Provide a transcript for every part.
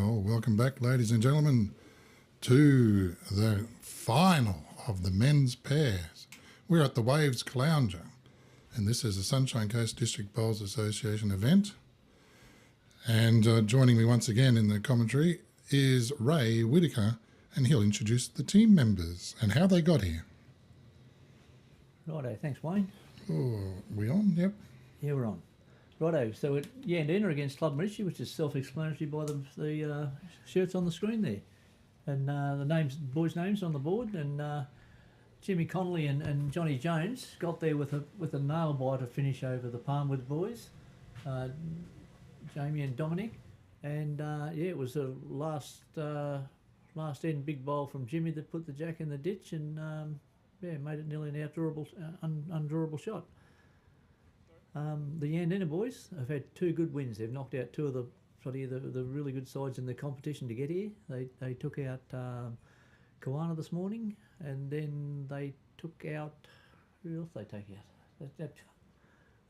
Well, welcome back, ladies and gentlemen, to the final of the men's pairs. We're at the Waves Clounger, and this is a Sunshine Coast District Bowls Association event. And joining me once again in the commentary is Ray Whitaker, and he'll introduce the team members and how they got here. Righto, thanks Wayne. Oh, we on? Yep. Yeah, we're on. Righto, so at Yandina against Club Maroochy, which is self-explanatory by the shirts on the screen there. And the boys' names on the board, and Jimmy Connelly and Johnny Jones got there with a nail biter finish over the Palmwood boys, Jamie and Dominic, and it was a last end big bowl from Jimmy that put the jack in the ditch, and made it nearly an undrawable shot. The Yandina boys have had two good wins. They've knocked out two of the really good sides in the competition to get here. They took out Kawana this morning, and then they took out, who else they take out?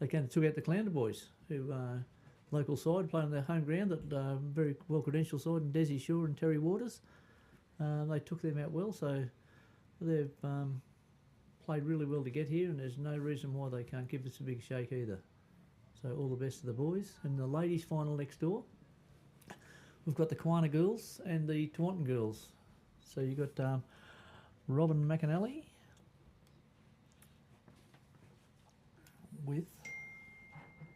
They took out the Clounder boys, who local side playing on their home ground, that very well credentialed side, and Desi Shaw and Terry Waters. They took them out well, so they've played really well to get here, and there's no reason why they can't give us a big shake either. So all the best to the boys. And the ladies' final next door, we've got the Kawana girls and the Tawantin girls. So you've got Robin McAnally with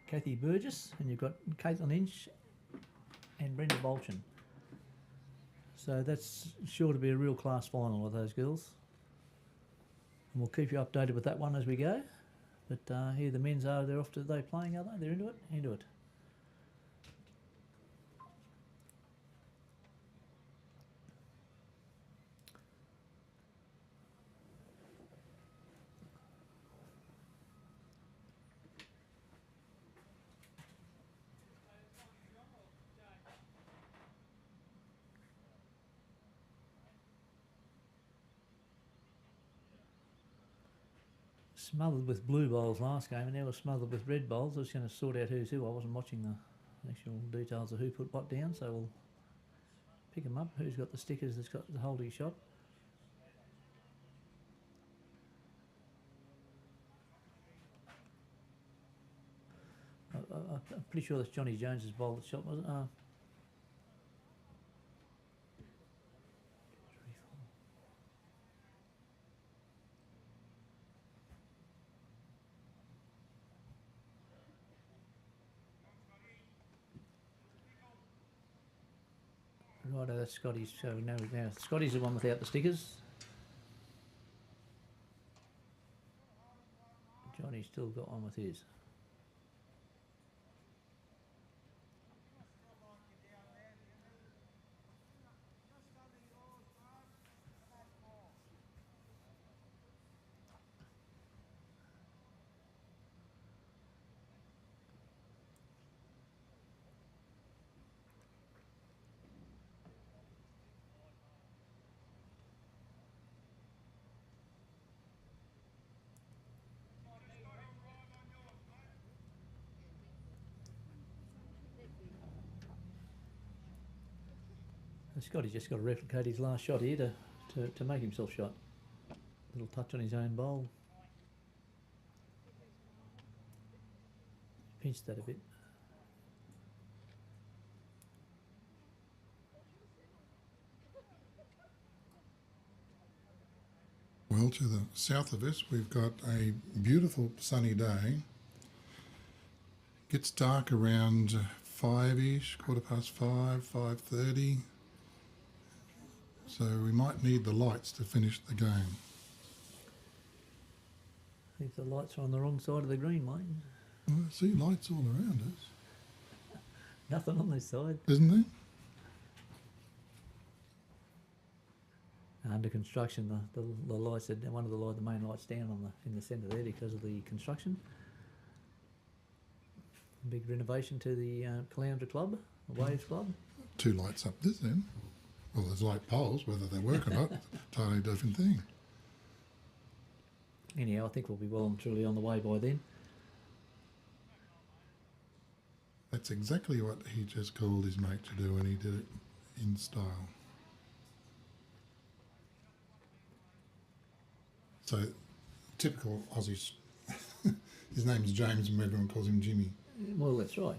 Kathy Burgess, and you've got Caitlin Inch and Brenda Bolchin. So that's sure to be a real class final with those girls. And we'll keep you updated with that one as we go. But here the men's are, they're off to, they playing, are they? They're into it? Into it. Smothered with blue bowls last game, and now we're smothered with red bowls. I was going to sort out who's who. I wasn't watching the actual details of who put what down, so we'll pick them up. Who's got the stickers that's got the holding shot? I'm pretty sure that's Johnny Jones's bowl that shot, was it? Righto, that's Scotty's. So now Scotty's the one without the stickers. Johnny's still got one with his. Scotty's just got to replicate his last shot here to make himself shot. Little touch on his own bowl. Pinched that a bit. Well, to the south of us, we've got a beautiful sunny day. Gets dark around 5-ish, 5:15, 5:30. So we might need the lights to finish the game. I think the lights are on the wrong side of the green, mate. Well, I see lights all around us. Nothing on this side. Isn't there? Under construction, the lights, the main lights down in the centre there because of the construction. Big renovation to the Clounder Club, the Waves Club. 2 lights up this end. Well, there's light poles, whether they work or not, totally different thing. Anyhow, I think we'll be well and truly on the way by then. That's exactly what he just called his mate to do when he did it. in style. So, typical Aussies. His name's James and everyone calls him Jimmy. Well, that's right.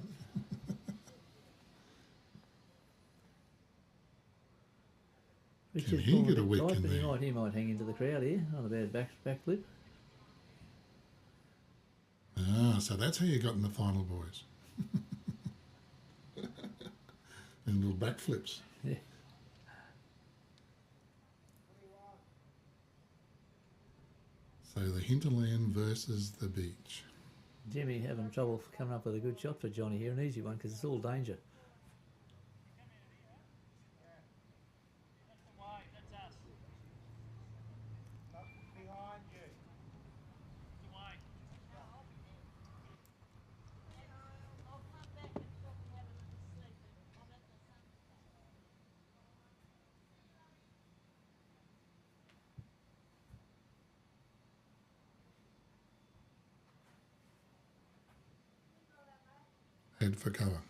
Can he get a wick in but there? he might hang into the crowd here on a bad backflip. Ah, so that's how you got in the final, boys. And little backflips. Yeah. So the hinterland versus the beach. Jimmy having trouble coming up with a good shot for Johnny here, an easy one because it's all danger. Head for cover.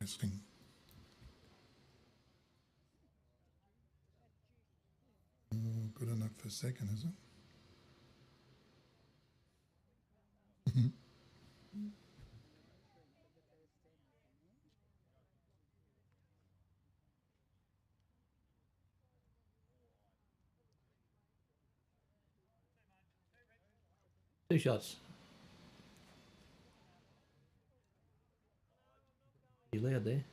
Resting. Good enough for second, is it? 2 shots. Pretty loud there.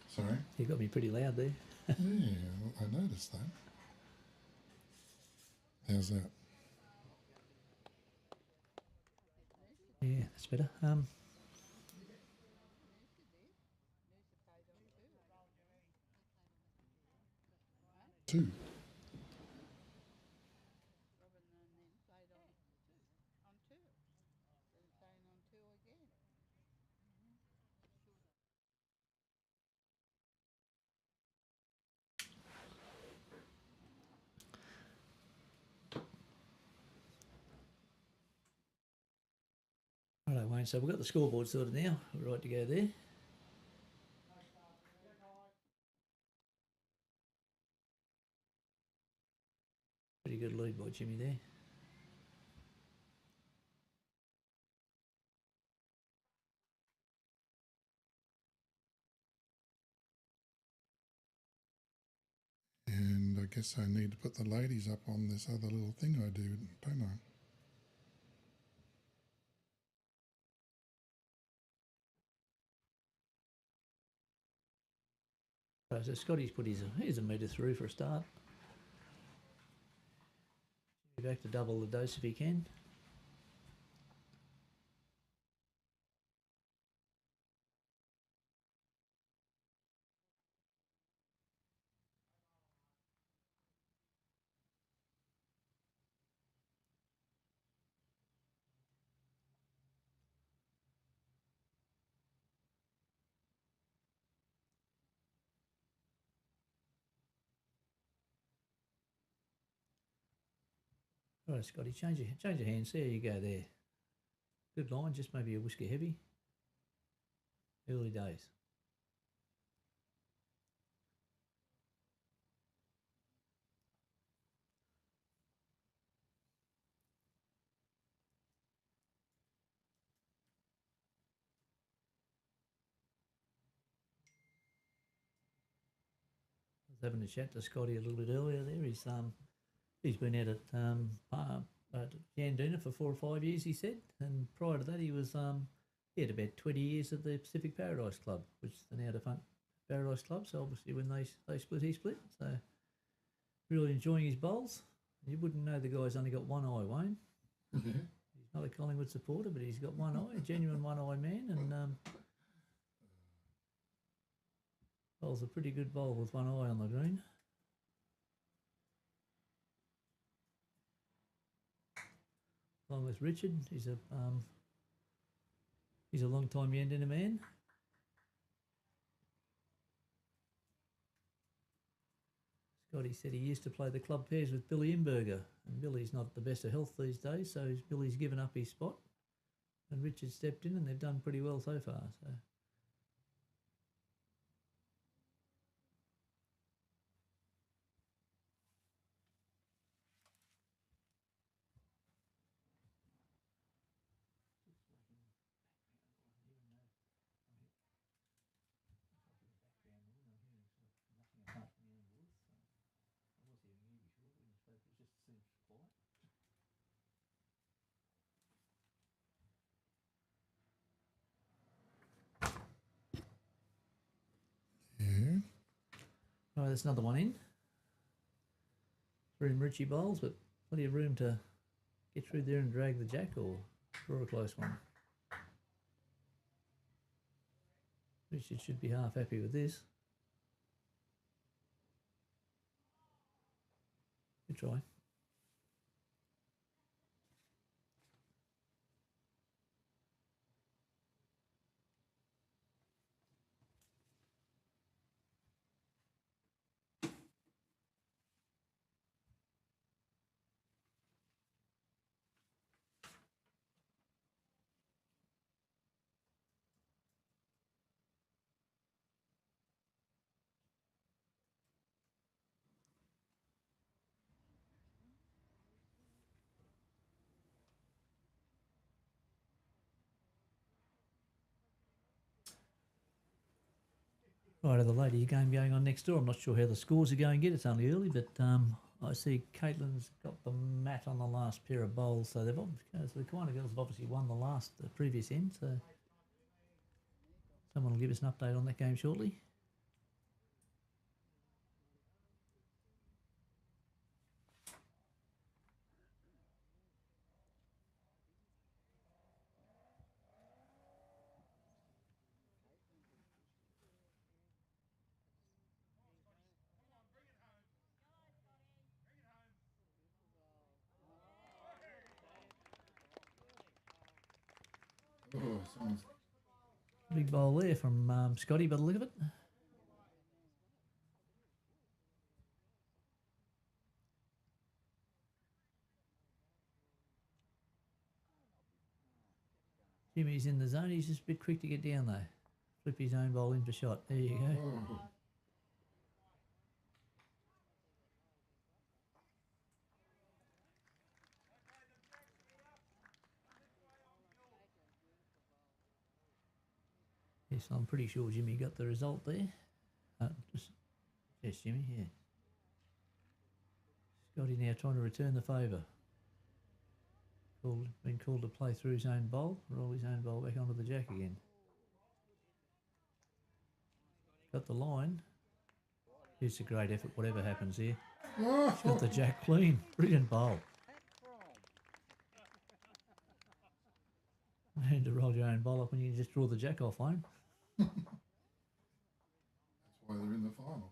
Sorry? You got me pretty loud there. Yeah, I noticed that. How's that? Yeah, that's better. 2. Righto, Wayne. So we've got the scoreboard sorted now. We're right to go there. Pretty good lead by Jimmy there. And I guess I need to put the ladies up on this other little thing I do, don't I? Right, so Scotty's put here's a metre through for a start. Be back to double the dose if he can. All right, Scotty, change your hands. There you go there. Good line, just maybe a whisker heavy. Early days. I was having a chat to Scotty a little bit earlier there. He's been out at Yandina for 4 or 5 years, he said, and prior to that he was he had about 20 years at the Pacific Paradise Club, which is the now defunct Paradise Club. So obviously when they split, he split. So really enjoying his bowls. You wouldn't know the guy's only got one eye, Wayne. He's not a Collingwood supporter, but he's got one eye, a genuine one eye man, and Bowls a pretty good bowl with one eye on the green. Along with Richard, he's a long time Yandina man. Scotty said he used to play the club pairs with Billy Imberger, and Billy's not the best of health these days, so Billy's given up his spot, and Richard stepped in, and they've done pretty well so far. So. Yeah. All right, there's another one in. Three Maroochy bowls, but plenty of room to get through there and drag the jack or draw a close one. Richard should be half happy with this. Good try. Right, the lady game going on next door. I'm not sure how the scores are going yet. It's only early, but I see Caitlin's got the mat on the last pair of bowls, so they've so the Kiwana girls have obviously won the previous end. So someone will give us an update on that game shortly. Oh, someone's Big bowl there from Scotty by the look of it. Jimmy's in the zone. He's just a bit quick to get down though. Flip his own bowl in for shot. There you go. oh. Yes, I'm pretty sure Jimmy got the result there. Yes, Jimmy, yeah. Scotty now trying to return the favour. Been called to play through his own bowl, roll his own bowl back onto the jack again. Got the line. It's a great effort, whatever happens here. Oh. Got the jack clean. Brilliant bowl. And to roll your own bowl up when you can just draw the jack off one. That's why they're in the final.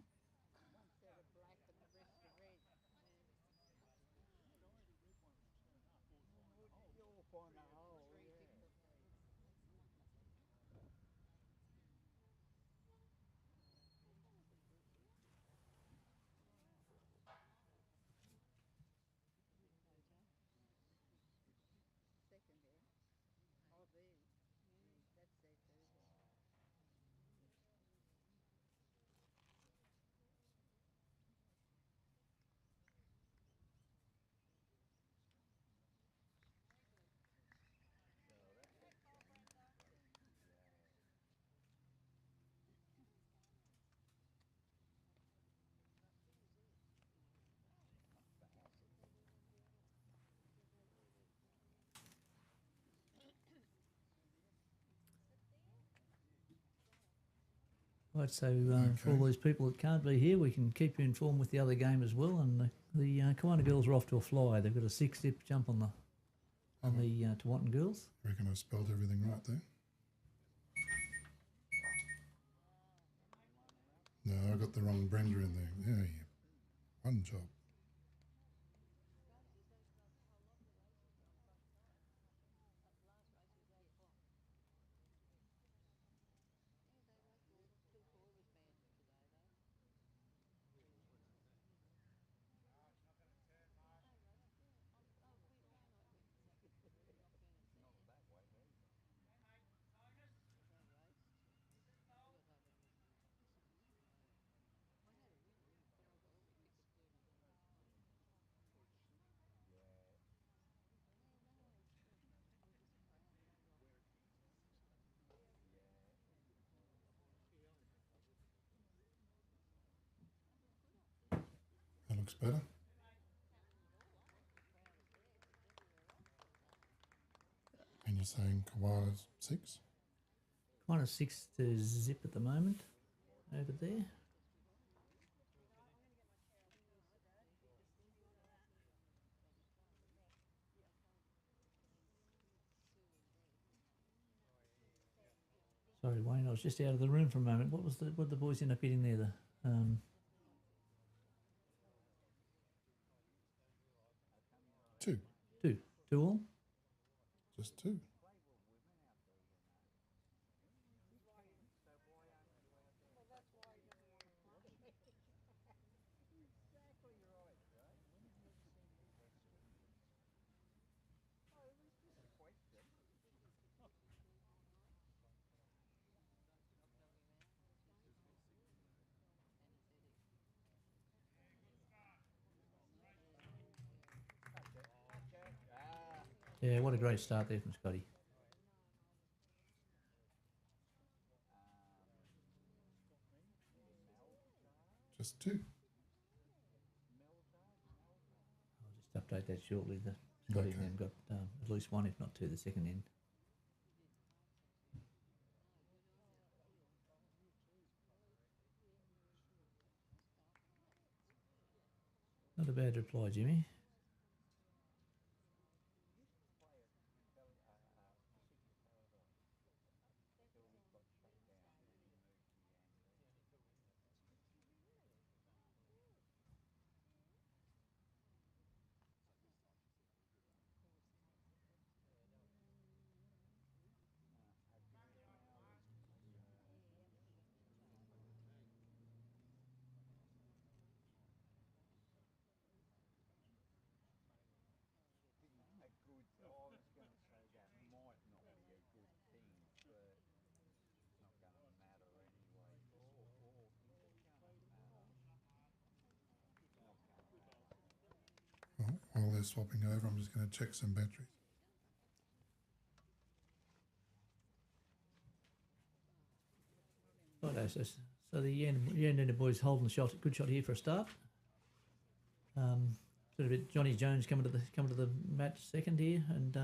Right, so for all those people that can't be here, we can keep you informed with the other game as well. And the Kiwana girls are off to a fly. They've got a 6-step jump on the Tewantin girls. I reckon I spelled everything right there. No, I got the wrong Brenda in there. Yeah, yeah. One job. That looks better. And you're saying koala's 6? Kind of 6 to zip at the moment over there. Sorry, Wayne, I was just out of the room for a moment. What did the boys end up getting there? 2. 2 all. Just 2. Yeah, what a great start there from Scotty. Just 2. I'll just update that shortly. The Scotty Okay. man got at least 1, if not 2, the second end. Not a bad reply, Jimmy. Well, while they're swapping over, I'm just going to check some batteries. Righto, so the Yandina boys holding the shot. Good shot here for a start. Sort of bit Johnny Jones coming to the match second here, and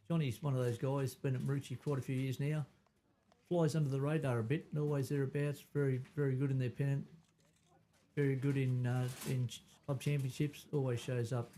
Johnny's one of those guys. Been at Maroochy quite a few years now. Flies under the radar a bit. Always thereabouts. Very good in their pennant. Very good in club championships. Always shows up.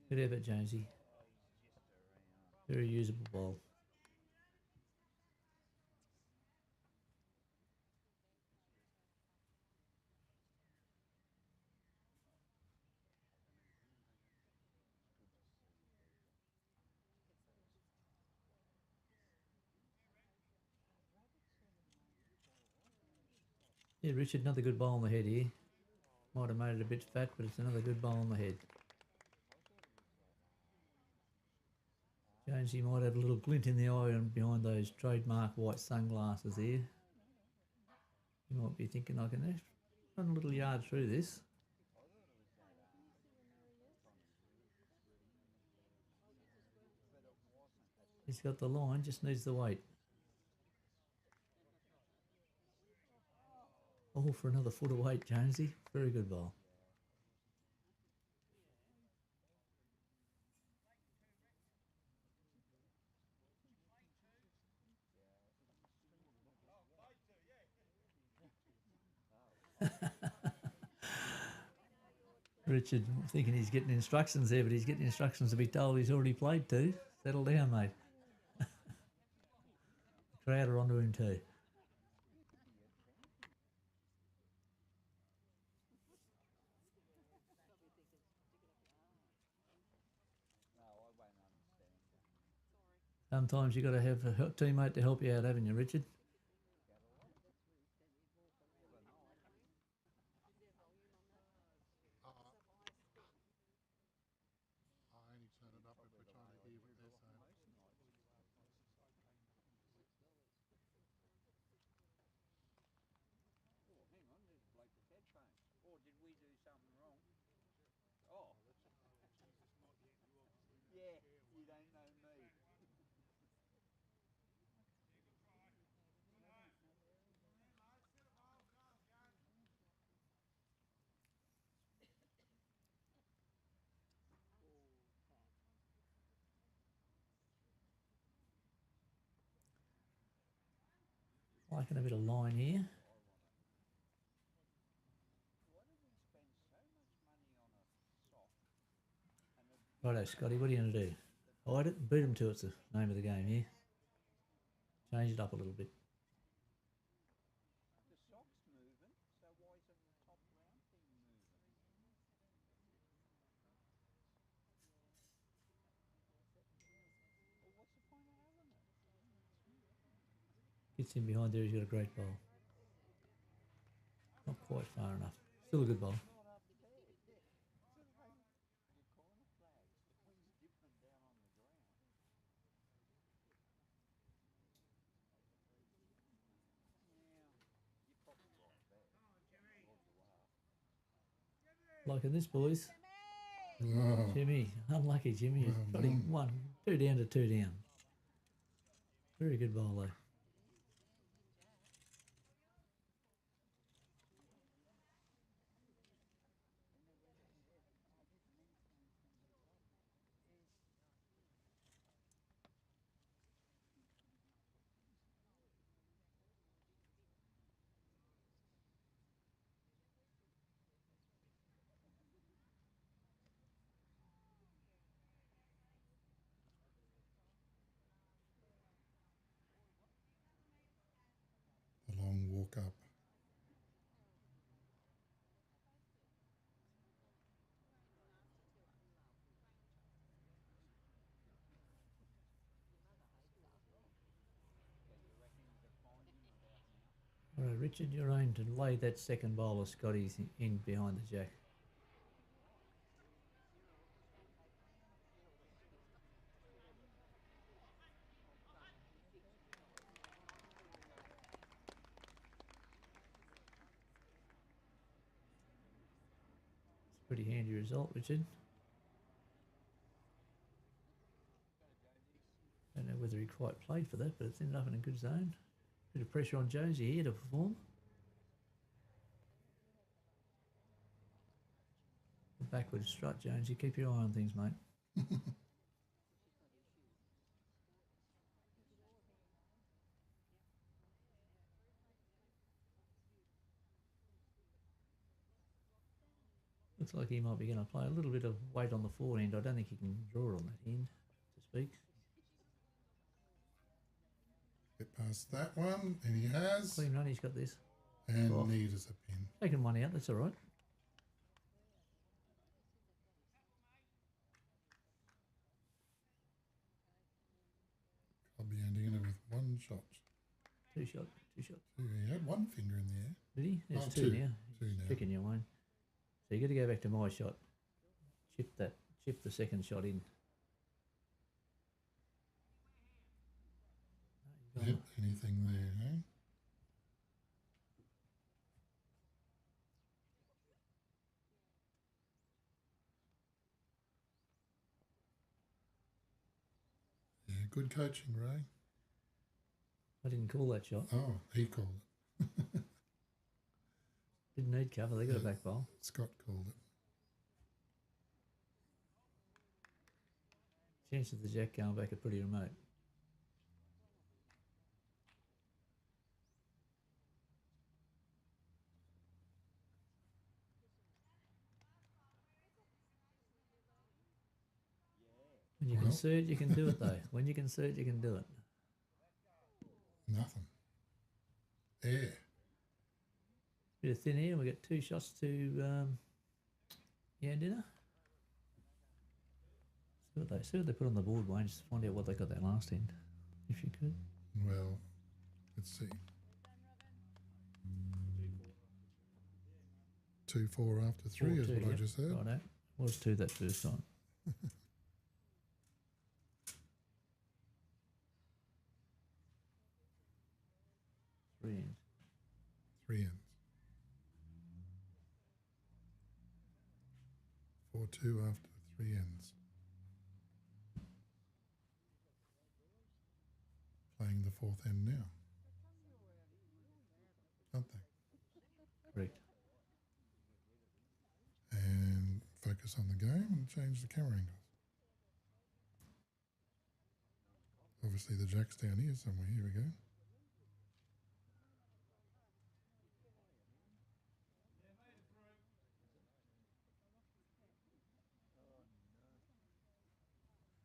Good effort, Jonesy. Very usable ball. Yeah, Richard, another good ball on the head here. Might have made it a bit fat, but it's another good ball on the head. Jonesy might have a little glint in the eye and behind those trademark white sunglasses there. You might be thinking I can run a little yard through this. He's got the line, just needs the weight. All for another foot of weight, Jonesy. Very good bowl. Richard thinking he's getting instructions there, but he's getting instructions to be told he's already played two. Settle down, mate. The crowd are onto him too. Sometimes you've got to have a teammate to help you out, haven't you, Richard? I only turn it up if we're trying to hear what they're saying. Liking a bit of line here. Righto, Scotty, what are you going to do? Hide it? Beat them to it's the name of the game here. Change it up a little bit. Gets in behind there, he's got a great bowl. Not quite far enough. Still a good bowl. Liking this, boys. Oh, Jimmy, unlucky Jimmy. He's got him two down to two down. Very good bowl though. the long walk up. All right, Richard, you're aiming to lay that second bowl of Scotty's in behind the jack. It's a pretty handy result, Richard. Don't know whether he quite played for that, but it's ended up in a good zone. Bit of pressure on Jonesy here to perform. The backward strut, Jonesy. Keep your eye on things, mate. Looks like he might be going to play a little bit of weight on the forehand. I don't think he can draw on that end, to speak. Get past that one, and he has. Clean run, he's got this. And Oh. need is a pin. Taking one out, that's all right. I'll be ending it with one shot. Two shots. He had one finger in the air. Did he? There's Oh, two now. Two now. Picking you, Wayne. So you got to go back to my shot. Chip the second shot in. Yep, anything there, eh? Yeah, good coaching, Ray. I didn't call that shot. Oh, he called it. Didn't need cover. They got a back bowl. Scott called it. Chance of the jack going back are pretty remote. When you can see it, you can do it though. When you can see it, you can do it. Nothing. Air. Bit of thin air. We got 2 shots to Yandina. See what they put on the board, Wayne. Just find out what they got that last end, if you could. Well, let's see. 2-4 after 3 is what I just heard. Righto. Was 2 that first time. 3 ends. 3 ends. 4-2 after 3 ends. Playing the 4th end now. Aren't they? Correct. And focus on the game and change the camera angles. Obviously the jack's down here somewhere. Here we go.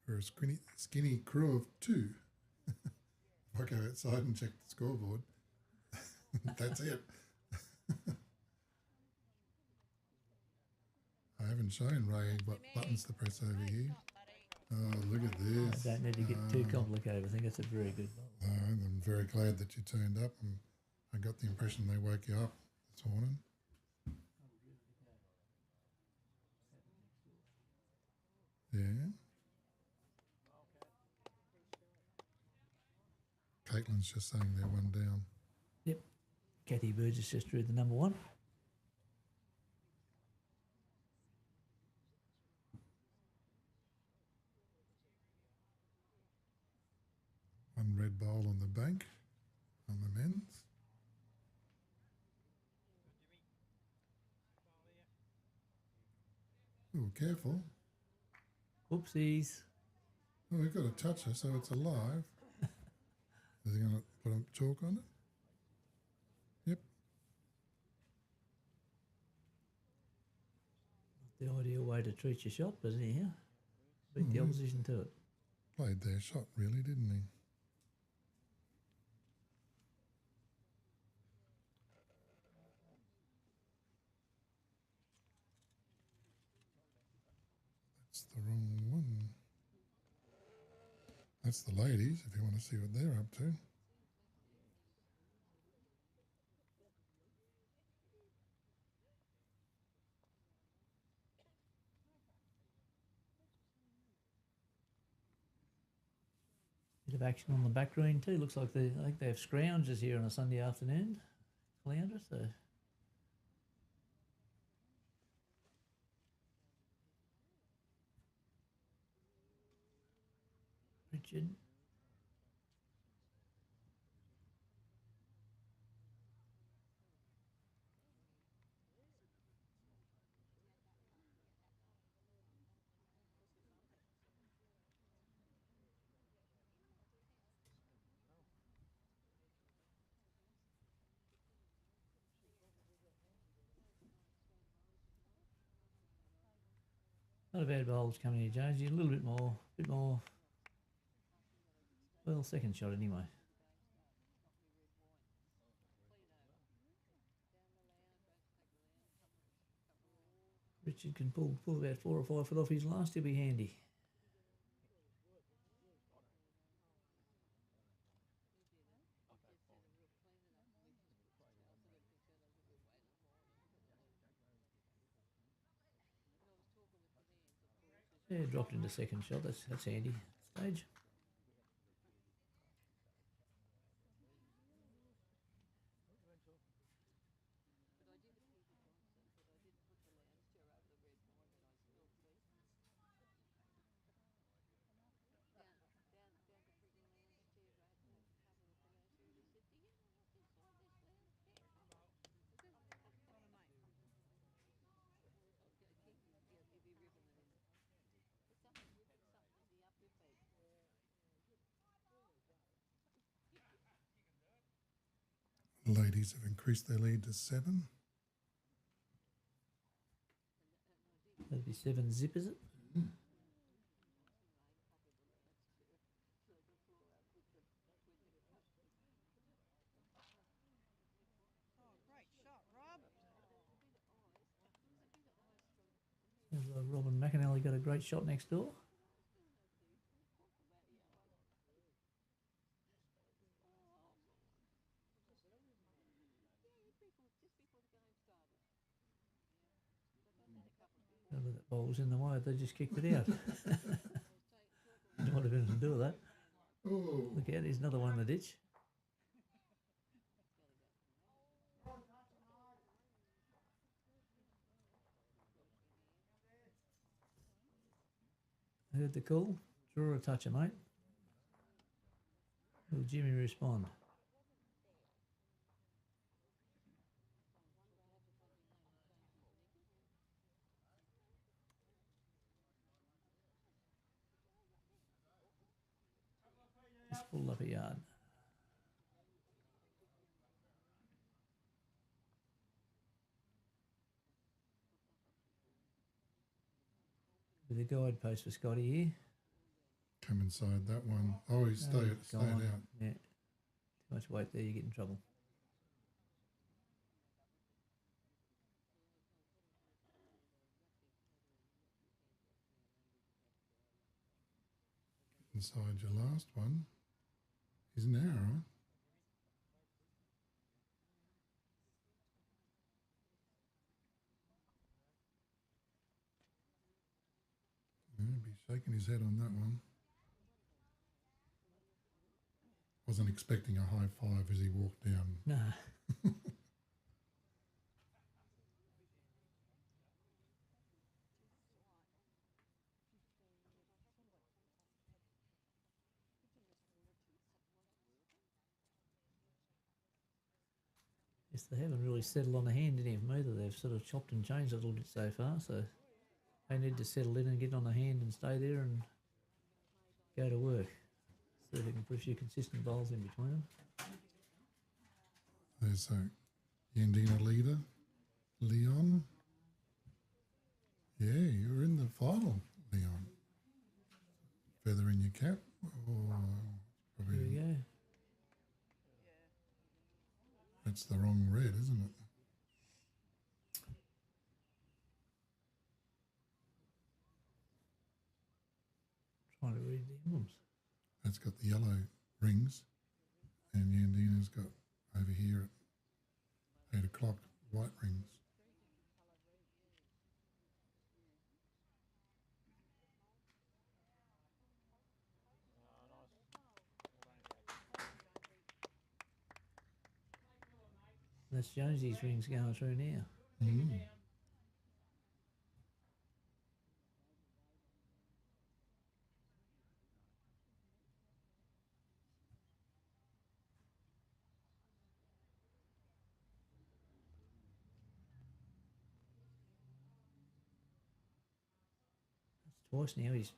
We're a skinny crew of 2. If I go outside and check the scoreboard, that's it. I haven't shown Ray what buttons to press over here. Oh, look at this. I don't need to get too complicated. I think it's a very good ball. I'm very glad that you turned up, and I got the impression they woke you up this morning. Yeah. Caitlin's just saying they're 1 down. Yep. Kathy Burgess just drew the number 1. One red bowl on the bank on the men's. Oh, careful. Oopsies. Oh, we've got to touch her so it's alive. Is he going to put a chalk on it? Yep. Not the ideal way to treat your shot, but anyhow, beat the opposition to it. Played their shot, really, didn't he? That's the wrong one. That's the ladies, if you want to see what they're up to. Bit of action on the back green too. Looks like I think they have scroungers here on a Sunday afternoon. Caloundra, so Richard. Not a bad bowls coming here, Jones. You're a little bit more. Well, second shot anyway. Richard can pull about 4 or 5 foot off his last. He'll be handy. Yeah, dropped into second shot. That's handy. Stage. The ladies have increased their lead to 7. That'd be 7-zip, is it? Sounds like Robin McAnally got a great shot next door. Whether that ball was in the way, they just kicked it out. Might have anything to do with that. Oh, Look out, here's another one in the ditch. Heard the call. Draw a toucher, mate. Will Jimmy respond? Just pulled up a yard. With a guide post for Scotty here. come inside that one. Oh, he stayed out. Yeah. Too much weight there, you get in trouble. Inside your last one. He's an arrow. He'll be shaking his head on that one. Wasn't expecting a high five as he walked down. Nah. Yes, they haven't really settled on the hand any of them either. They've sort of chopped and changed a little bit so far, so they need to settle in and get on the hand and stay there and go to work. So they can put a few consistent bowls in between them. There's a Yandina leader, Leon. Yeah, you're in the final, Leon. Feather in your cap. Oh, probably There we go. that's the wrong red, isn't it? Trying to read the emblems. That's got the yellow rings, and Yandina's got over here at 8 o'clock white rings. That's Jonesy's rings going through now. Mm. That's twice now he's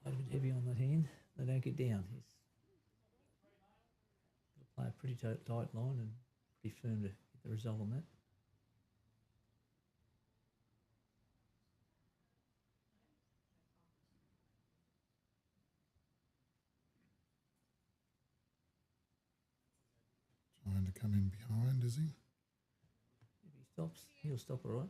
played a bit heavy on that hand. They don't get down. He's got to play a pretty tight line and pretty firm to get the result on that. Trying to come in behind, is he? If he stops, he'll stop all right.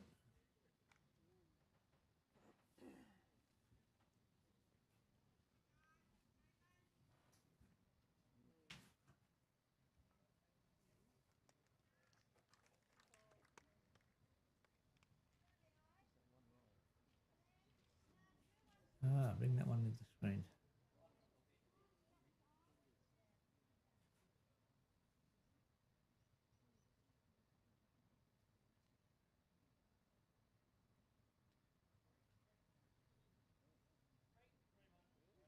Bring that one into the screen.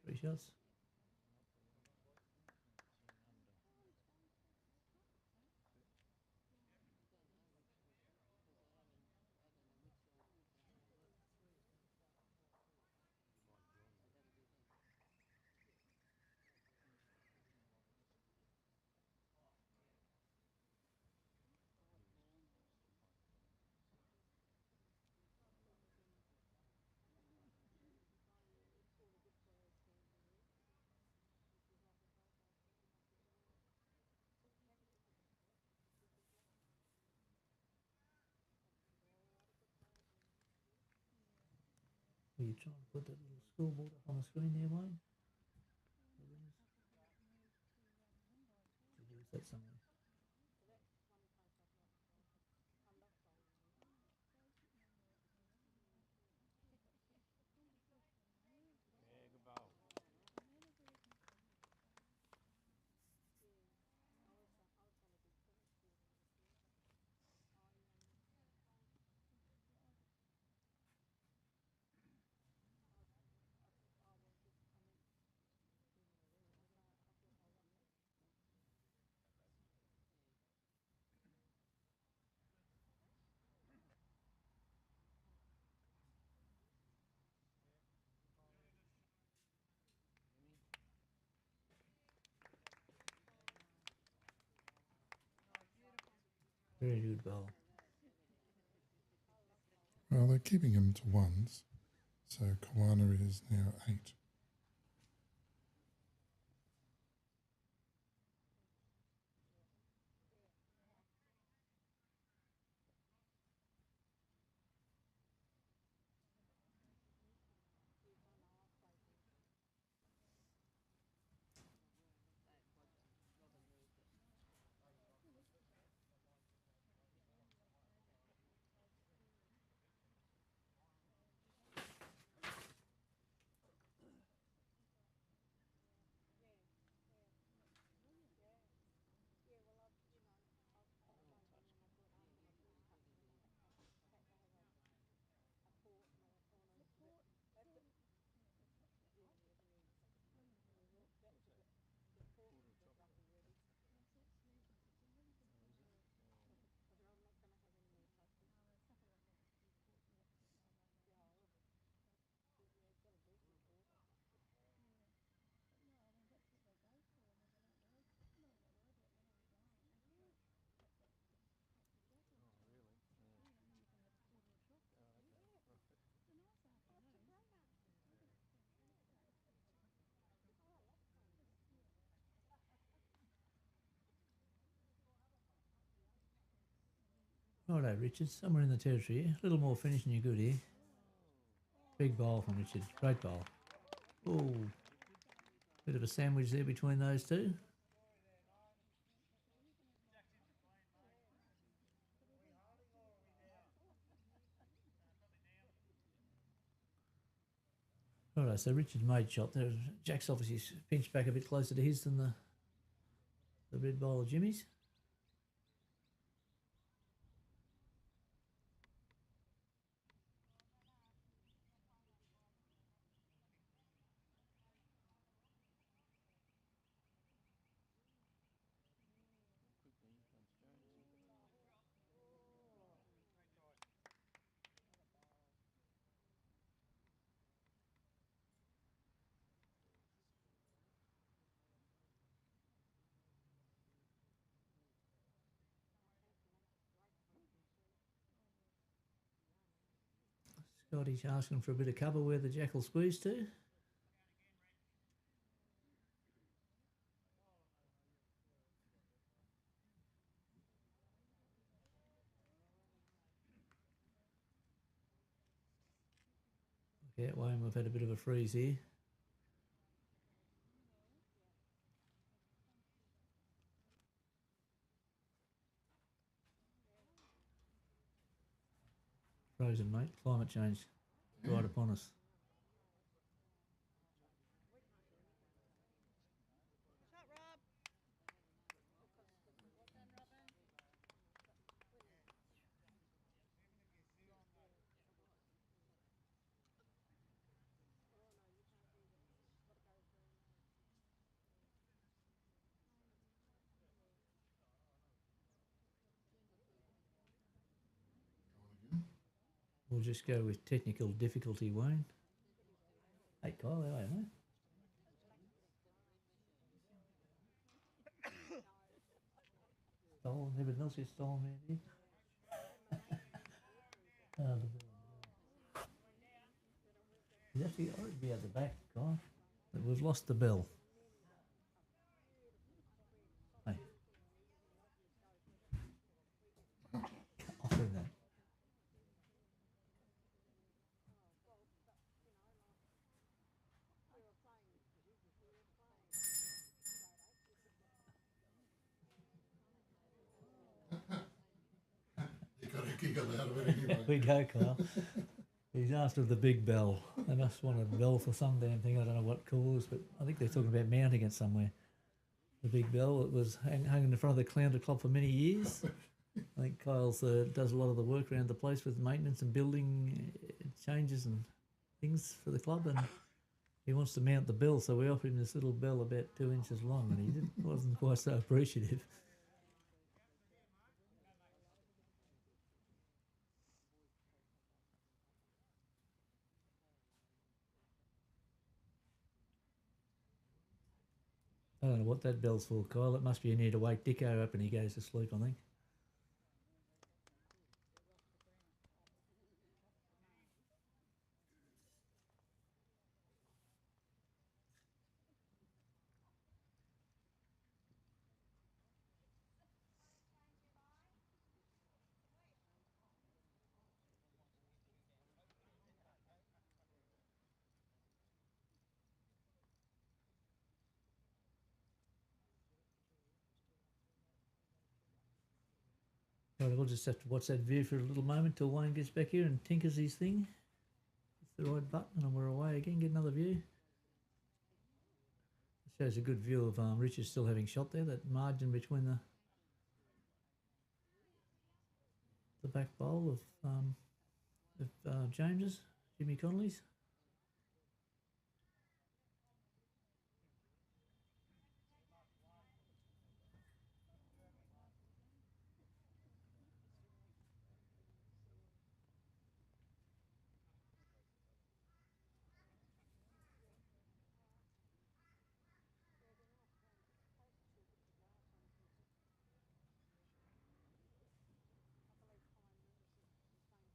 Three shots. Will you try and put that little scoreboard up on the screen there, Wayne? The winners. Should use that somewhere. Very good bowl. Well, they're keeping him to ones, so Kawana is now 8. Righto, Richard. Somewhere in the territory here. A little more finish and you're good here. Big bowl from Richard. Great bowl. Oh, bit of a sandwich there between those two. Righto, so Richard made shot there. Jack's obviously pinched back a bit closer to his than the red bowl of Jimmy's. Scotty's asking for a bit of cover where the Jack will squeeze to. Yeah, Wayne, we've had a bit of a freeze here. Frozen, mate. Climate change right upon us. We'll just go with technical difficulty, Wayne. Hey, Kyle, how are you, mate? Stolen, everything else is stolen, man. He's actually ought to be at the back, Kyle. But we've lost the bell. Hey. Off with that. got out of it There we anyway. go, Kyle. He's after the big bell. They must want a bell for some damn thing. I don't know what cause, but I think they're talking about mounting it somewhere. The big bell. It was hung in the front of the Clounder Club for many years. I think Kyle's does a lot of the work around the place with maintenance and building changes and things for the club, and he wants to mount the bell, so we offered him this little bell about 2 inches long, and he wasn't quite so appreciative. I don't know what that bell's for, Kyle. It must be you need to wake Dicko up and he goes to sleep, I think. Right, we'll just have to watch that view for a little moment till Wayne gets back here and tinkers his thing. It's the right button and we're away again. Get another view. It shows a good view of Richard still having shot there. That margin between the back bowl of James's, Jimmy Connelly's.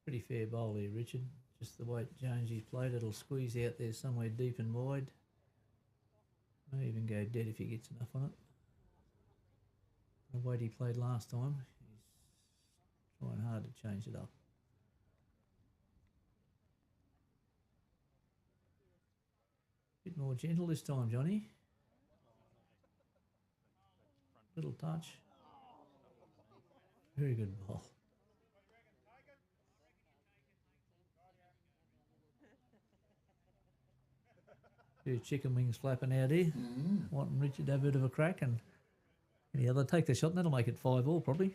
Pretty fair bowl here, Richard. Just the way Jonesy's played, it'll squeeze out there somewhere deep and wide. May even go dead if he gets enough on it. The way he played last time, he's trying hard to change it up. Bit more gentle this time, Johnny. Little touch. Very good ball. Few chicken wings flapping out here. Wanting Richard to have a bit of a crack, and yeah, they'll take the shot and that'll make it 5-all probably.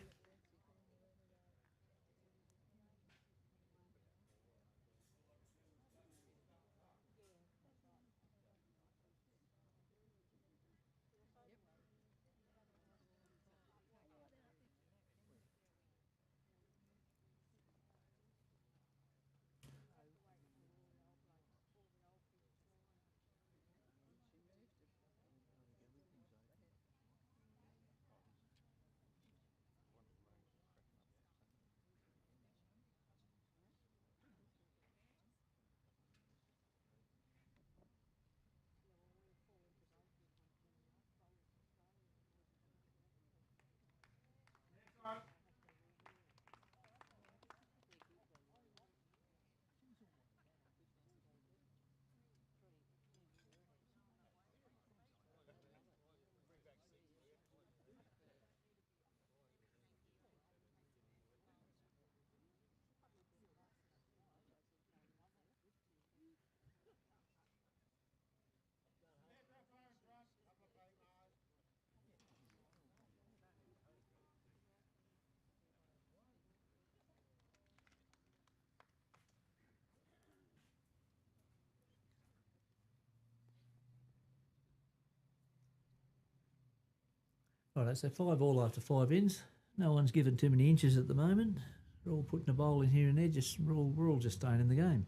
Alright, so 5-all after 5 ins. No one's given too many inches at the moment. We're all putting a bowl in here and there. We're all just staying in the game.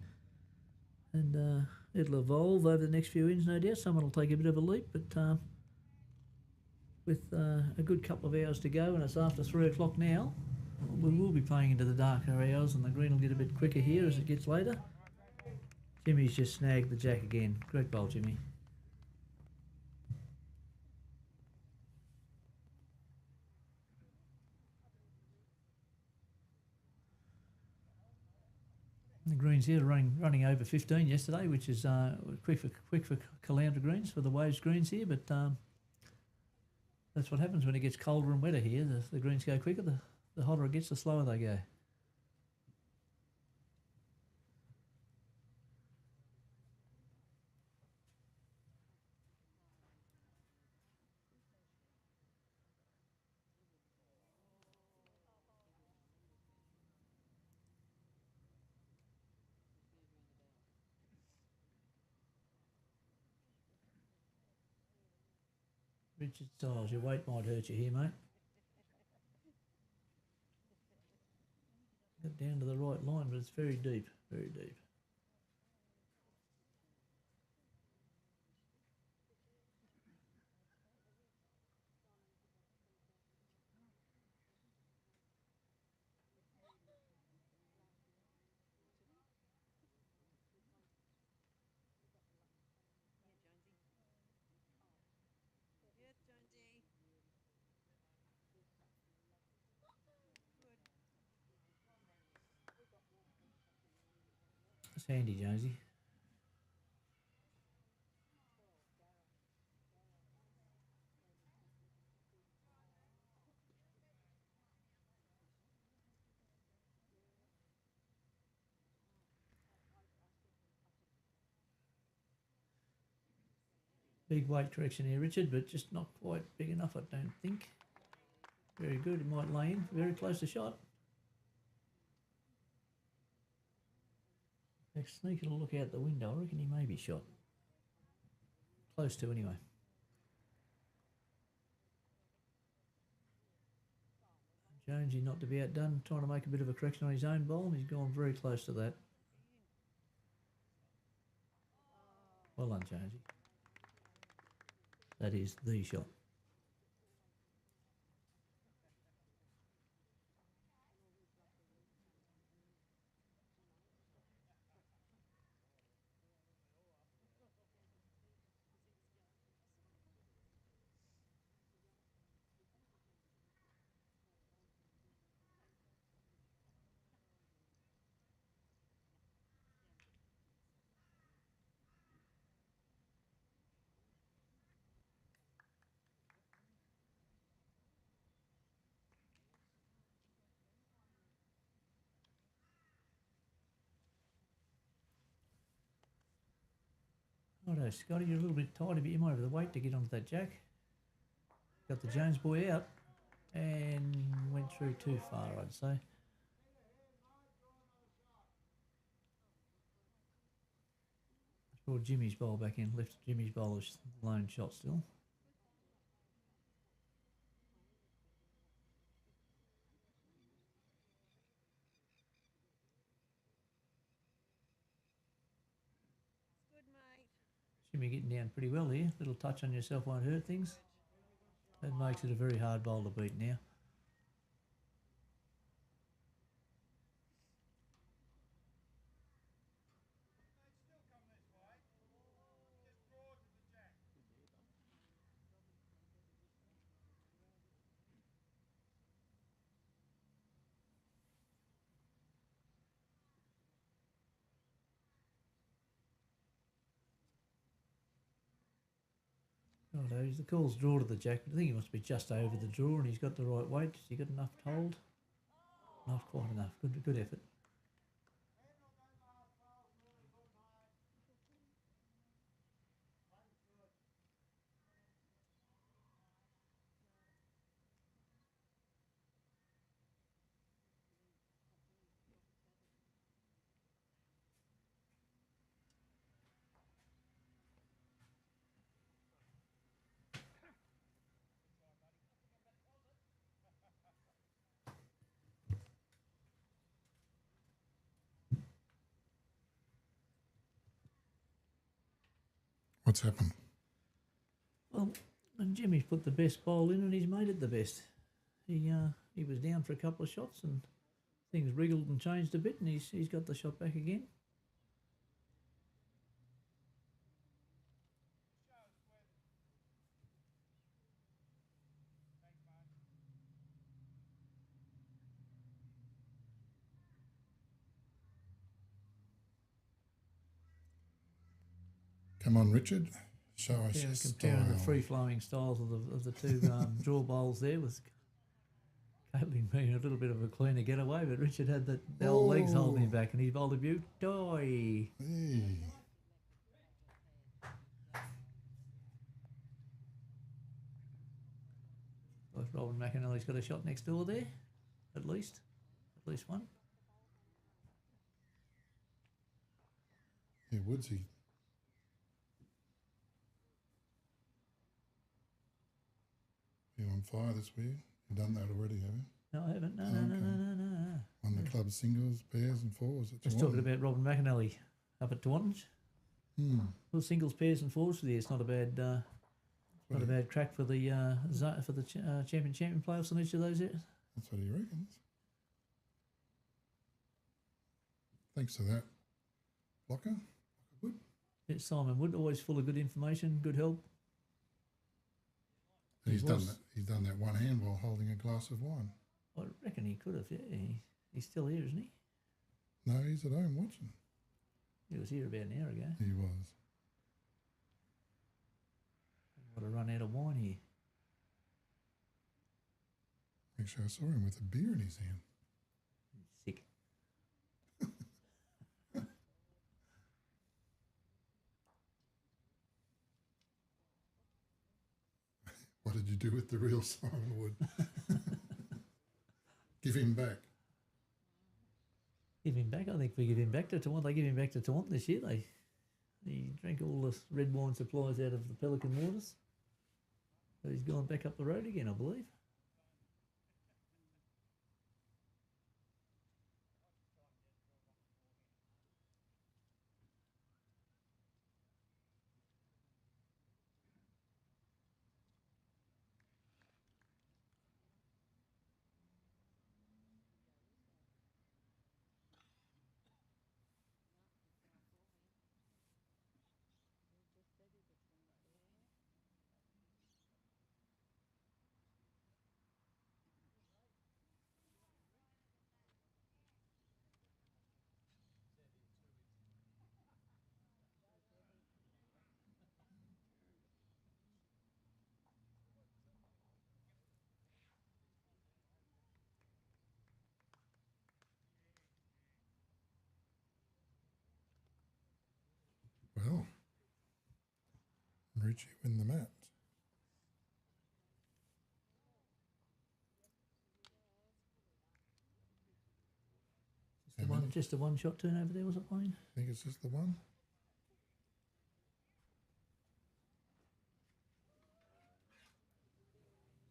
And it'll evolve over the next few ins, no doubt. Someone will take a bit of a leap, but with a good couple of hours to go, and it's after 3 o'clock now, we will be playing into the darker hours, and the green will get a bit quicker here as it gets later. Jimmy's just snagged the jack again. Great bowl, Jimmy. The greens here running over 15 yesterday, which is quick for Caloundra greens, for the Waves greens here, but that's what happens when it gets colder and wetter here. The greens go quicker, the hotter it gets, the slower they go. Richard Styles, your weight might hurt you here, mate. Got down to the right line, but it's very deep, very deep. It's handy, Jonesy. Big weight correction here, Richard, but just not quite big enough, I don't think. Very good, it might lay in, very close to shot. Next, sneaking a look out the window, I reckon he may be shot. Close to, anyway. Jonesy not to be outdone, trying to make a bit of a correction on his own bowl, and he's gone very close to that. Well done, Jonesy. That is the shot. Righto, Scotty, you're a little bit tight, but you might have the weight to get onto that jack. Got the Jones boy out and went through too far, I'd say. Brought Jimmy's bowl back in, left Jimmy's bowl as lone shot still. Jimmy getting down pretty well here. Little touch on yourself won't hurt things. That makes it a very hard bowl to beat now. Righto, he's the calls draw to the jack, but I think he must be just over the draw and he's got the right weight. Has he got enough to hold? Not quite enough. Good effort. What's happened? Well, and Jimmy's put the best bowl in and he's made it the best. He was down for a couple of shots and things wriggled and changed a bit and he's got the shot back again. Come on, Richard. Show us your Comparing the style. free-flowing styles of the two draw bowls there, with Caitlin being a little bit of a cleaner getaway, but Richard had the old legs holding him back and he bowled a beaut. Doy. Hey. Robin McAnally's got a shot next door there, at least one. Yeah, Woodsy. on fire this week. You've done that already, have you? No, I haven't. No. On the club singles, pairs and fours. Just talking about Robin McAnally up at Tawantinge. Well, singles, pairs, and fours for the year. It's not a bad, not a bad crack for the champion playoffs on each of those. That's what he reckons. Thanks for that, Blocker. Wood. It's Simon Wood, always full of good information, good help. He's done that. He's done that one hand while holding a glass of wine. I reckon he could have. Yeah, he's still here, isn't he? No, he's at home watching. He was here about an hour ago. He was. Got to run out of wine here. Actually, I saw him with a beer in his hand. Sick. What did you do with the real Simon Wood? Give him back. Give him back? I think we give him back to Toronto. They give him back to Toronto this year. He drank all the red wine supplies out of the Pelican waters. So he's gone back up the road again, I believe. Well, Maroochy win the match. Just a one-shot turnover there, was it, Wayne? I think it's just the one.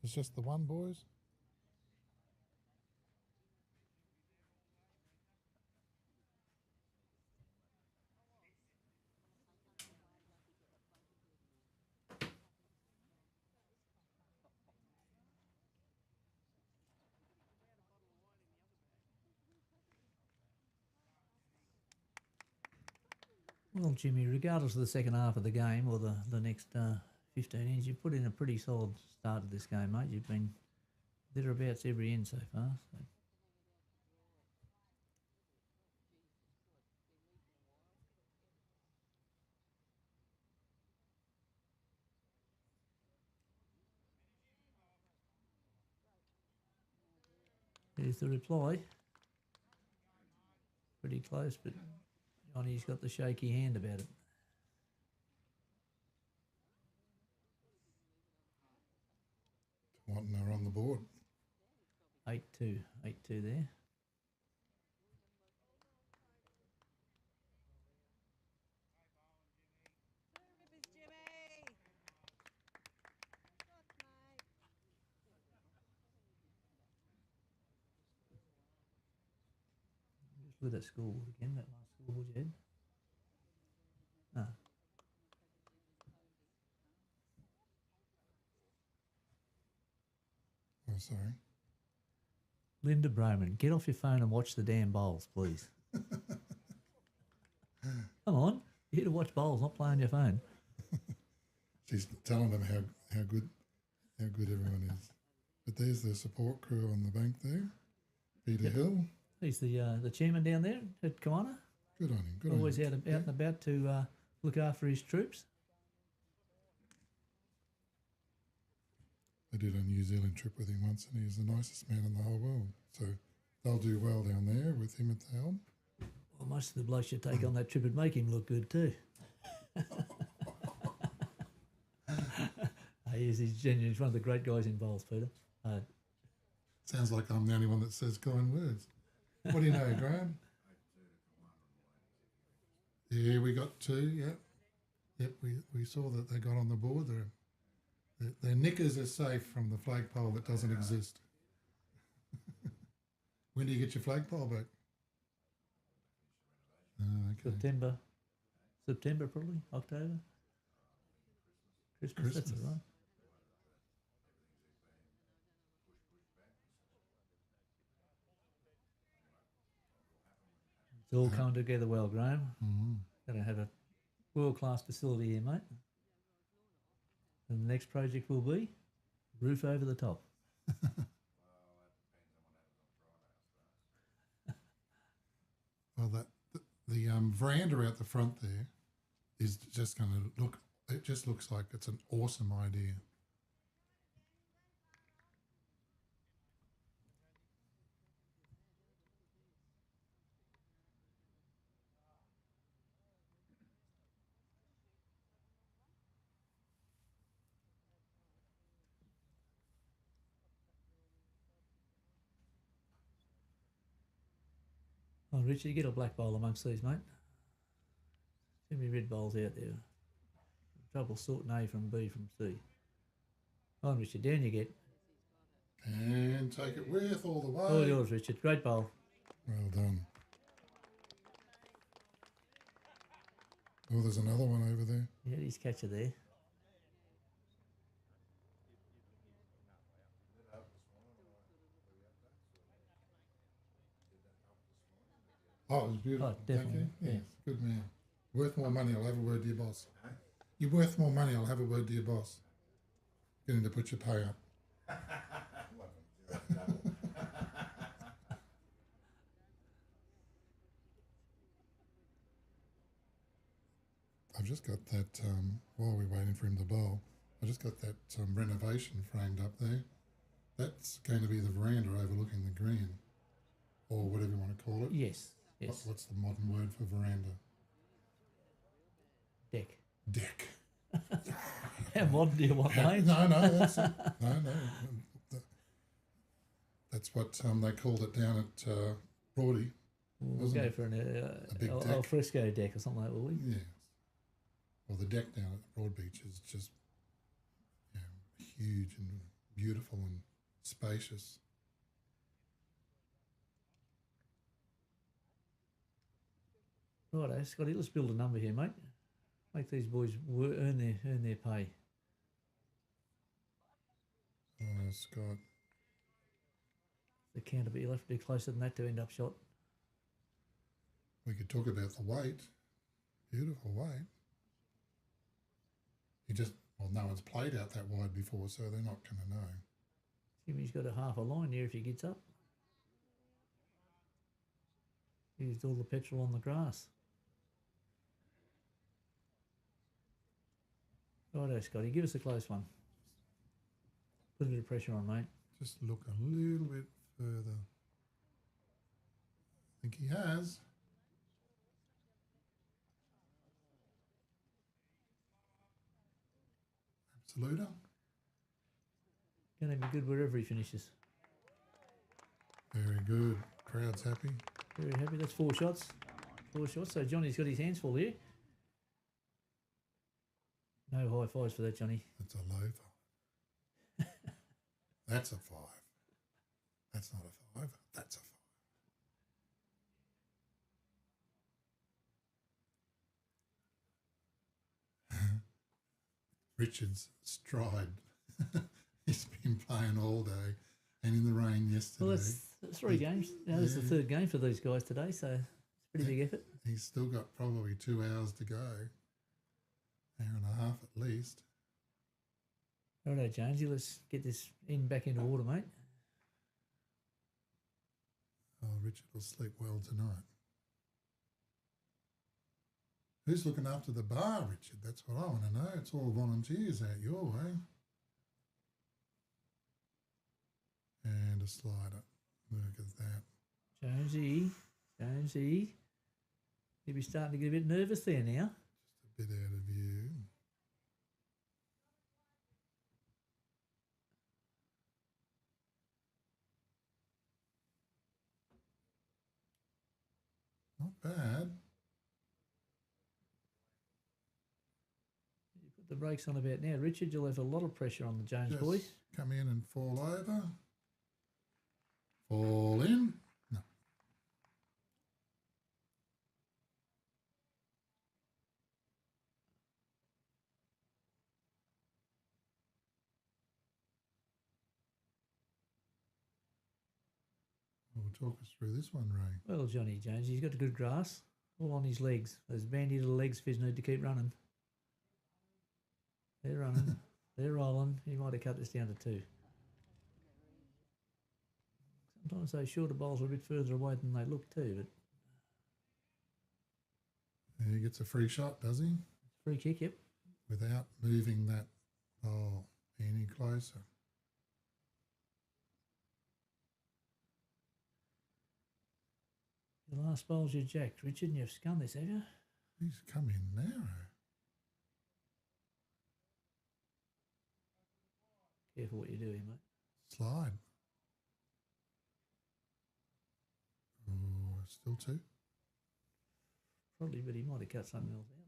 It's just the one, boys. Well, Jimmy, regardless of the second half of the game or the next 15 innings, you've put in a pretty solid start to this game, mate. You've been thereabouts every end so far. So. Here's the reply. Pretty close, but Johnny's got the shaky hand about it. Wanting are on the board. 8-2 there. Just with that scoreboard again, that last scoreboard you had. Ah. Oh, sorry. Linda Broman, get off your phone and watch the damn bowls, please. Come on, you're here to watch bowls, not play on your phone. She's telling them how good everyone is. But there's the support crew on the bank there. Peter Hill. He's the chairman down there at Kiwana. Good on him. Good Always on him. out and about to look after his troops. I did a New Zealand trip with him once, and he's the nicest man in the whole world. So they'll do well down there with him at the helm. Well, most of the blokes you take on that trip would make him look good too. He's genuine. He's one of the great guys in bowls, Peter. Sounds like I'm the only one that says kind words. What do you know, Graham? Yeah, we got two. Yep. We saw that they got on the board. Their knickers are safe from the flagpole that doesn't exist. When do you get your flagpole back? Oh, okay. September probably, October. Christmas. That's all right. It's all coming together well, Graham. Mm-hmm. Going to have a world-class facility here, mate. And the next project will be roof over the top. Well, the veranda out the front there is just going to look. It just looks like it's an awesome idea. Oh, Richard, you get a black bowl amongst these, mate. Too many red bowls out there. Trouble sorting A from B from C. On, Richard, down you get. And take it with all the way. All yours, Richard. Great bowl. Well done. Oh, there's another one over there. Yeah, he's catcher there. Oh, it was beautiful. Oh, definitely. Thank you. Yeah. Yes, good man. Worth more money, I'll have a word to your boss. You're worth more money, I'll have a word to your boss. Get him to put your pay up. I've just got that, while we're waiting for him to bowl, I just got that renovation framed up there. That's going to be the veranda overlooking the green, or whatever you want to call it. Yes. Yes. What's the modern word for veranda? Deck. Deck. How modern do you want, mate? No, that's it. No. That's what they called it down at Broady. We'll go for an big al deck. fresco deck or something like that, will we? Yeah. Well, the deck down at Broad Beach is just huge and beautiful and spacious. Righto, Scotty, let's build a number here, mate. Make these boys earn their pay. Scott. The counter, but you'll have to be closer than that to end up shot. We could talk about the weight. Beautiful weight. No one's played out that wide before, so they're not going to know. Jimmy's got a half a line here if he gets up. Used all the petrol on the grass. Righto, Scotty, give us a close one. Put a bit of pressure on, mate. Just look a little bit further. I think he has. Absoluta. Going to be good wherever he finishes. Very good. Crowd's happy. Very happy. That's 4 shots. 4 shots. So Johnny's got his hands full here. No high fives for that, Johnny. That's a low 5. That's a 5. That's not a 5. That's a 5. Richard's stride. He's been playing all day and in the rain yesterday. Well, that's 3 games. This is the 3rd game for these guys today, so it's a pretty big effort. He's still got probably 2 hours to go. Hour and a half at least. Righto, Jonesy, let's get this back into order, mate. Oh, Richard will sleep well tonight. Who's looking after the bar, Richard? That's what I want to know. It's all volunteers out your way. And a slider. Look at that. Jonesy. You'll be starting to get a bit nervous there now. Just a bit out of view. Not bad. You put the brakes on about now. Richard, you'll have a lot of pressure on the Jones Just boys. come in and fall over. Fall in. No. We'll talk us through this one, Ray. Well, Johnny Jones, he's got a good grass. All on his legs. Those bandy little legs of his need to keep running. They're running. They're rolling. He might have cut this down to 2. Sometimes those shorter bowls are a bit further away than they look too, but He gets a free shot, does he? free kick, yep. Without moving that ball any closer. The last bowl's your jacked, Richard, and you've scun this, have you? He's come in narrow. Careful what you do here, mate. Slide. Oh, still 2. Probably, but he might have cut something else out there.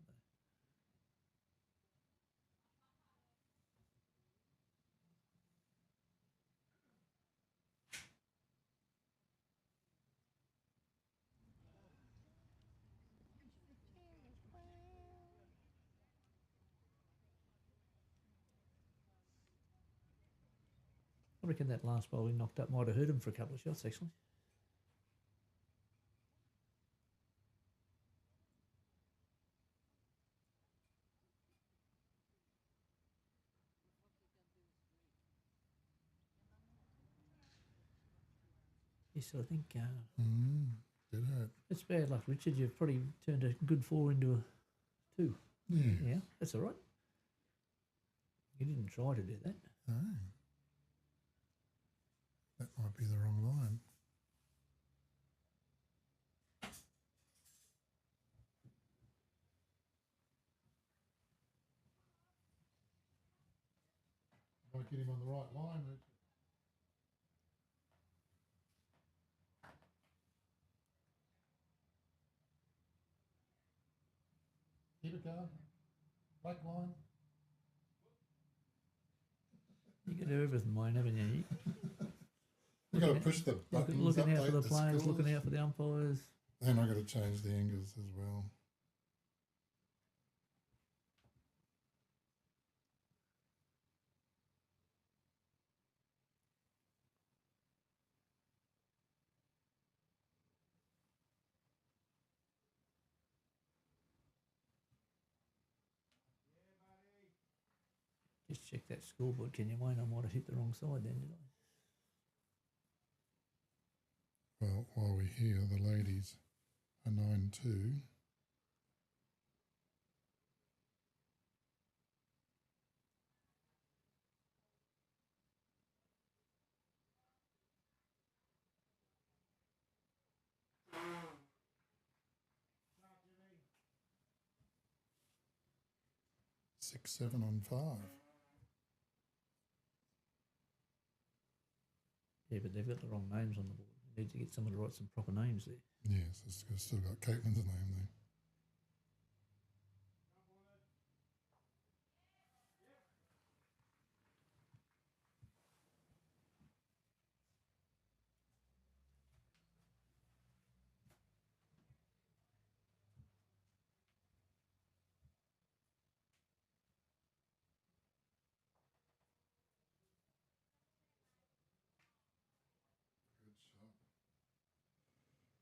I reckon that last bowl he knocked up might have hurt him for a couple of shots, actually. Yes, I think Did hurt. it's bad luck, Richard. You've probably turned a good 4 into a 2. Yeah. Yeah, that's all right. You didn't try to do that. No. That might be the wrong line. Might get him on the right line, Richard. Keep it going. Black line. You can do everything, mate, haven't you? You've got to push the buttons, Looking out for update the players, scores. looking out for the umpires. And I've got to change the angles as well. Just check that scoreboard, can you, Wayne? I might have hit the wrong side then, did I? Well, while we're here, the ladies are 9-2. Six, 7 on 5. Yeah, but they've got the wrong names on the board. You need to get someone to write some proper names there. Yes, it's still got Caitlin's name there.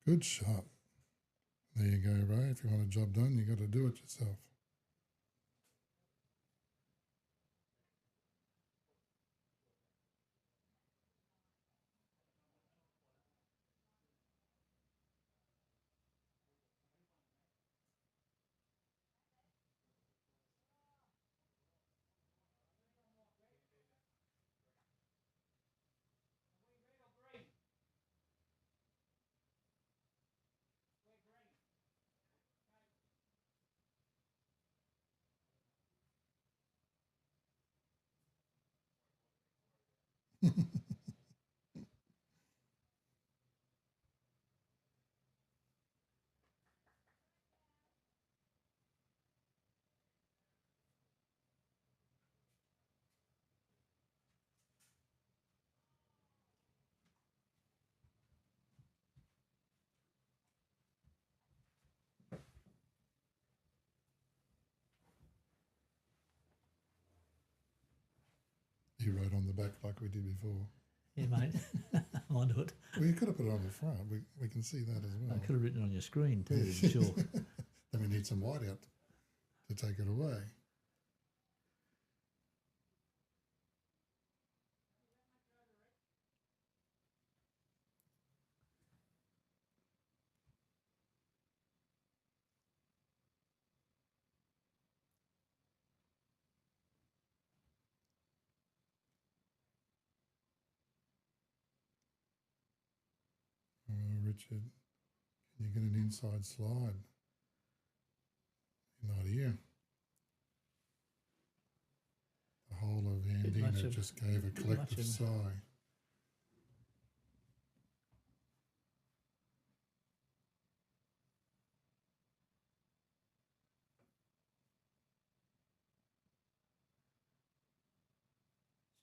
Good shot. There you go, Ray. If you want a job done, you got to do it yourself. you wrote on the back like we did before. Yeah, mate. I'm onto it. Well, you could have put it on the front. We can see that as well. I could have written it on your screen too, in chalk. Then we need some white out to take it away. Oh, Richard, can you get an inside slide? You're not here. The whole of Yandina just gave a collective sigh.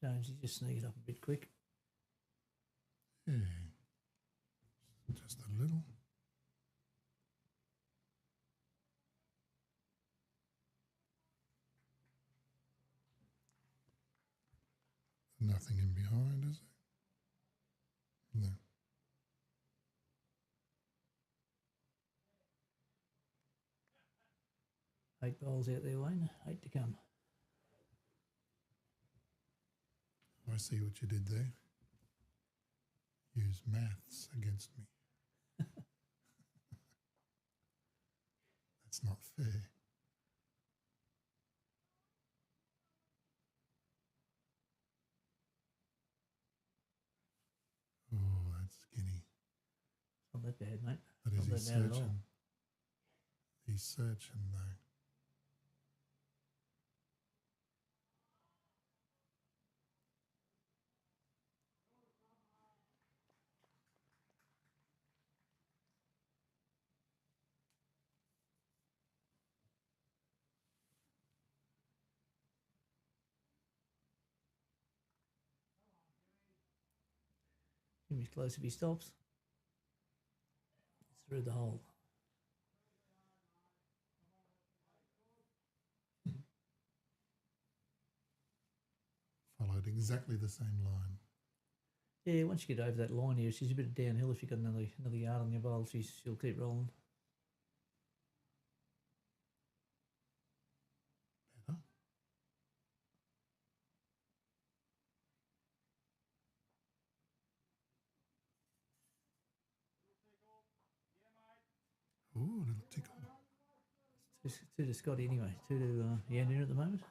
Jonesy just sneak it up a bit quick. Yeah, just a little. Nothing in behind, is it? No. 8 bowls out there, Wayne. 8 to come. I see what you did there. Use maths against me. That's not fair. Oh, that's skinny. Not that bad, mate. But is he Not that bad at all. searching? He's searching though. Jimmy's close if he stops. It's through the hole. Followed exactly the same line. Yeah, once you get over that line here, she's a bit downhill. If you've got another yard on your bowl, she'll keep rolling. Better. Oh, a little tickle. It's 2 to Scotty anyway. 2 to Yandina at the moment.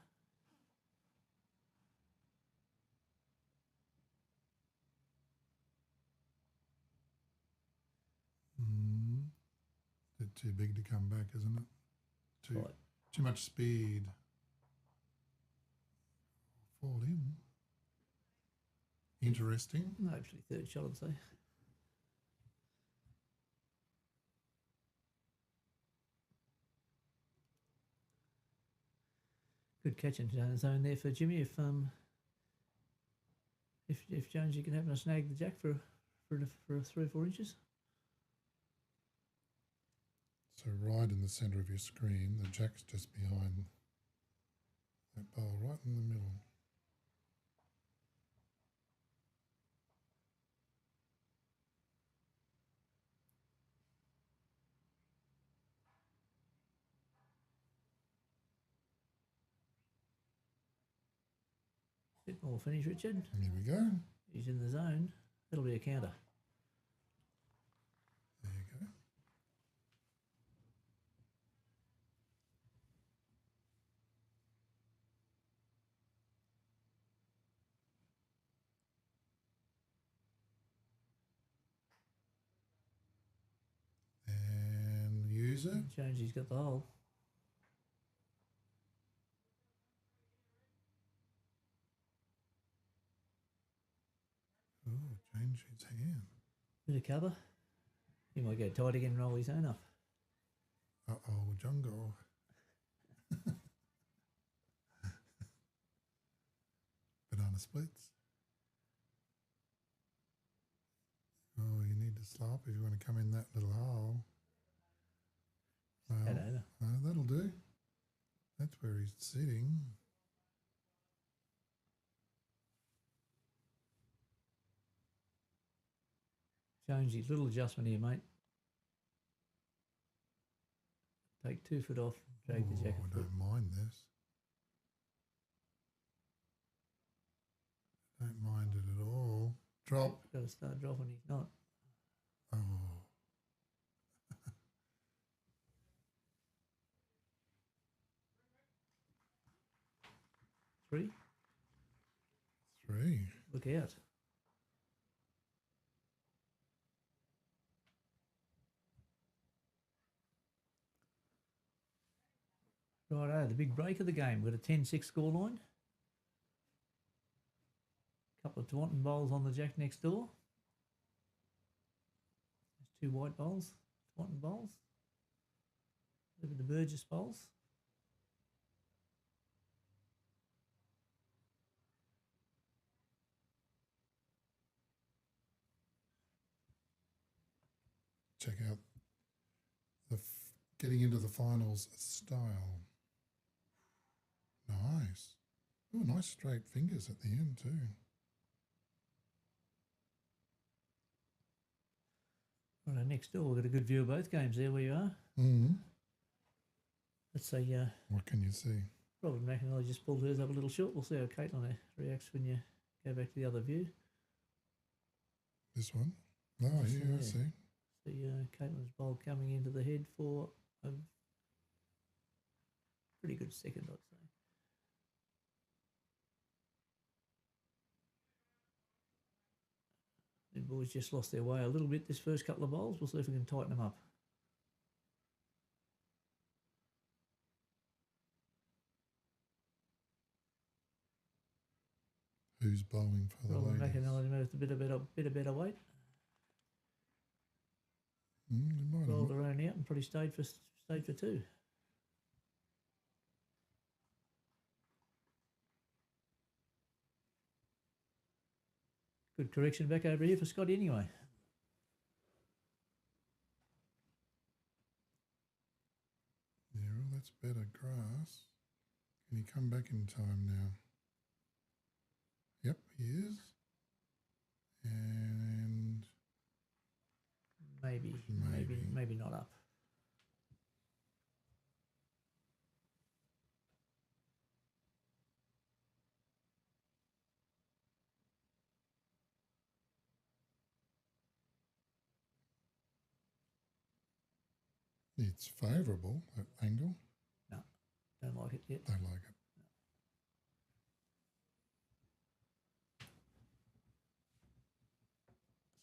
Bit too big to come back, isn't it? Right. Too much speed. Fall in. Interesting. No, actually, 3rd shot, I'd say. Good catch in zone there for Jimmy. If Jonesy can happen to snag the jack for 3 or 4 inches. So right in the centre of your screen, the jack's just behind that bowl, right in the middle. Bit more finish, Richard. Here we go. He's in the zone. That'll be a counter. There you go. And use it. Jonesy's got the hole. Oh, change his hand. Bit of cover. He might go tight again and roll his own up. Uh-oh, jungle. Banana splits. Oh, you need to slop if you want to come in that little hole. Well, Head over. that'll do. That's where he's sitting. Jonesy, little adjustment here, mate. Take 2 foot off, drag the jack a I foot. don't mind this. Don't mind it at all. Drop. Got to start dropping. He's not. Oh. 3. 3. Look out. Righto, the big break of the game. We've got a 10-6 scoreline. Couple of Taunton bowls on the jack next door. There's 2 white bowls, Taunton bowls. Look at the Burgess bowls. Check out the getting into the finals style. Nice. Oh, nice straight fingers at the end too. Right, next door, we've got a good view of both games there where you are. Mm-hmm. Let's say, What can you see? probably McAnally just pulled hers up a little short. We'll see how Caitlin reacts when you go back to the other view. This one? Oh, yeah, I see. See Caitlin's bowl coming into the head for a pretty good second, I'd say. The boys just lost their way a little bit this first couple of bowls. We'll see if we can tighten them up. Who's bowling for the Robin ladies? McAnally moved a bit of better weight. He might have Rolled her own out and probably stayed for 2. Good correction back over here for Scotty anyway. Yeah, well, that's better grass. Can he come back in time now? Yep, he is. And Maybe not up. it's favourable, that angle. No, don't like it yet. Don't like it.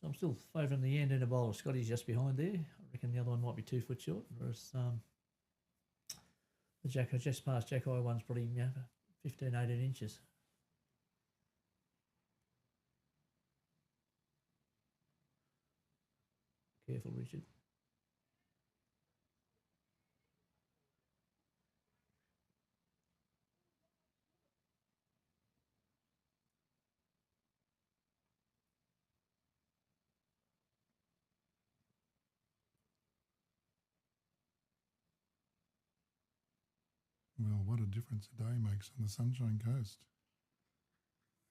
So I'm still favouring the Yandina bowler. Scotty's just behind there. I reckon the other one might be 2 foot short, whereas the Jack just past Jack High one's probably 15, 18 inches. Careful, Richard. Well, what a difference a day makes on the Sunshine Coast.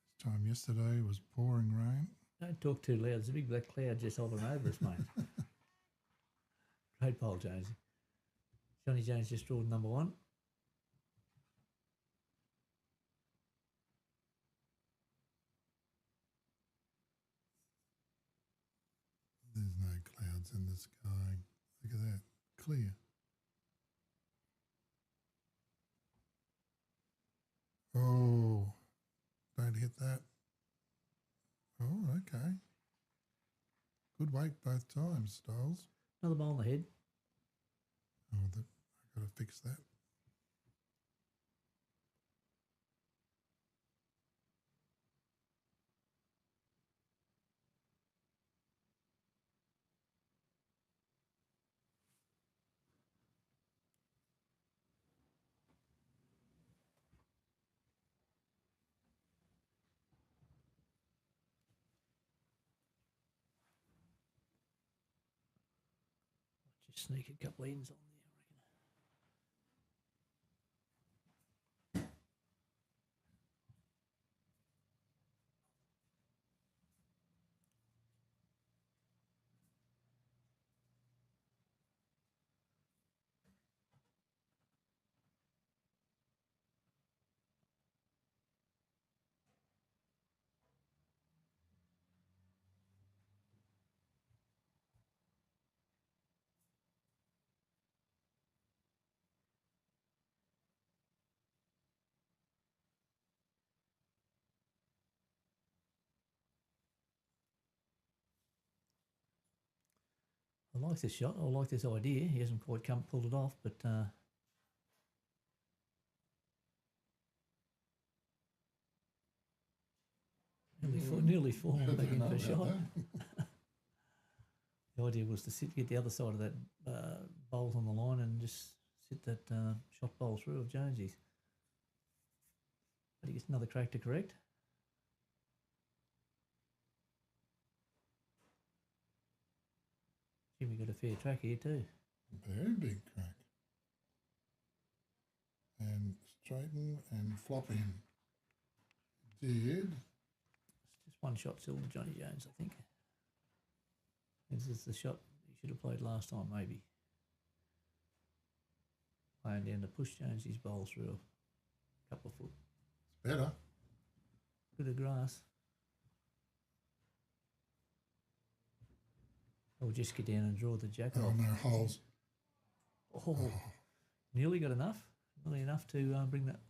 This time yesterday was pouring rain. Don't talk too loud. There's a big black cloud just hovering over us, mate. Great bowl, Jonesy. Johnny Jones just drawed number 1. There's no clouds in the sky. Look at that. Clear. Oh, don't hit that. Oh, okay. Good weight both times, Styles. Another bowl on the head. Oh, I've got to fix that. Just sneak a couple of ends on there, I reckon. like this shot. I like this idea. He hasn't quite pulled it off, but nearly fallen back into a shot. The idea was to get the other side of that bolt on the line and just sit that shot bowl through of Jonesy's. But he gets another crack to correct. Jimmy got a fair track here too. Very big crack. And straighten and flop in. Did. It's just one shot still to Johnny Jones, I think. This is the shot he should have played last time, maybe. Playing down to push Jonesy's bowl through a couple of foot. It's better. Bit of grass. I'll just get down and draw the jack off. No holes. Oh, nearly got enough. Nearly enough to bring that.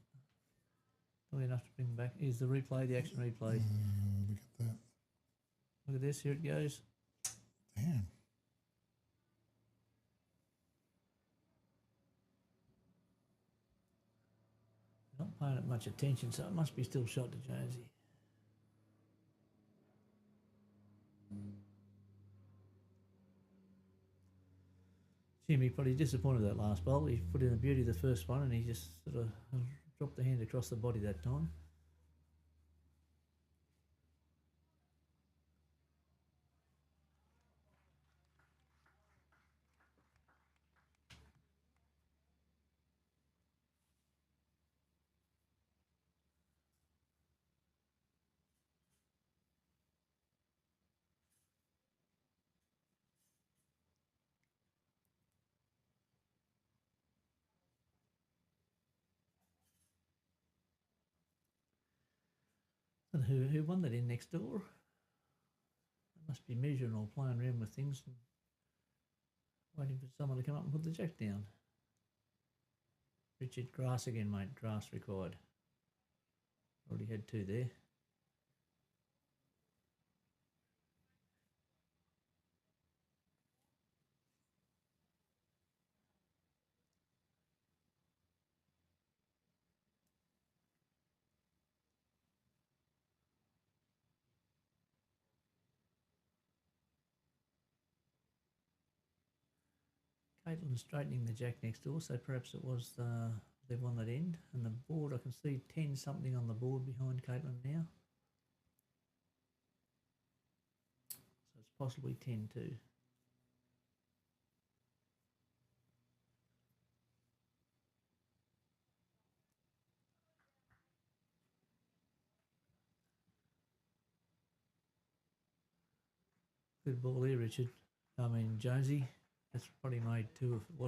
Nearly enough to bring back. Here's the replay, the action replay. Look at that. Look at this. Here it goes. Damn. Not paying it much attention, so it must be still shot to Jonesy. Jimmy probably disappointed that last bowl. He put in the beauty of the first one and he just sort of dropped the hand across the body that time. And who won that in next door? They must be measuring or playing around with things and waiting for someone to come up and put the jack down. Richard, grass again, mate. Grass required. Already had two there. Caitlin's straightening the jack next door, so perhaps it was they've won that end. And the board, I can see 10 something on the board behind Caitlin now. So it's possibly 10-2. Good ball there, Richard. I mean, Jonesy. That's probably made two if it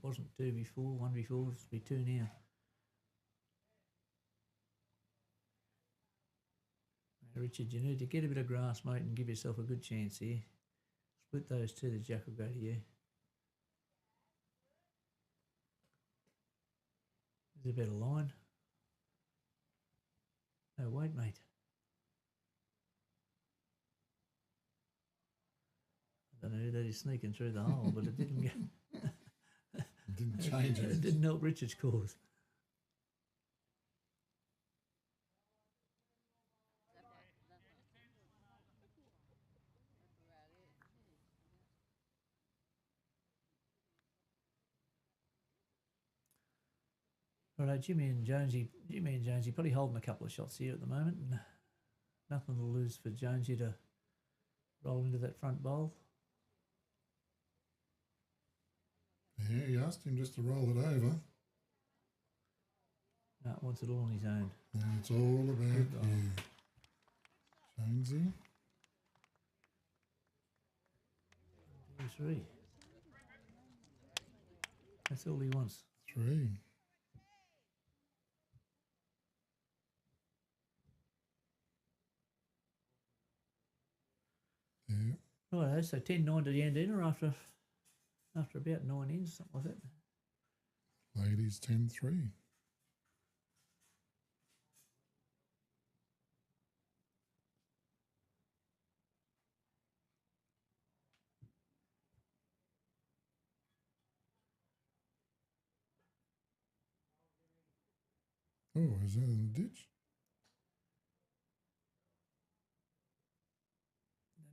wasn't two before, one before, it's be two now. Richard, you need to get a bit of grass, mate, and give yourself a good chance here. Split those two, the jack will go to you. There's a better line. No, wait, mate. I don't know who that is sneaking through the hole, but it didn't get. It didn't change it. It didn't help Richard's cause. Right, Jimmy and Jonesy probably holding a couple of shots here at the moment. And nothing to lose for Jonesy to roll into that front bowl. Yeah, he asked him just to roll it over. No, wants it all on his own. And it's all about you, Jonesy. 2-3. That's all he wants. 3. Yeah. Right, so 10-9 to Yandina after about 9 ends, something like that. Ladies 10-3. Oh, is that in the ditch?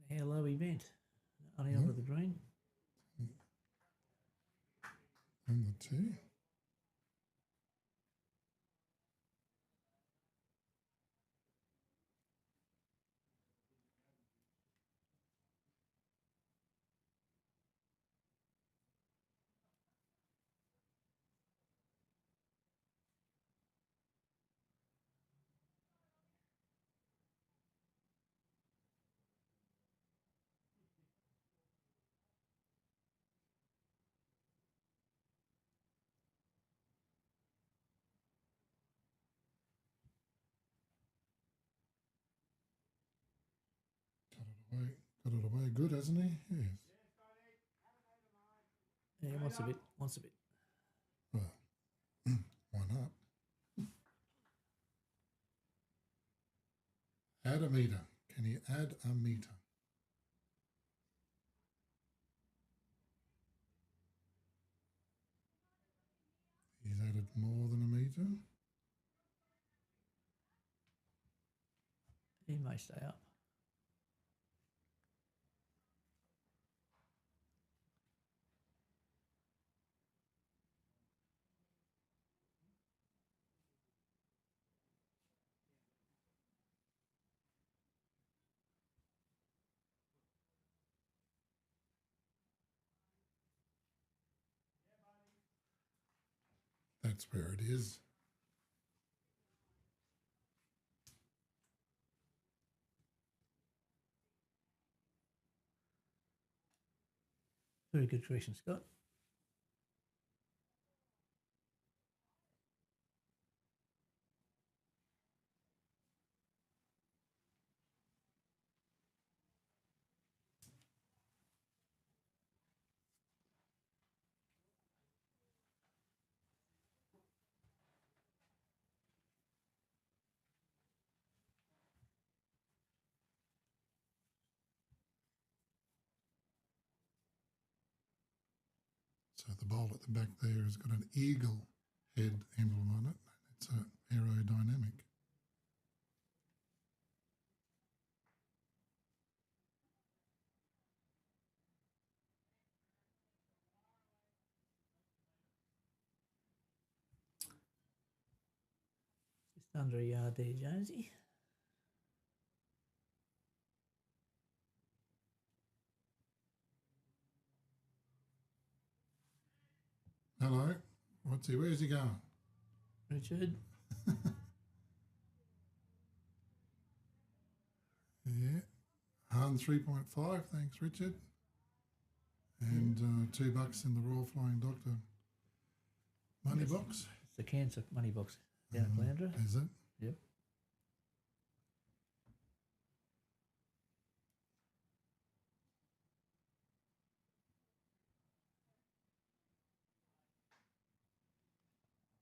How low he went. Only No. onto the green. And the tee. Got it away good, hasn't he? Yes. Yeah, wants a bit. Well, why not? Add a meter. Can he add a meter? He's added more than a meter. He may stay up. That's where it is. Very good correction, Scott. So the bowl at the back there has got an eagle head emblem on it. It's aerodynamic. Just under a yard there, Jonesy. Hello. Where's he going? Richard. Yeah. Han 3.5. Thanks, Richard. And $2 in the Royal Flying Doctor money box. It's the cancer money box down at Blandra. Is it? Yep.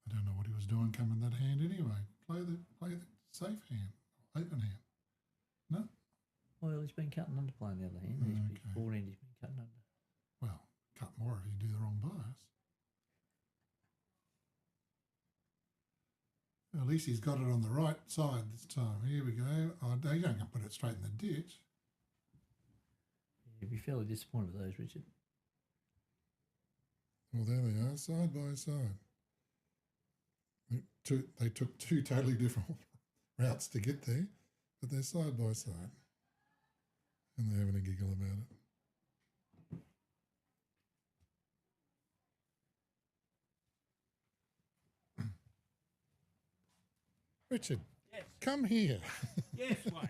I don't know what he was doing coming that hand anyway. Play the safe hand, open hand. No? Well, he's been cutting under playing the other hand. His forehand he's been cutting under. Well, cut more if you do the wrong bias. At least he's got it on the right side this time. Here we go. Oh, no, you don't put it straight in the ditch. You'd be fairly disappointed with those, Richard. Well, there they are, side by side. They took two totally different routes to get there, but they're side by side. And they're having a giggle about it. Richard, yes. Come here. Yes, Wayne.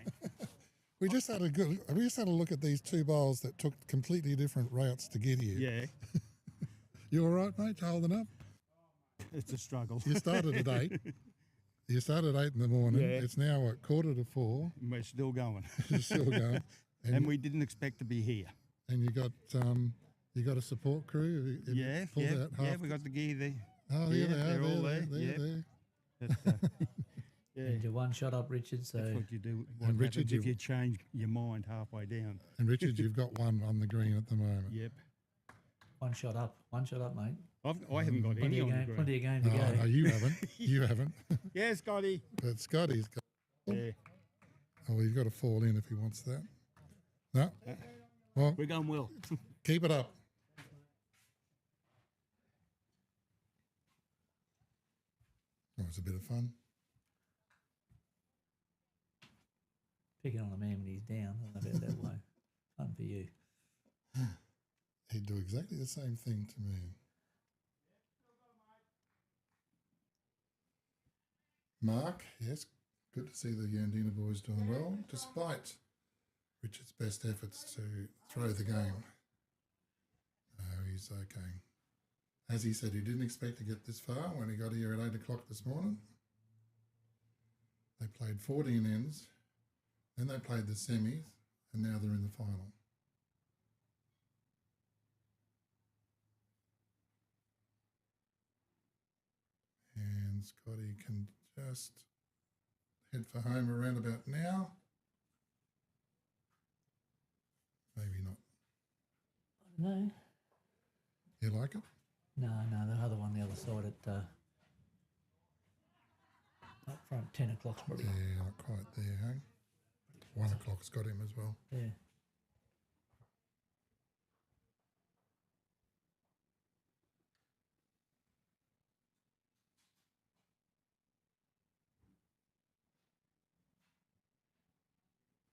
We just had a look at these two bowls that took completely different routes to get here. Yeah, You all right, mate? Holding up? it's a struggle. You started at 8. You started at 8 in the morning. Yeah. It's now at 3:45. We're still going. You're still going. And we didn't expect to be here. And you got a support crew. Have you Yeah, pulled yeah, out yeah. half We got the gear there. Oh, yeah, yeah, they are. they're all there. They're Yeah. there. But, yeah, And you're one shot up, Richard. So that's what you do. What And Richard, happens if you change your mind halfway down. And Richard, you've got one on the green at the moment. Yep. One shot up, mate. I haven't got any on the ground. Plenty of game to No, go. no, you haven't. You haven't. Yeah, Scotty. But Scotty's got. Yeah, Oh, he's got to fall in if he wants that. No. Well, we're going well. keep it up. That was a bit of fun. Picking on a man when he's down. I don't know about that way. Fun for you. He'd do exactly the same thing to me. Mark, yes, good to see the Yandina boys doing well, despite Richard's best efforts to throw the game. No, he's okay. As he said, he didn't expect to get this far when he got here at 8 o'clock this morning. They played 14 ends, then they played the semis, and now they're in the final. And Scotty can just head for home around about now. Maybe not. No. You like it? No, the other one, the other side at up front, 10 o'clock's probably. Yeah, not quite there, hey? 1 o'clock's got him as well. Yeah.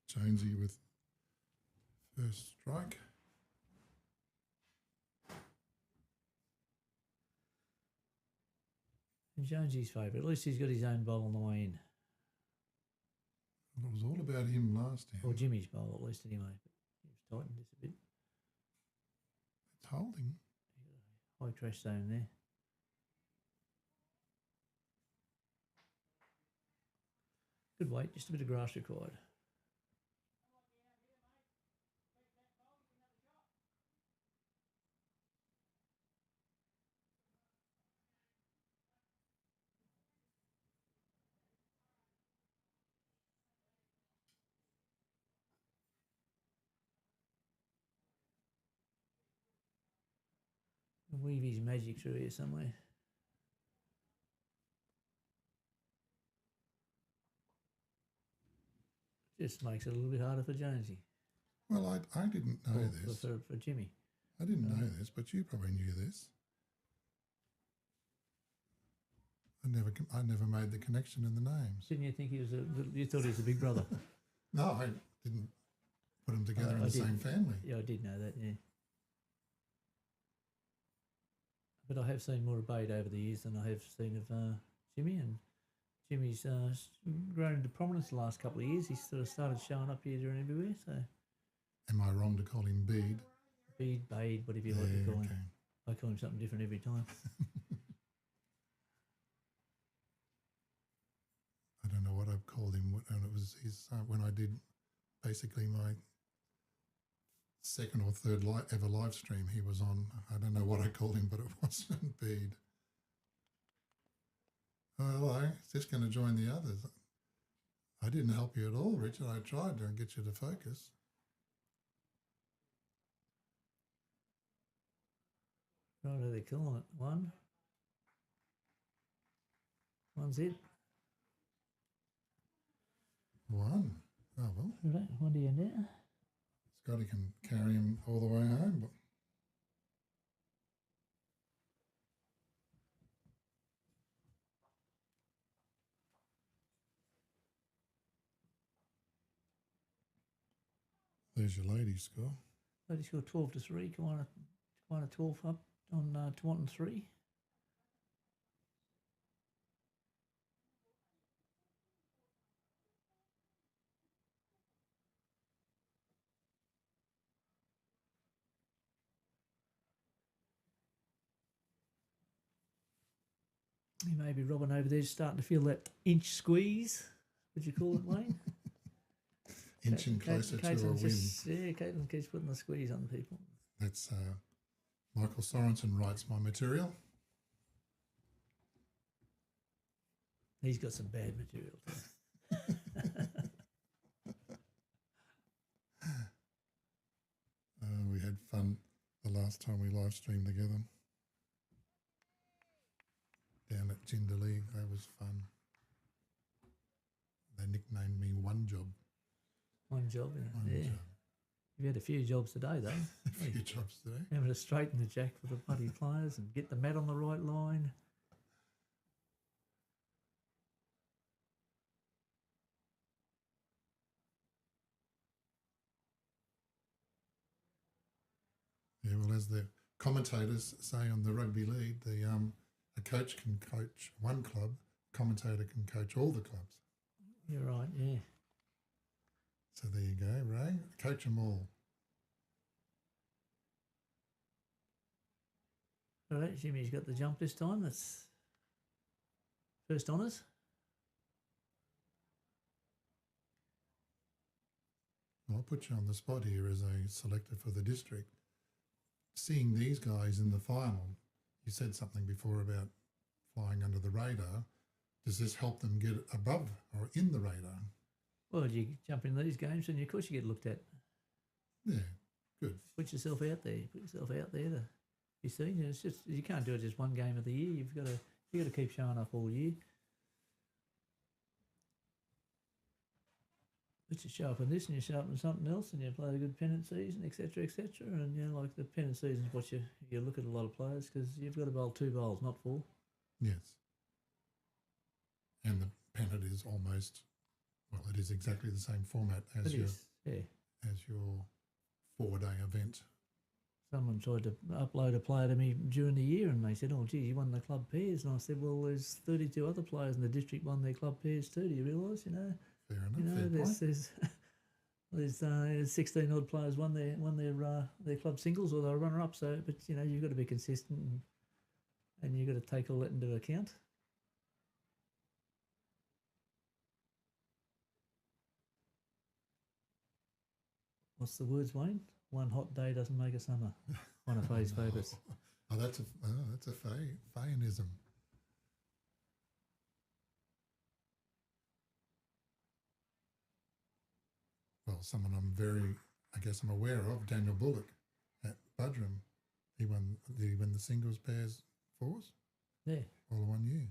Jonesy with first strike. And Jonesy's favourite. At least he's got his own bowl on the way in. Well, it was all about him last time. Or Jimmy's bowl, at least, anyway. He's tightened this a bit. It's holding. High crash zone there. Good weight, just a bit of grass required. Weave his magic through here somewhere. Just makes it a little bit harder for Jonesy. Well, I didn't know Or this. For Jimmy. I didn't know this, but you probably knew this. I never made the connection in the names. Didn't you think he was you thought he was a big brother? No, I didn't put them together in I the did. same family. Yeah, I did know that, yeah. But I have seen more of Bade over the years than I have seen of Jimmy, and Jimmy's grown into prominence the last couple of years. He's sort of started showing up here, there and everywhere, so... Am I wrong to call him Bede? Bade, whatever you like to call him. Okay. I call him something different every time. I don't know what I've called him, and it was his when I did basically my second or third ever live stream he was on. I don't know what I called him, but it wasn't Bede. Oh, hello, it's just going to join the others. I didn't help you at all, Richard. I tried to get you to focus. Right, are they calling it? One's it. One. Oh, well. Right, one to you now. Scotty can carry him all the way home. But there's your ladies' score. Ladies score 12-3. Kiwana 12 up on Tawantin 3. You may be Robin over there starting to feel that inch squeeze. Would you call it, Wayne? Inching closer to a win. Caitlin keeps putting the squeeze on people. That's Michael Sorensen writes my material. He's got some bad material too. We had fun the last time we live streamed together. Down at Jindalee, that was fun. They nicknamed me One Job. One job, One yeah. job. You've had a few jobs today, though. A few jobs today. Having to straighten the jack for the bloody players and get the mat on the right line. Yeah, well, as the commentators say on the rugby league, a coach can coach one club, commentator can coach all the clubs. You're right, yeah. So there you go, Ray. Coach them all. All right, Jimmy's got the jump this time. That's first honours. I'll put you on the spot here as a selector for the district. Seeing these guys in the final, you said something before about flying under the radar. Does this help them get above or in the radar? Well, you jump in these games and of course you get looked at. Yeah, good. Put yourself out there. Put yourself out there to be seen. It's just you can't do it just one game of the year. You've got to keep showing up all year. But you show up in this and you show up in something else and you play a good pennant season, etc., etc. And you know, like the pennant season is what you look at a lot of players because you've got to bowl 2 bowls, not 4. Yes. And the pennant is almost, well, it is exactly the same format as your 4-day event. Someone tried to upload a player to me during the year and they said, oh, gee, you won the club pairs. And I said, well, there's 32 other players in the district won their club pairs too. Do you realise, you know? Fair enough. You know, there's 16 odd players won their club singles or they're runner up. So, but you know, you've got to be consistent and you've got to take all that into account. What's the words, Wayne? One hot day doesn't make a summer. One of Faye's favourites. Oh, that's a Fayeism. Well, someone I'm aware of, Daniel Bullock at Budrum. He won the singles pairs fours. Yeah. All in 1 year.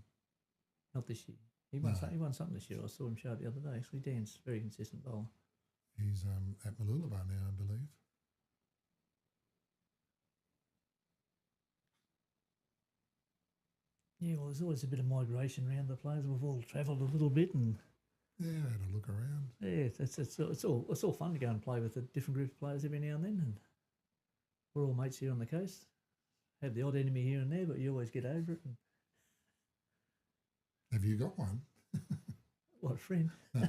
Not this year. He won something this year. I saw him show it the other day. Actually, Dan's very consistent bowler. He's at Malulabar now, I believe. Yeah, well, there's always a bit of migration around the players. We've all travelled a little bit, and yeah, had a look around. Yeah, it's all fun to go and play with a different group of players every now and then. And we're all mates here on the coast. Have the odd enemy here and there, but you always get over it. And have you got one? what, friend? No.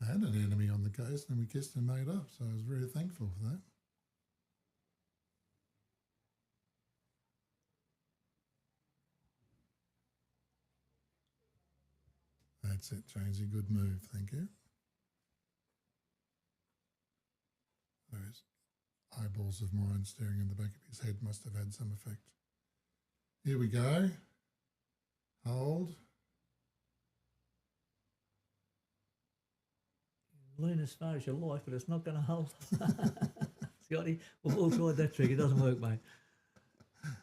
I had an enemy on the coast and we kissed and made up, so I was very thankful for that. That's it, Jonesy. Good move, thank you. Those eyeballs of mine staring in the back of his head must have had some effect. Here we go. Hold. Lean as far as you like, but it's not going to hold. Scotty, we've all tried that trick. It doesn't work, mate.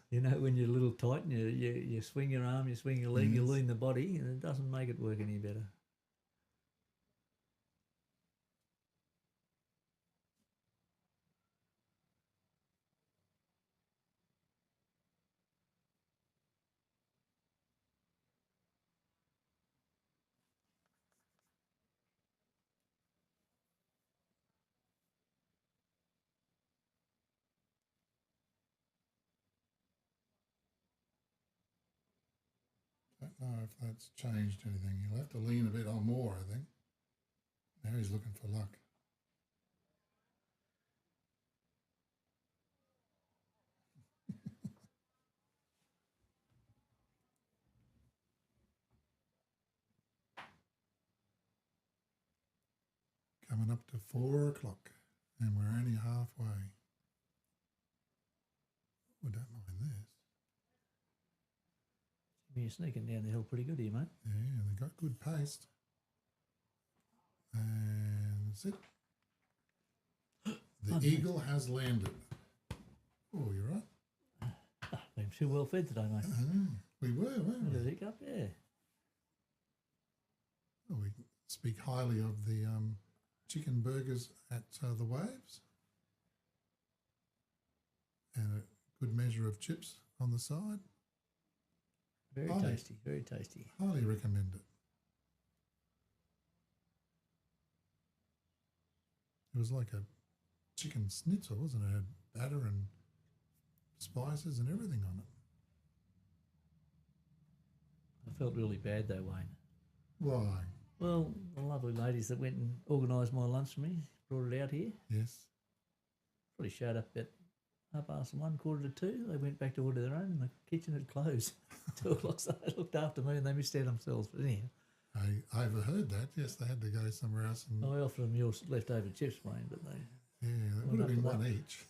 You know, when you're a little tight and you swing your arm, you swing your leg, you lean the body, and it doesn't make it work any better. Don't know if that's changed anything. He'll have to lean a bit on more, I think. Now he's looking for luck. Coming up to 4 o'clock, and we're only halfway. We don't mind this. You're sneaking down the hill pretty good here, mate. Yeah, they got good pace. And that's it. The eagle has landed. Oh, you're right. Been too well fed today, mate. We were, weren't Look we? at the hiccup, yeah. Oh, we speak highly of the chicken burgers at the Waves. And a good measure of chips on the side. Very Highly. tasty, very tasty. Highly recommend it. It was like a chicken schnitzel, wasn't it? It had batter and spices and everything on it. I felt really bad though, Wayne. Why? Well, the lovely ladies that went and organised my lunch for me, brought it out here. Yes. Probably showed up at 1:30, 1:45. They went back to order their own and the kitchen had closed. 2 o'clock, so they looked after me and they missed out themselves. But anyhow, I overheard that. Yes, they had to go somewhere else. And I offered them your leftover chips, Wayne, but they... yeah, it Well, would have been after one each.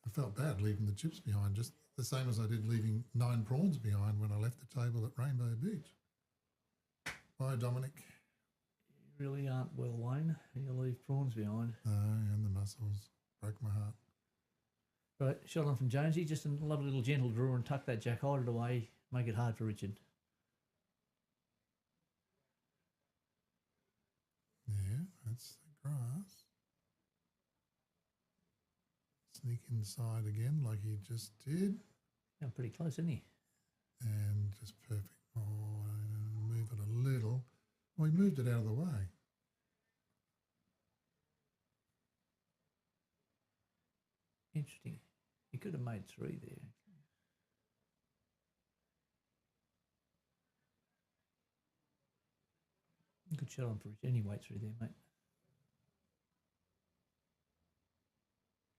I felt bad leaving the chips behind, just the same as I did leaving 9 prawns behind when I left the table at Rainbow Beach. Bye, Dominic. You really aren't well, Wayne. You leave prawns behind. And the mussels. Broke my heart. Right, shot on from Jonesy. Just a lovely little gentle draw and tuck that jack, hide it away, make it hard for Richard. Yeah, that's the grass. Sneak inside again like he just did. Yeah, pretty close, isn't he? And just perfect. Oh, and move it a little. Well, he moved it out of the way. Interesting. He could have made 3 there. Good shot on for Richard. Any weight through there, mate.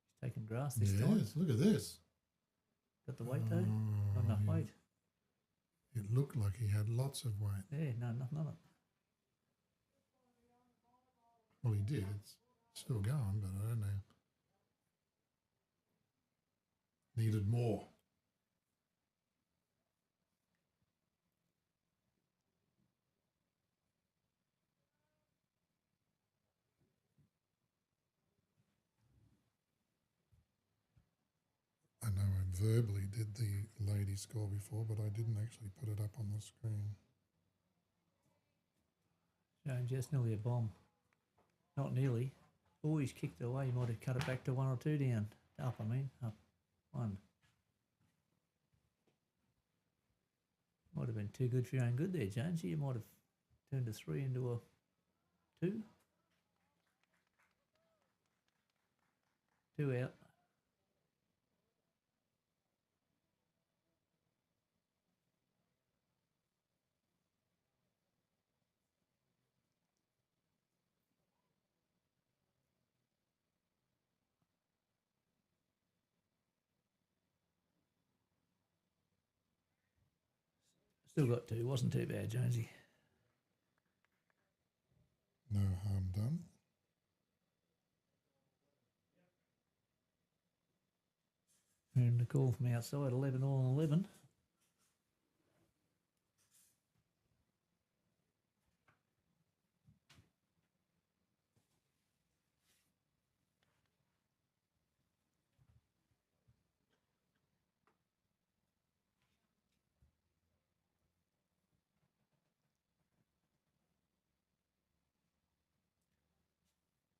He's taking grass this time. Yes, look at this. Got the weight though? Not enough weight. It looked like he had lots of weight. Yeah, no, nothing on it. Well, he did. It's still going, but I don't know. Needed more. I know I verbally did the lady score before, but I didn't actually put it up on the screen. Jones, just nearly a bomb. Not nearly. Always kicked it away. You might have cut it back to 1 or 2 down. Up, I mean. Up. 1. Might have been too good for your own good there, Jonesy. You might have turned a 3 into a 2. 2 out. Still got 2. Wasn't too bad, Jonesy. No harm done. And the call from outside, 11 all on 11.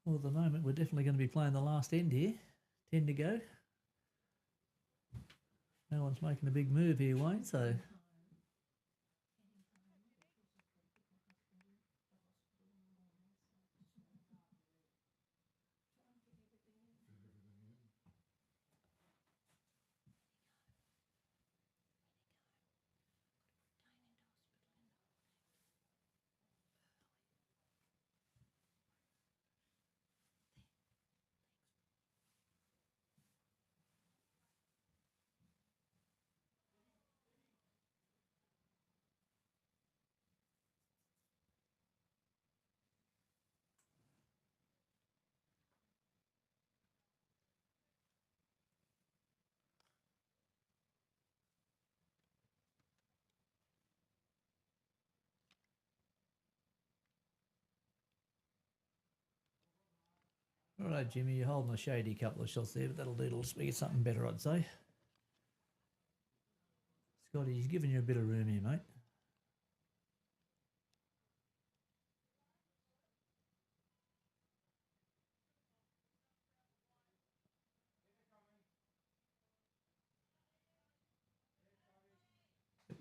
Well, at the moment, we're definitely going to be playing the last end here. 10 to go. No one's making a big move here, Wayne, so... All right, Jimmy, you're holding a shady couple of shots there, but that'll do till we get something better, I'd say. Scotty, he's giving you a bit of room here, mate.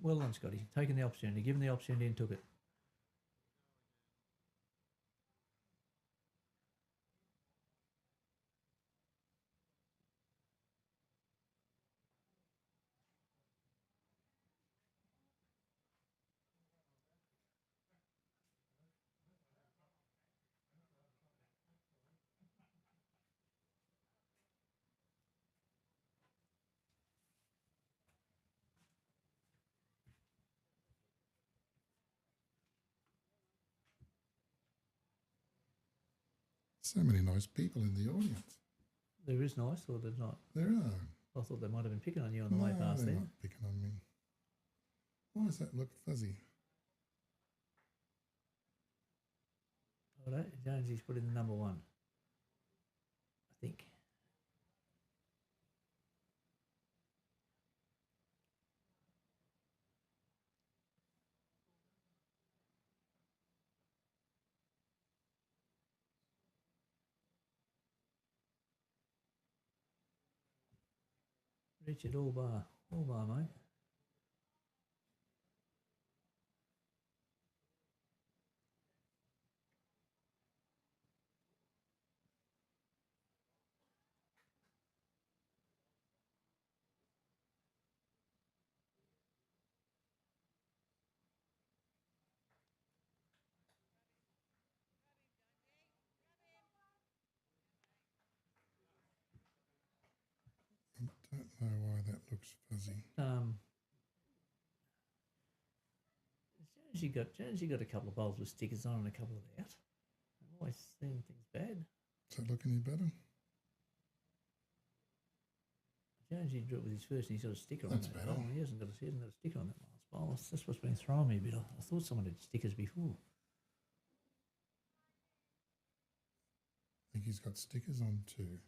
Well done, Scotty. Taking the opportunity, given the opportunity and took it. So many nice people in the audience. There is nice, or there's not? There are. I thought they might have been picking on you on the way past they're there. not picking on me. Why does that look fuzzy? All right, Jonesy's put in the number one, I think. Richard, all bar, mate. I don't know why that looks fuzzy. Jonesy got a couple of bowls with stickers on and a couple without. I've always seen things bad. Does that look any better? Jonesy drew it with his first and he's got a sticker That's on that. better. Oh, he hasn't got a sticker on that last bowl. That's what's been throwing me a bit. I thought someone had stickers before. I think he's got stickers on too.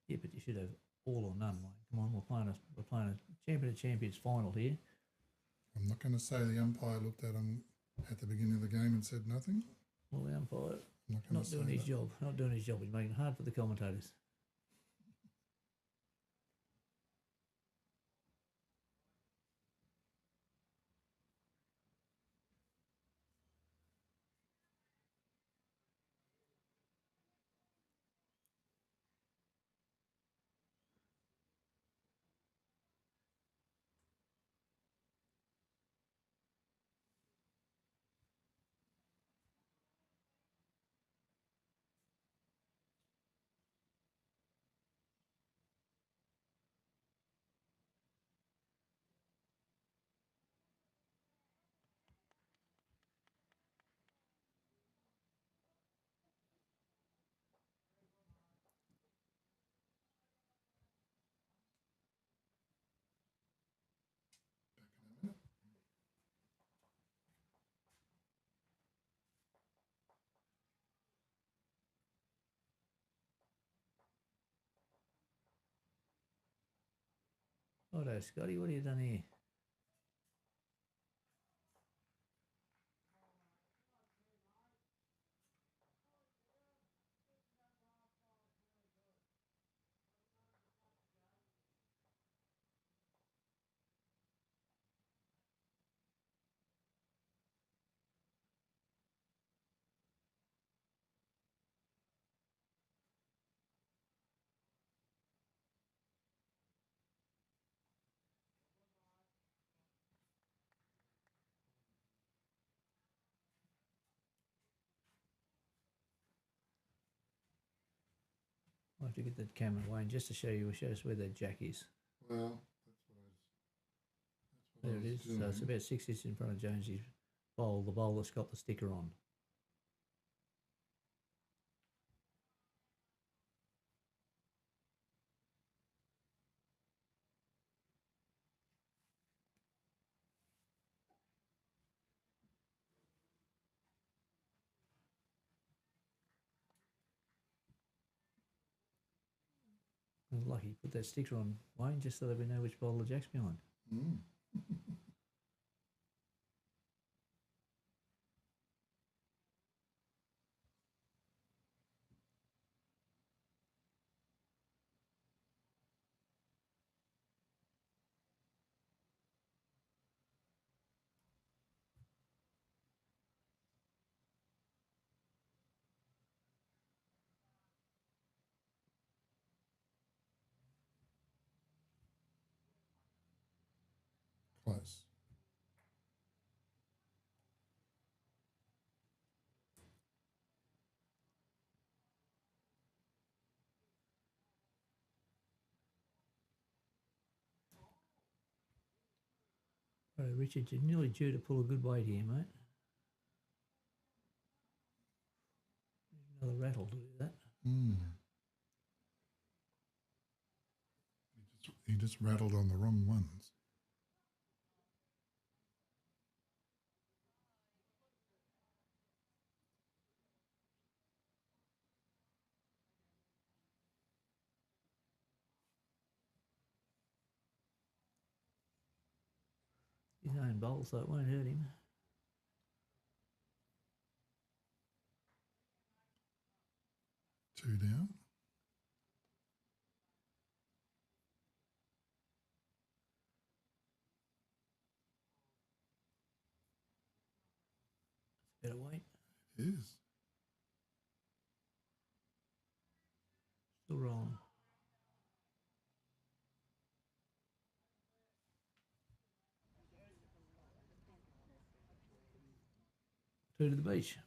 Yeah, but you should have all or none, mate. Come on, we're playing a champion of champions final here. I'm not going to say the umpire looked at him at the beginning of the game and said nothing. Well, the umpire I'm not going not to say doing his that. job. Not doing his job. He's making it hard for the commentators. Righto, Scotty, what have you done here? I'll have to get that camera, Wayne, just to show us where that jack is. Well, There it is. So it's about 6 inches in front of Jonesy's bowl, the bowl that's got the sticker on. Lucky he put that sticker on, Wayne, just so that we know which bottle of Jack's behind. Mm. Close. Right, Richard, you're nearly due to pull a good weight here, mate. Another rattle to do that. Mm. He just rattled on the wrong ones. His own bowl, so it won't hurt him. Two down. Better weight. It is. Still rolling. Two to the beach.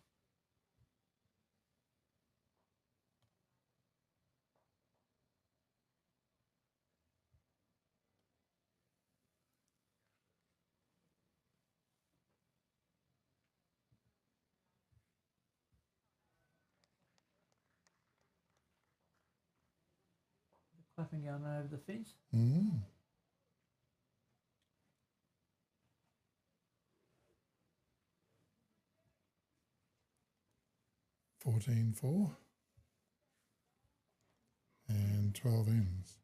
Clapping going over the fence. Mm. $14.4 and 12 ends.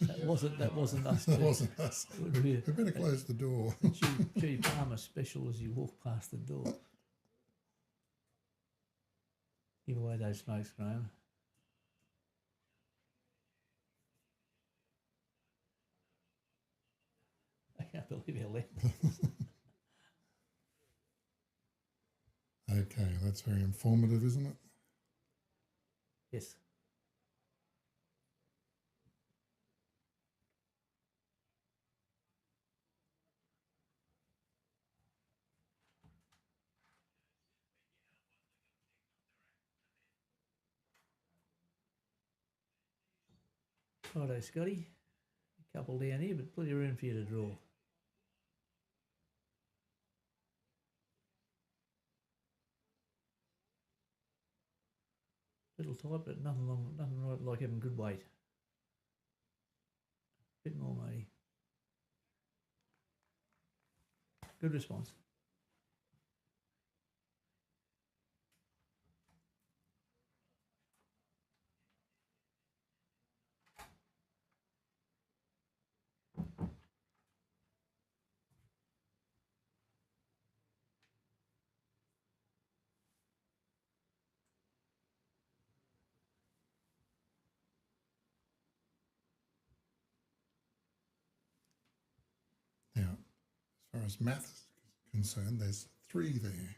That wasn't us. That wasn't us. We better close the door. G Palmer special as you walk past the door. Give away those smokes, Graham. I can't believe how loud. Okay, that's very informative, isn't it? Yes. Righto, Scotty. A couple down here, but plenty of room for you to draw. Little tight, but nothing right like having good weight. Bit more, matey. Good response. Now, as far as maths is concerned, there's 3 there.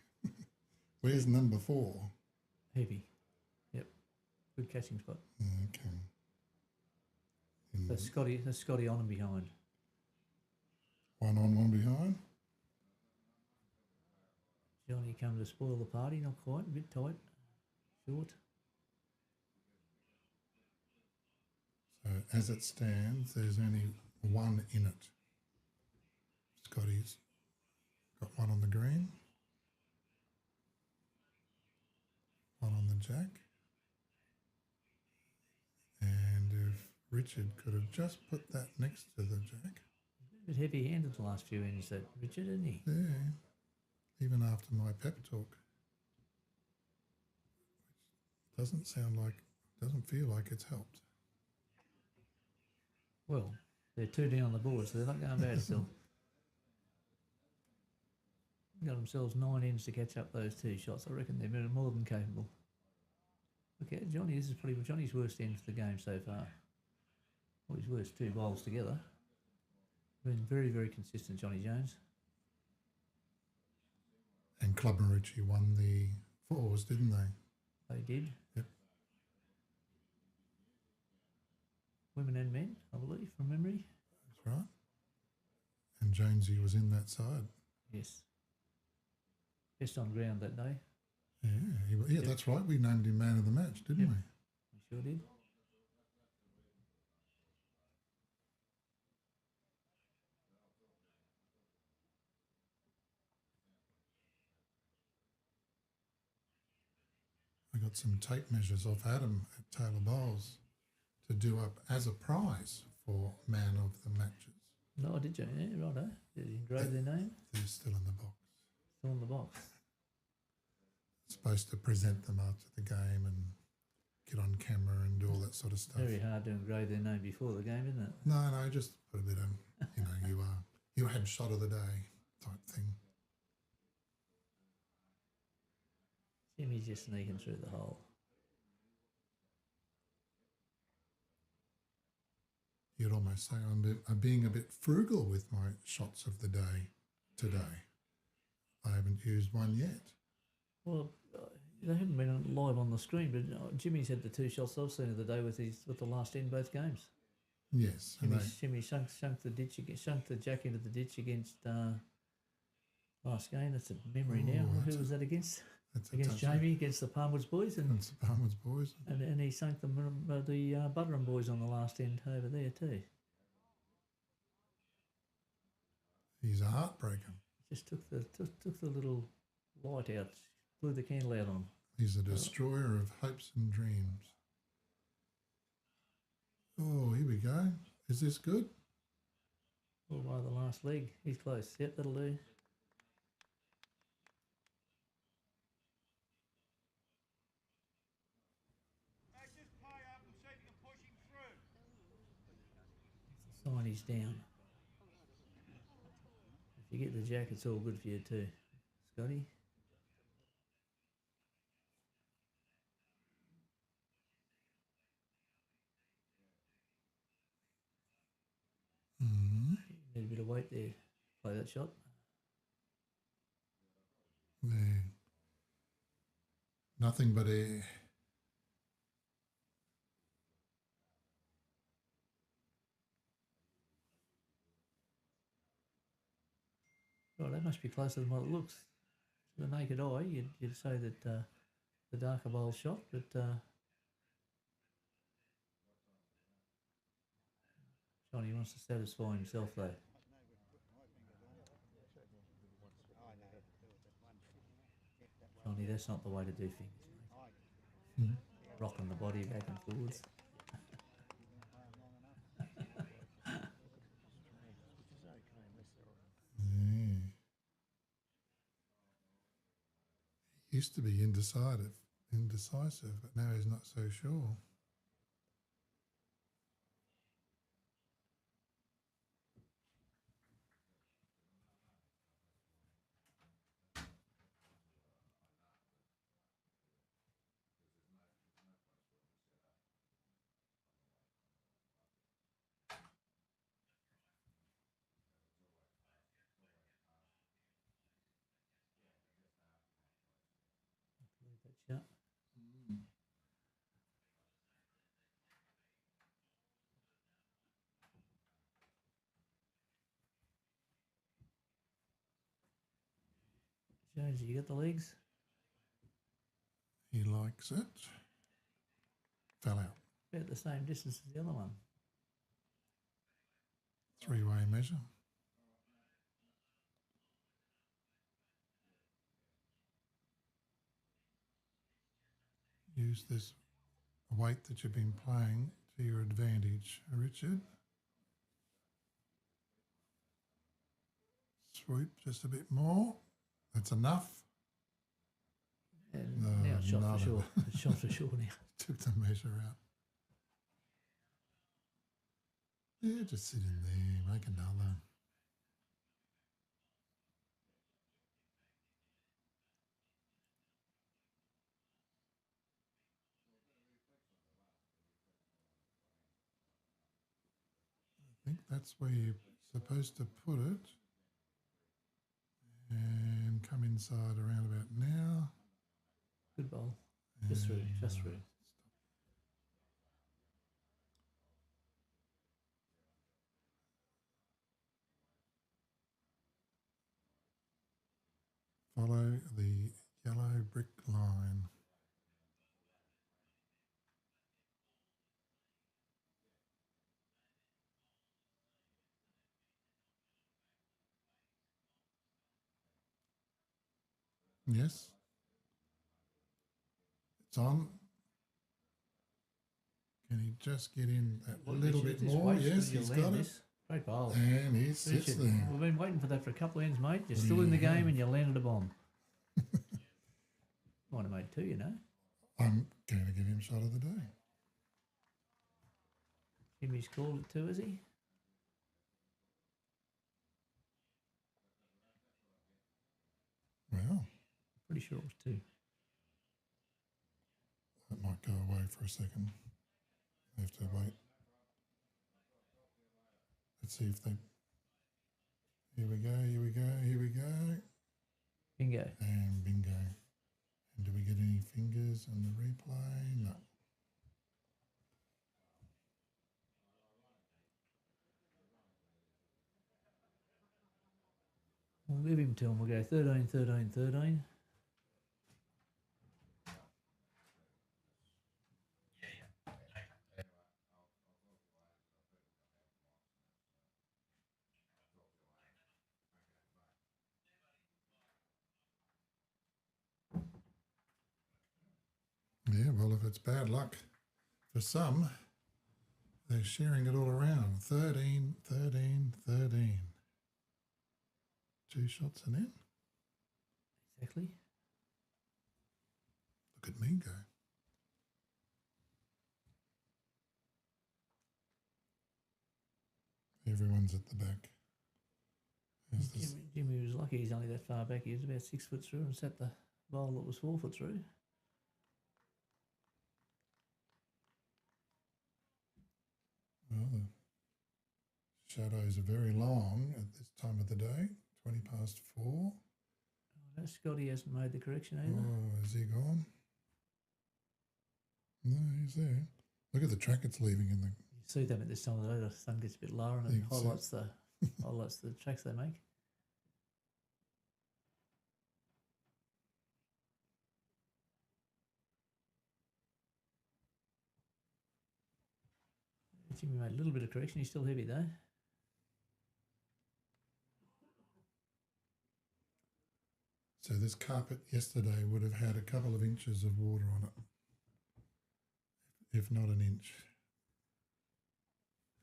Where's number 4? Heavy. Yep. Good catching spot. Okay. That's Scotty on and behind. 1 on, 1 behind. Johnny come to spoil the party, not quite, a bit tight. Short. So as it stands, there's only 1 in it. Scotty's got 1 on the green. jack. And if Richard could have just put that next to the jack. A bit heavy-handed the last few innings, that Richard, isn't he? Yeah, even after my pep talk. Doesn't feel like it's helped. Well, they're 2 down the board, so they're not going bad still. Got themselves 9 ends to catch up those 2 shots. I reckon they're more than capable. Okay, Johnny, this is probably Johnny's worst end of the game so far. Well, his worst 2 bowls together. Been very, very consistent, Johnny Jones. And Club Maroochy won the 4s, didn't they? They did. Yep. Women and men, I believe, from memory. That's right. And Jonesy was in that side. Yes. Best on ground that day. Yeah, that's right. We named him man of the match, didn't we? We sure did. I got some tape measures off Adam at Taylor Bowles to do up as a prize for man of the matches. No, did you? Yeah, righto. Did you engrave their name? They're still in the box. Still in the box. Supposed to present them after the game and get on camera and do all that sort of stuff. Very hard to engrave their name before the game, isn't it? No, just put a bit of, you had shot of the day type thing. Jimmy's just sneaking through the hole. You'd almost say I'm being a bit frugal with my shots of the day today. I haven't used one yet. Well, they haven't been live on the screen, but Jimmy's had the 2 shots I've seen of the day with the last end both games. Yes. Jimmy sunk the jack into the ditch against last game. That's a memory now. Who was that against? Against Jamie, against the Palmwoods boys, against the Palmwoods boys, and he sunk the Butterham boys on the last end over there too. He's a heartbreaker. Just took the little light out, blew the candle out on him. He's a destroyer of hopes and dreams. Oh, here we go. Is this good? Oh, by the last leg, he's close. Yep, that'll do. Sign he's down. If you get the jack, it's all good for you too, Scotty. Need a bit of weight there. Play that shot. There. Nothing but air. Right, that must be closer than what it looks. To the naked eye, you'd say that the darker bowl shot, but Johnny wants to satisfy himself though. Johnny, that's not the way to do things, mate. Rocking the body back and forwards. He used to be indecisive, but now he's not so sure. Yeah. Jones, you got the legs? He likes it. Fell out. About the same distance as the other one. 3-way measure. use this weight that you've been playing to your advantage, Richard. Swoop just a bit more. That's enough. And now it's shot for sure. It's shot for sure now. Took the measure out. Yeah, just sit in there, make another. I think that's where you're supposed to put it. And come inside around about now. Good bowl. Just through, just through. Follow the yellow brick line. Yes. It's on. Can he just get in that little bit more? Yes, he's got it. Great bowl. And he sits Richard, there. we've been waiting for that for a couple of ends, mate. You're still in the game and you landed a bomb. Might have made two, you know. I'm going to give him shot of the day. Jimmy's called it two, is he? Well, Pretty sure it was two. that might go away for a second. I have to wait. Let's see if they... Here we go, here we go, here we go. Bingo. And bingo. And do we get any fingers on the replay? No. We'll give him to him. We'll go 13, 13, 13. Yeah, well, if it's bad luck for some, they're sharing it all around. 13, 13, 13. 2 shots and in. Exactly. Look at me go. Everyone's at the back. Jimmy was lucky he's only that far back. He was about 6 foot through and set the bowl that was 4 foot through. Well, the shadows are very long at this time of the day. 20 past 4. Oh, no, Scotty hasn't made the correction either. Oh, is he gone? No, he's there. Look at the track it's leaving in the... You see them at this time of the day, the sun gets a bit lower and it highlights the highlights the tracks they make. Jimmy made a little bit of correction. He's still heavy though. So this carpet yesterday would have had a couple of inches of water on it, if not an inch.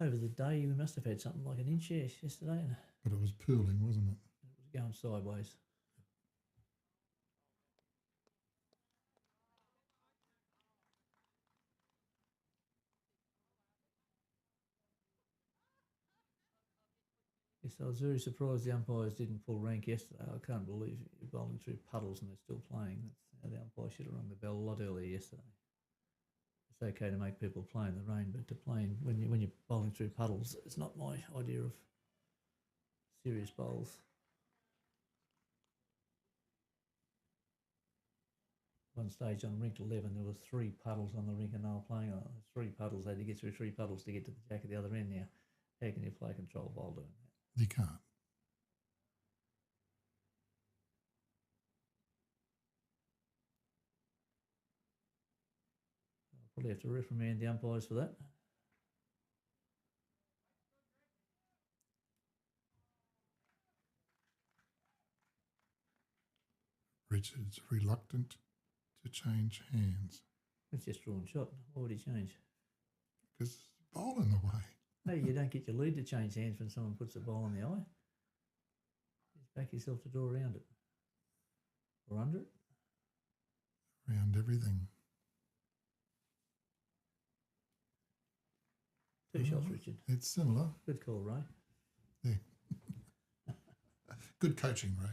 Over the day, we must have had something like an inch yesterday. And But it was pooling, wasn't it? it was going sideways. Yes, I was very surprised the umpires didn't pull rank yesterday. I can't believe you're bowling through puddles and they're still playing. That's, the umpire should have rung the bell a lot earlier yesterday. It's okay to make people play in the rain, but to play in, when you're bowling through puddles, it's not my idea of serious bowls. One stage on rink 11, there were 3 puddles on the rink and they were playing on it. 3 puddles, they had to get through 3 puddles to get to the jack at the other end now. How can you play control bowl doing that? You can't. I'll probably have to reprimand the umpires for that. Richard's reluctant to change hands. It's just drawn shot. Why would he change? Because bowling away. Hey, you don't get your lead to change hands when someone puts a ball in the eye. Just back yourself to draw around it. Or under it. Around everything. 2 shots, Richard. It's similar. Good call, Ray. Yeah. Good coaching, Ray.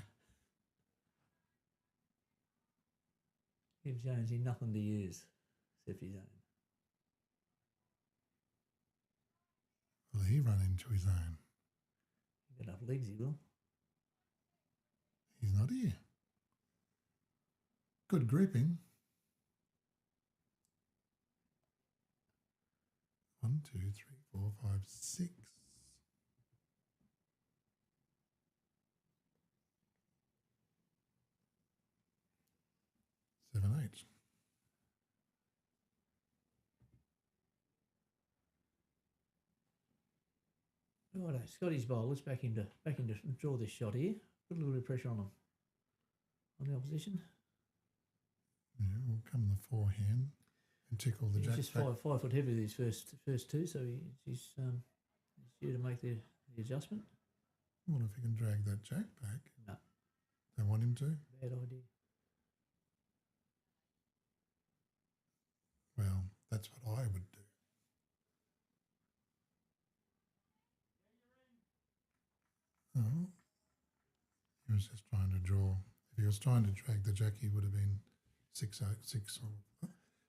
Give Jonesy nothing to use except his own. Well, he run into his own. He's got enough legs, he will. He's not here. Good gripping. 1, 2, 3, 4, 5, 6. 7, 8. Righto, Scotty's bowl. Let's back him to draw this shot here. Put a little bit of pressure on him. On the opposition. Yeah, will come the forehand and tickle the He's jack just back. 5 foot heavy with his first two, so he's due to make the adjustment. Well, if he can drag that jack back. No. Don't want him to? Bad idea. Well, that's what I would do. Oh, he was just trying to draw. If he was trying to drag the jack, he would have been 6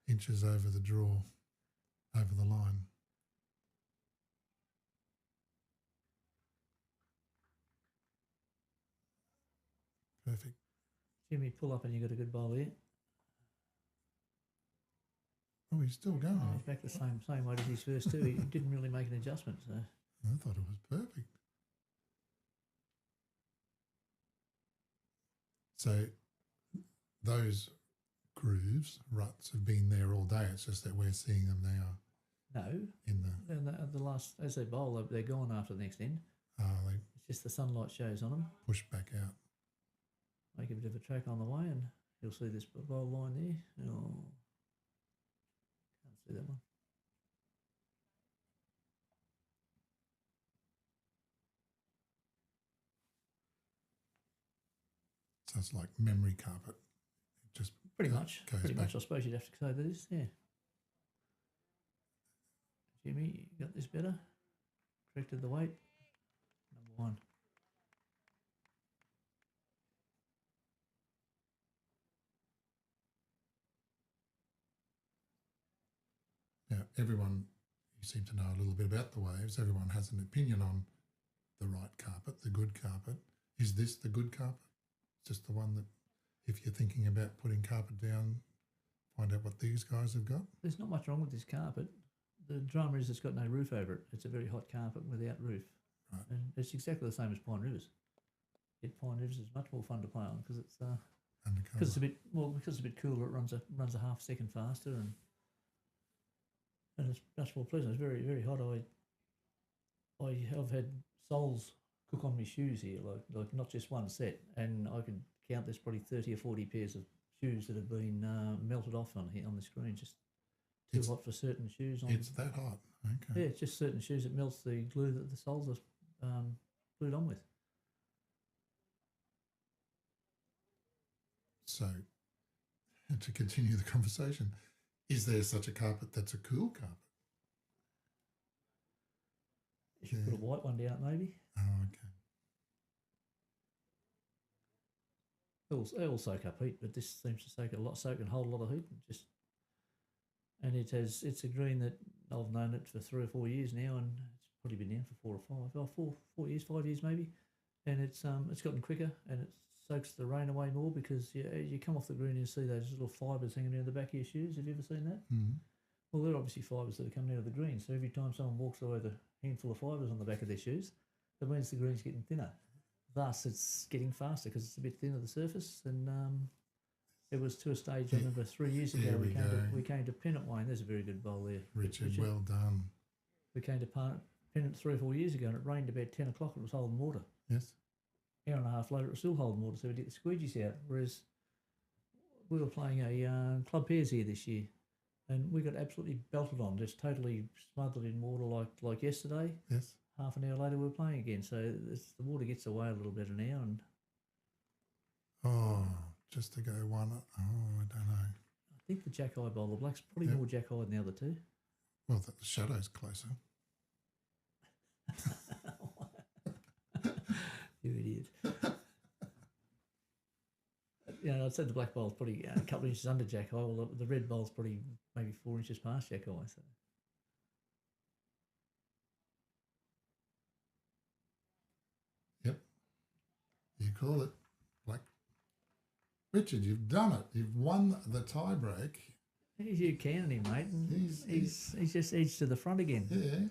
inches over the draw, over the line. Perfect. Jimmy, pull up and you got a good bowl here. Oh, he's still going. He's back the same weight as his first two. He didn't really make an adjustment, so. I thought it was perfect. So those grooves, ruts, have been there all day. It's just that we're seeing them now. No. In the And the last, as they bowl, they're gone after the next end. they It's just the sunlight shows on them. push back out. Make a bit of a track on the way, and you'll see this bowl line there. Oh, can't see that one. So it's like memory carpet. It just Pretty much. goes Pretty back. much, I suppose you'd have to say that is, yeah. Jimmy, you got this better? Corrected the weight. Number 1. Now, everyone, you seem to know a little bit about the waves. Everyone has an opinion on the right carpet, the good carpet. Is this the good carpet? Just the one that, if you're thinking about putting carpet down, find out what these guys have got? There's not much wrong with this carpet. The drama is it's got no roof over it. It's a very hot carpet without roof. Right. And it's exactly the same as Pine Rivers. Yet Pine Rivers is much more fun to play on because it's Undercover. because it's a bit cooler. It runs a half second faster and it's much more pleasant. It's very, very hot. I have had soles cook on my shoes here, like not just one set, and I can count there's probably 30 or 40 pairs of shoes that have been melted off on here on the screen. Just too hot for certain shoes. It's that hot. Okay. Yeah, it's just certain shoes that melts the glue that the soles are glued on with. So, to continue the conversation, is there such a carpet that's a cool carpet? You should put a white one down, maybe. Oh, okay. They all soak up heat, but this seems to soak and hold a lot of heat. And it's a green that I've known it for 3 or 4 years now, and it's probably been down for 4 years, 5 years maybe. And it's gotten quicker, and it soaks the rain away more because you come off the green and you see those little fibres hanging down the back of your shoes. Have you ever seen that? Mm-hmm. Well, they're obviously fibres that are coming out of the green. So every time someone walks away with a handful of fibres on the back of their shoes, that means the green's getting thinner. Thus, it's getting faster because it's a bit thinner the surface. And it was to a stage, I remember 3 years ago, we came to Pennant Wayne. There's a very good bowl there. Richard, well done. We came to Pennant 3 or 4 years ago, and it rained about 10 o'clock. It was holding water. Yes. Hour and a half later, it was still holding water, so we get the squeegees out. Whereas we were playing a club pairs here this year, and we got absolutely belted on, just totally smothered in water like yesterday. Yes. Half an hour later, we were playing again. So the water gets away a little better now, and Oh, just to go one. Oh, I don't know. I think the Jack Eye Bowl, the Blacks probably Yep. more Jack Eye than the other two. Well, the shadow's closer. You idiot. Yeah, I'd say the Black Bowl's probably a couple of inches under Jack Eye. Well, the Red Bowl's probably maybe 4 inches past Jack Eye. So. Yep. You call it black. Richard, you've done it. You've won the tie break. You can him, mate. And He's he's just edged to the front again. Yeah.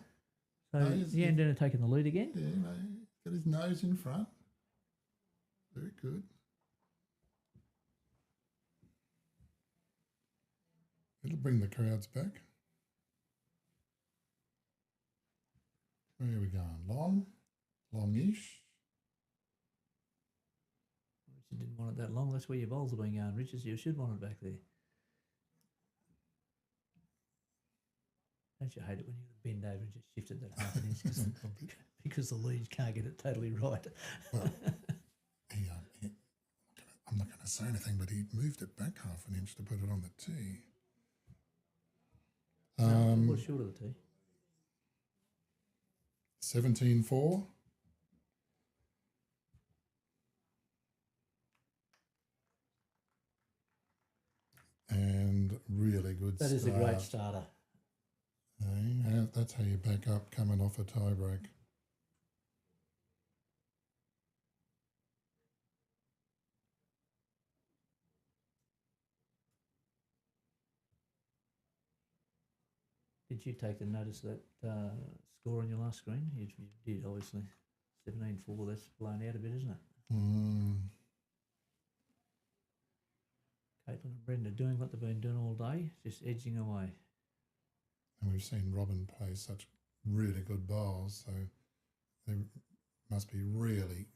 So Yandina taking the lead again. Yeah, no, got his nose in front. Very good. It'll bring the crowds back. Where are we going? Longish. Richard didn't want it that long. That's where your bowls have been going, Richard. You should want it back there. Don't you hate it when you bend over and just shift it that half an inch because the leads can't get it totally right? Well, I'm not going to say anything, but he moved it back half an inch to put it on the tee. What's short of the tee? 17-4. And really good That is a great starter. That's how you back up coming off a tie break. Did you take the notice of that score on your last screen? You did, obviously. 17-4, that's blown out a bit, isn't it? Caitlin and Brenda doing what they've been doing all day, just edging away. And we've seen Robin play such really good bowls, so they must be really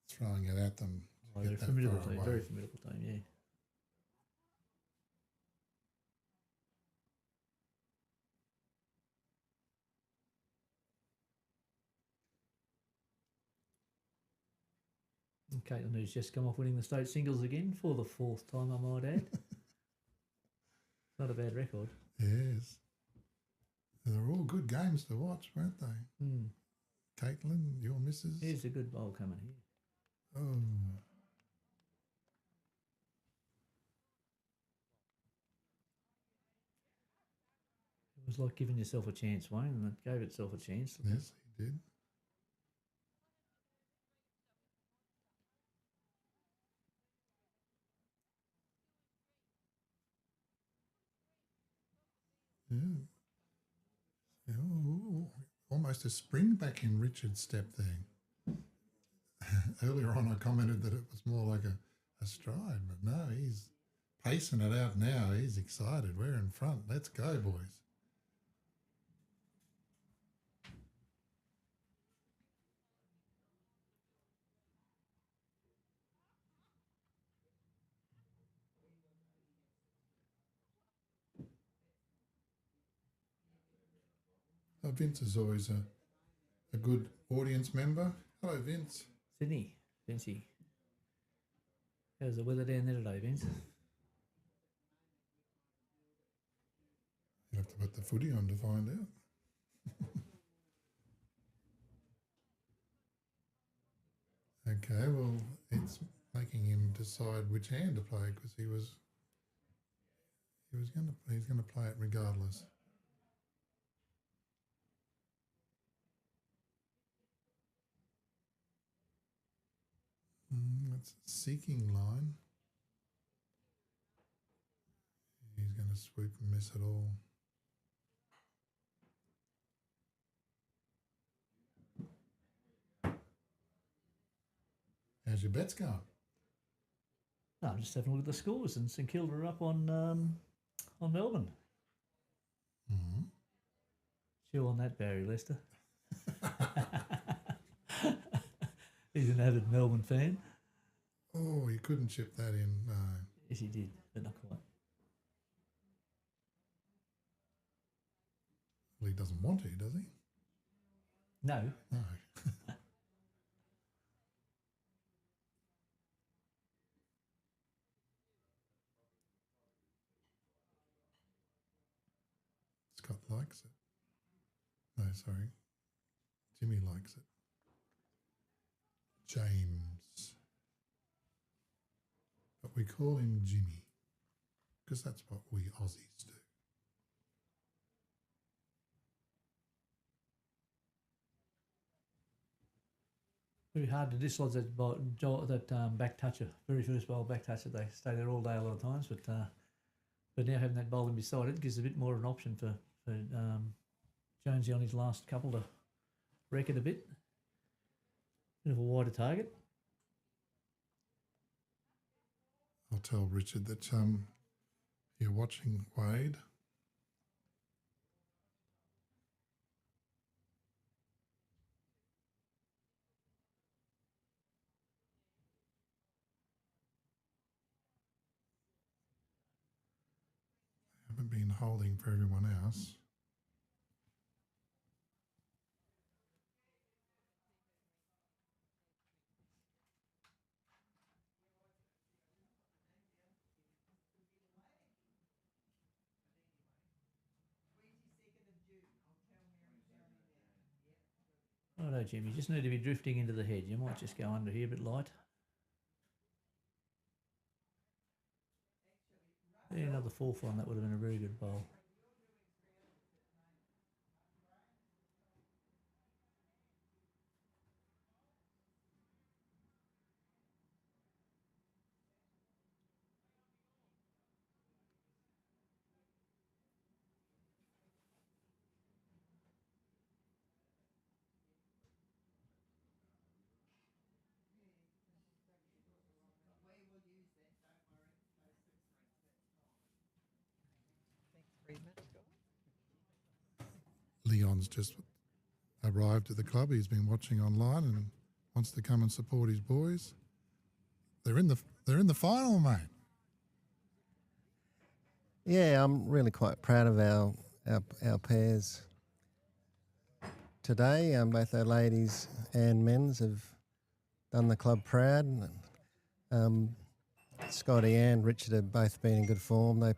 throwing it at them. Oh, they're a formidable team, very formidable team, yeah. And Caitlin, who's just come off winning the state singles again for the 4th time, I might add. Not a bad record. Yes. They're all good games to watch, weren't they? Caitlin, your missus? Here's a good bowl coming here. Oh. It was like giving yourself a chance, Wayne, and it gave itself a chance. Yes, he did. Yeah. Oh, almost a spring back in Richard's step there. Earlier on, I commented that it was more like a stride, but no, he's pacing it out now. He's excited. We're in front. Let's go, boys. Vince is always a good audience member. Hello, Vince. Sydney, Vincey. How's the weather down there today, Vince? You have to put the footy on to find out. Okay, well, it's making him decide which hand to play because he's going to play it regardless. That's a seeking line. He's going to swoop and miss it all. How's your bets going? No, I'm just having a look at the scores, and St Kilda are up on Melbourne. Mm-hmm. Chew on that, Barry Lester. He's an avid Melbourne fan. Oh, you couldn't chip that in. No. Yes, he did, but not quite. probably doesn't want to, does he? No. No. Scott likes it. No, sorry. Jimmy likes it. James. But we call him Jimmy because that's what we Aussies do. Very hard to dislodge that back toucher, very first bowl back toucher. They stay there all day a lot of times, but now having that bowling beside it gives a bit more of an option for Jonesy on his last couple to wreck it a bit. Bit of a wider target. I'll tell Richard that you're watching Wade. Haven't been holding for everyone else. Righto, Jim. You just need to be drifting into the head. You might just go under here a bit light. Yeah, another 4th one. That would have been a very good bowl. Leon's just arrived at the club. He's been watching online and wants to come and support his boys. They're in the final, mate. Yeah, I'm really quite proud of our pairs today. Both our ladies and men's have done the club proud. Scotty and Richard have both been in good form. They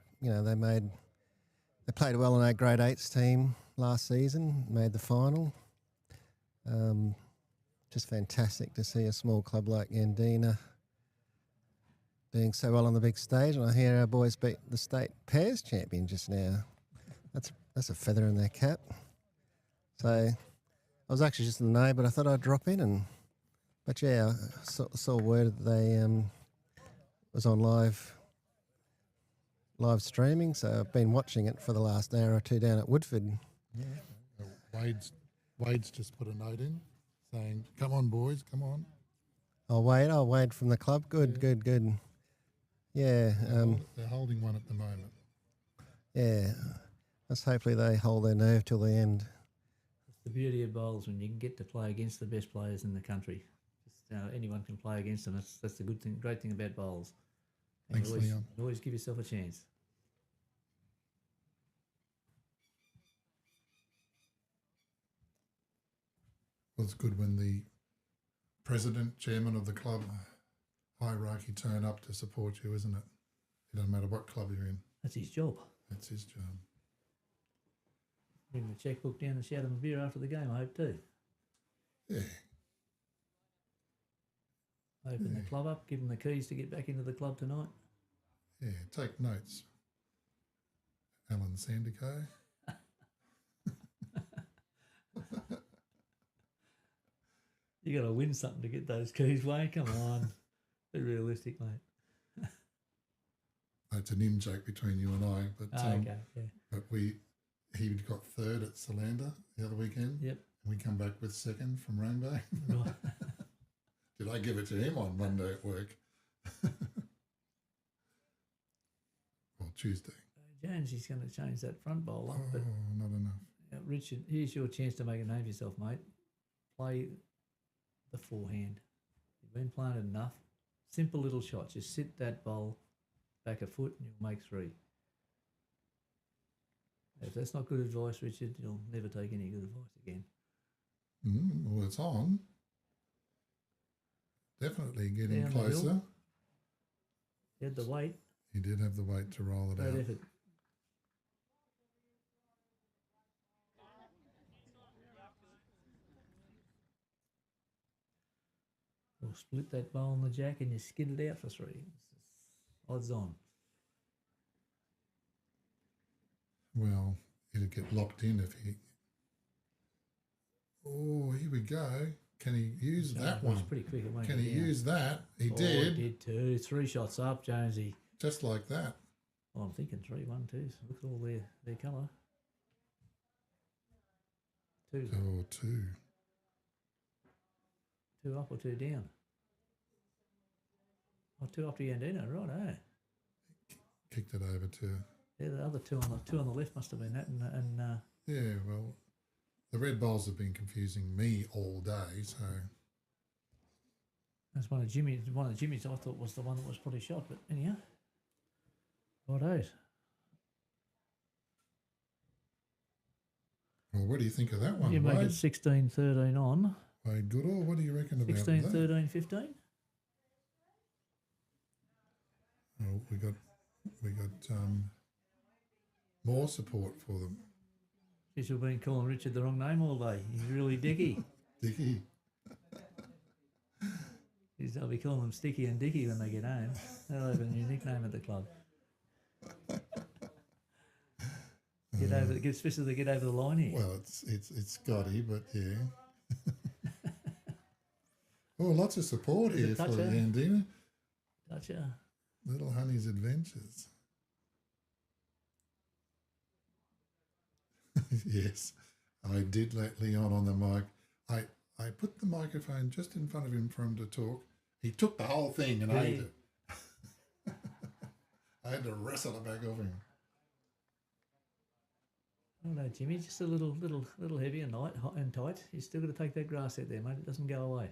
played well in our grade 8s team last season, made the final. Just fantastic to see a small club like Yandina doing so well on the big stage. And I hear our boys beat the state pairs champion just now. That's a feather in their cap. So I was actually just in the know, but I thought I'd drop in but yeah, I saw word that they was on live streaming, so I've been watching it for the last hour or two down at Woodford. Yeah. Wade's just put a note in saying, "Come on, boys, come on." I'll Wade from the club. Good. Yeah. They're holding one at the moment. Yeah. Let's hopefully they hold their nerve till the end. It's the beauty of bowls when you can get to play against the best players in the country. Anyone can play against them. That's the great thing about bowls. Thanks, Leon. Always give yourself a chance. Well, it's good when the president, chairman of the club hierarchy turn up to support you, isn't it? It doesn't matter what club you're in. That's his job. That's his job. Bring the checkbook down and shout him a beer after the game, I hope too. Yeah. Open the club up, give him the keys to get back into the club tonight. Yeah, take notes. Alan Sandico. You got to win something to get those keys, Wayne. Come on. Be realistic, mate. It's an in-joke between you and I, but Okay, yeah. but he got third at Solander the other weekend. Yep. And we come back with second from Rainbow. Right. Did I give it to him on Monday at work? Well, Tuesday. Jones, he's going to change that front bowl up, but not enough. Richard, here's your chance to make a name for yourself, mate. Play the forehand. You've been playing it enough. Simple little shots. Just sit that bowl back a foot and you'll make 3. If that's not good advice, Richard, you'll never take any good advice again. Well, it's on. Definitely getting Down the hill. closer. He had the weight. He did have the weight to roll it Great out. effort. Or split that bowl on the jack and you skid it out for 3. Odds on. Well, it'll get locked in if he. Oh, here we go. Can he use that It was one? pretty quick. It won't Can go he down. use that? He Oh, did. He did too. 3 shots up, Jonesy. Just like that. Oh, I'm thinking 3, 1, 2. So look at all their colour. 2. Oh, 2. 2 up or 2 down? Oh, 2 up to Yandina, right, eh? Kicked it over to. Yeah, the other two on the left must have been that, and Yeah, well, the red bowls have been confusing me all day, so. that's one of Jimmy's. One of Jimmy's I thought was the one that was probably shot, but anyhow, righto. Well, what do you think of that one, You make Wade? it 16-13 on. Wade Goodall, what do you reckon about 16, that? 13, 15. Oh, we got more support for them. She's been calling Richard the wrong name all day. He's really Dicky. Dickie. I'll be calling them Sticky and Dicky when they get home. They'll have a new nickname at the club. Get over, especially they get over the line here. Well, it's Scotty, but yeah. Oh, lots of support Is it here for toucher? Yandina. Gotcha. Little Honey's Adventures. Yes, I did let Leon on the mic. I put the microphone just in front of him for him to talk. He took the whole thing and ate it. I had to wrestle it back off him. Oh no, Jimmy, just a little heavy and light, hot and tight. You still got to take that grass out there, mate. It doesn't go away.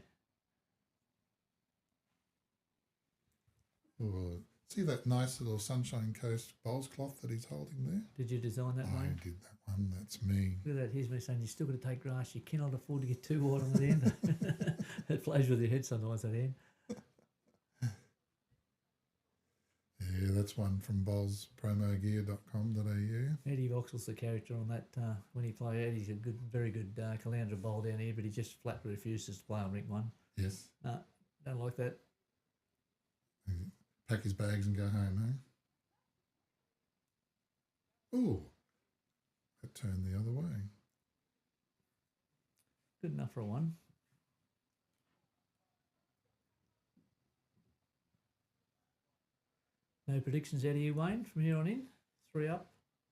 Oh, see that nice little Sunshine Coast bowls cloth that he's holding there? Did you design that, I mate? did that one. That's me. Look at that. Here's me saying you still got to take grass. You cannot afford to get too wide on the end. It plays with your head sometimes, that end. Yeah, that's one from bowlspromogear.com.au. Eddie Voxel's the character on that. When he played, Eddie's a very good Caloundra bowl down here, but he just flat refuses to play on ring 1. Yes. No, don't like that. Pack his bags and go home, eh? Ooh, that turned the other way. Good enough for a 1. No predictions out of you, Wayne, from here on in? 3 up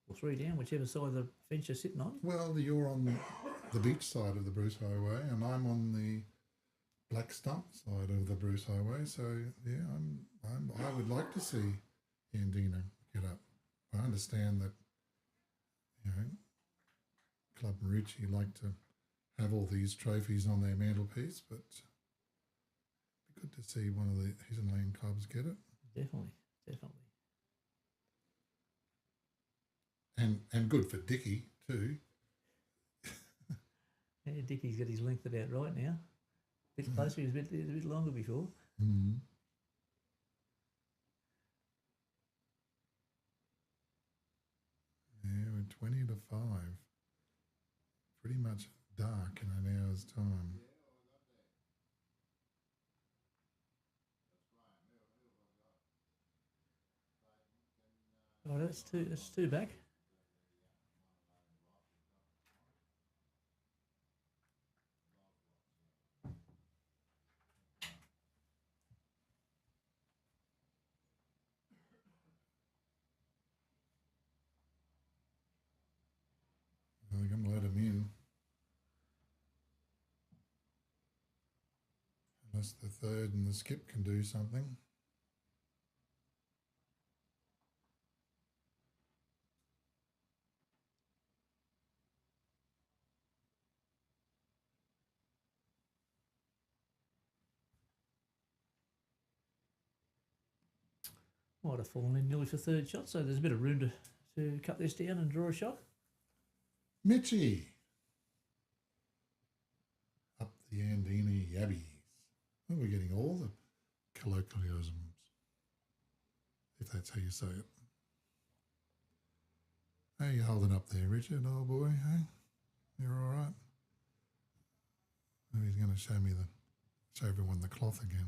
or 3 down, whichever side of the fence you're sitting on. Well, you're on the beach side of the Bruce Highway, and I'm on the Black Stump side of the Bruce Highway. So yeah, I would like to see Yandina get up. I understand that, you know, Club Maroochy like to have all these trophies on their mantelpiece, but it'd be good to see one of the His and Lane clubs get it. Definitely. And good for Dickie too. Yeah, Dickie's got his length about right now. A bit closer, he was a bit longer before. Mm-hmm. Yeah, we're 20 to 5. Pretty much dark in an hour's time. Oh, that's two back. They're going to let him in. Unless the third and the skip can do something. Might have fallen in nearly for 3rd shot, so there's a bit of room to cut this down and draw a shot. Mitchie. Up the Yandina Yabbies. Oh, we're getting all the colloquialisms, if that's how you say it. How you holding up there, Richard, old boy? Hey, you're all right? Oh, he's going to show everyone the cloth again.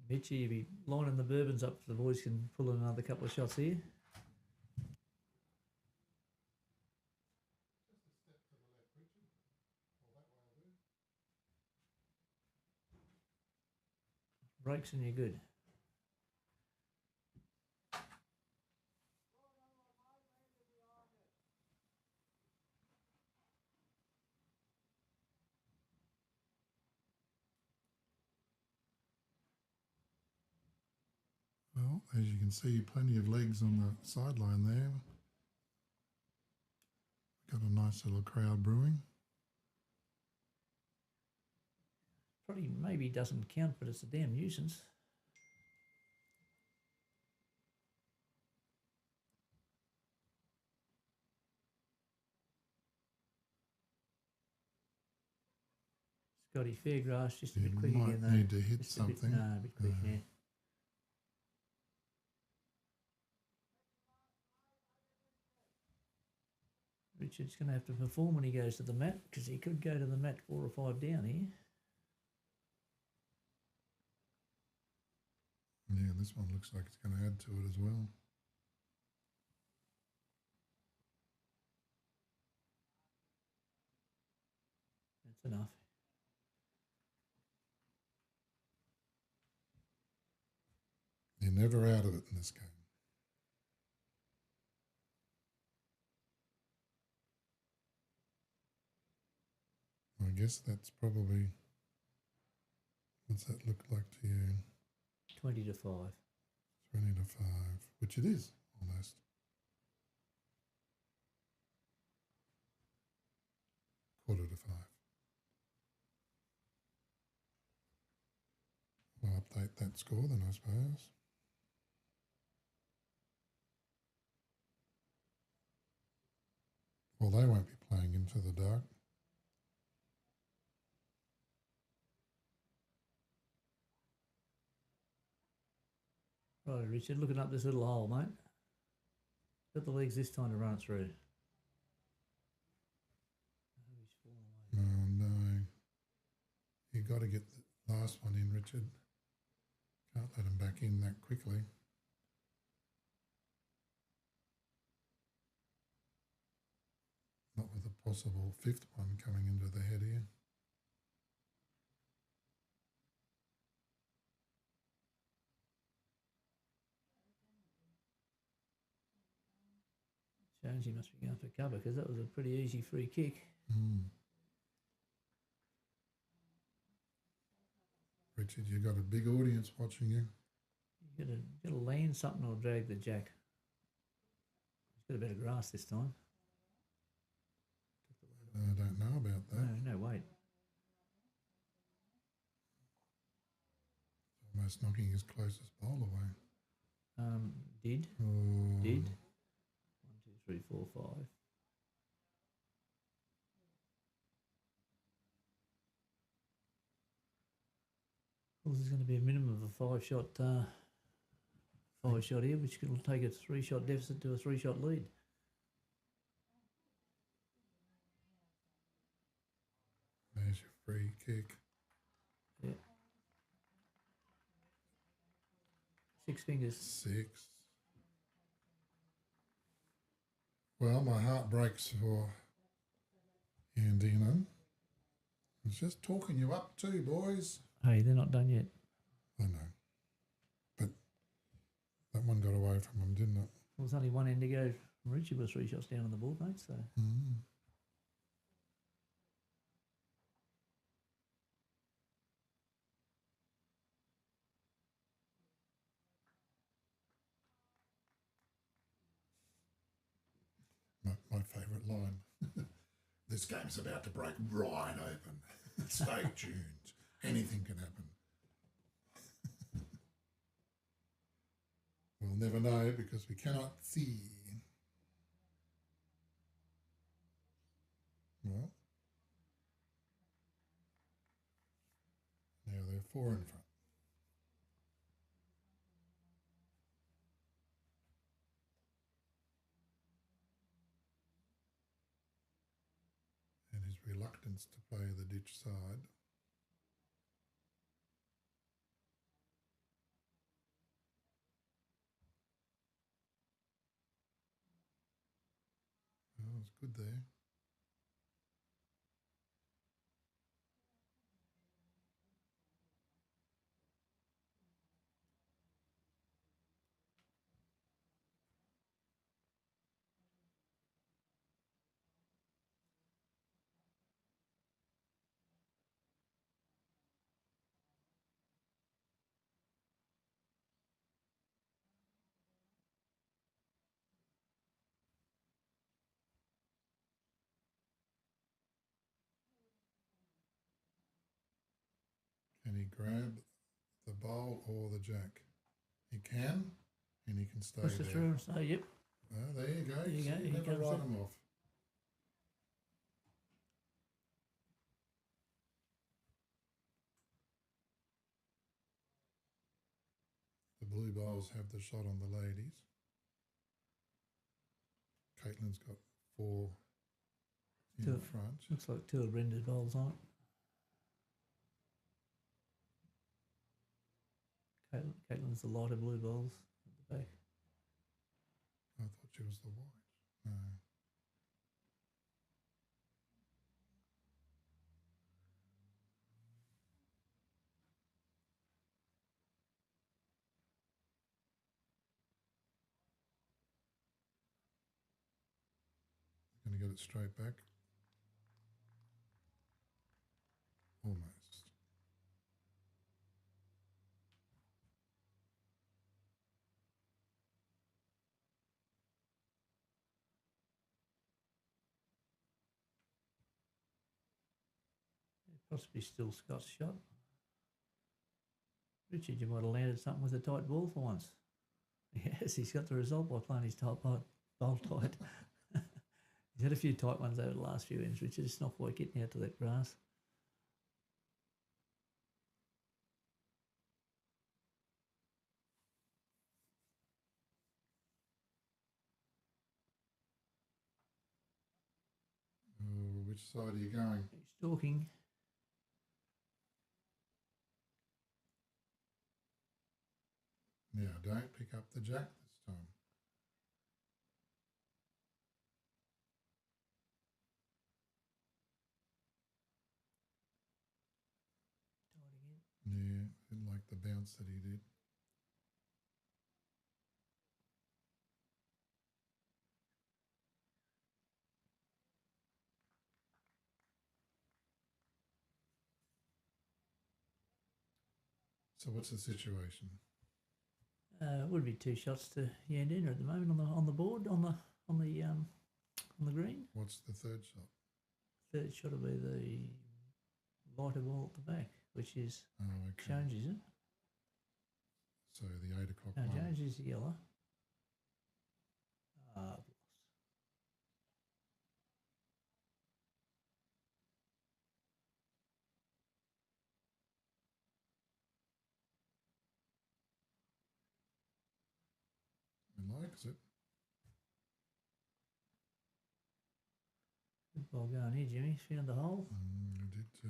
Mitchy, you be lining the bourbons up so the boys can pull in another couple of shots here. Breaks and you're good. Well, as you can see, plenty of legs on the sideline there. Got a nice little crowd brewing. Probably maybe doesn't count, but it's a damn nuisance. Scotty Fairgrass just a bit quick might again though. need to hit Just something. A bit quick, yeah. Richard's going to have to perform when he goes to the mat because he could go to the mat 4 or 5 down here. Yeah, this one looks like it's going to add to it as well. That's enough. You're never out of it in this game. I guess that's probably, what's that look like to you? 20 to 5. 20 to 5, which it is almost. Quarter to 5. I'll update that score then, I suppose. Well, they won't be playing into the dark. Right, Richard, looking up this little hole, mate. Got the legs this time to run it through. Oh, no. You got to get the last one in, Richard. Can't let him back in that quickly. Not with a possible 5th one coming into the head here. Jonesy must be going for cover because that was a pretty easy free kick. Richard, you've got a big audience watching you. You gotta land something or drag the jack. He's got a bit of grass this time. I don't know about that. No, wait. Almost knocking his closest bowl away. Did. 1, 2, 3, 4, 5. Well, there's going to be a minimum of a 5-shot, 5-shot here, which will take a 3-shot deficit to a 3-shot lead. There's your free kick. Yeah. 6 fingers. 6. Well, my heart breaks for Yandina. I was just talking you up too, boys. Hey, they're not done yet. I know. But that one got away from him, didn't it? Well, there's only one end to go. Richard was 3 shots down on the board, mate, so... My favourite line. This game's about to break right open. Stay tuned. Anything can happen. We'll never know because we cannot see. 4 in front. And his reluctance to play the ditch side. Oh, it's good there. Can he grab the bowl or the jack? He can, and he can stay Push it there. through and say, yep. Oh, there you go. There you See, go, you he never comes write in. them off. The blue bowls have the shot on the ladies. Caitlin's got 4 in Two. front. Looks like 2 of Brenda's bowls on it. Caitlin's the lighter blue bowls at the back. I thought she was the white. No. Going to get it straight back. Almost. Possibly still Scott's shot. Richard, you might have landed something with a tight ball for once. Yes, he's got the result by playing his tight bowl tight. He's had a few tight ones over the last few ends, Richard. It's not quite getting out to that grass. Oh, which side are you going? He's talking. Now, don't pick up the jack this time. Tight again. Yeah, didn't like the bounce that he did. So what's the situation? It would be 2 shots to Yandina at the moment on the board on the green. What's the third shot? Third shot will be the lighter ball at the back, which is Oh, okay. Jones, is it? So the 8 o'clock No, one. Jones is the yellow. He likes it. Good ball going here, Jimmy. Found the hole. I did too.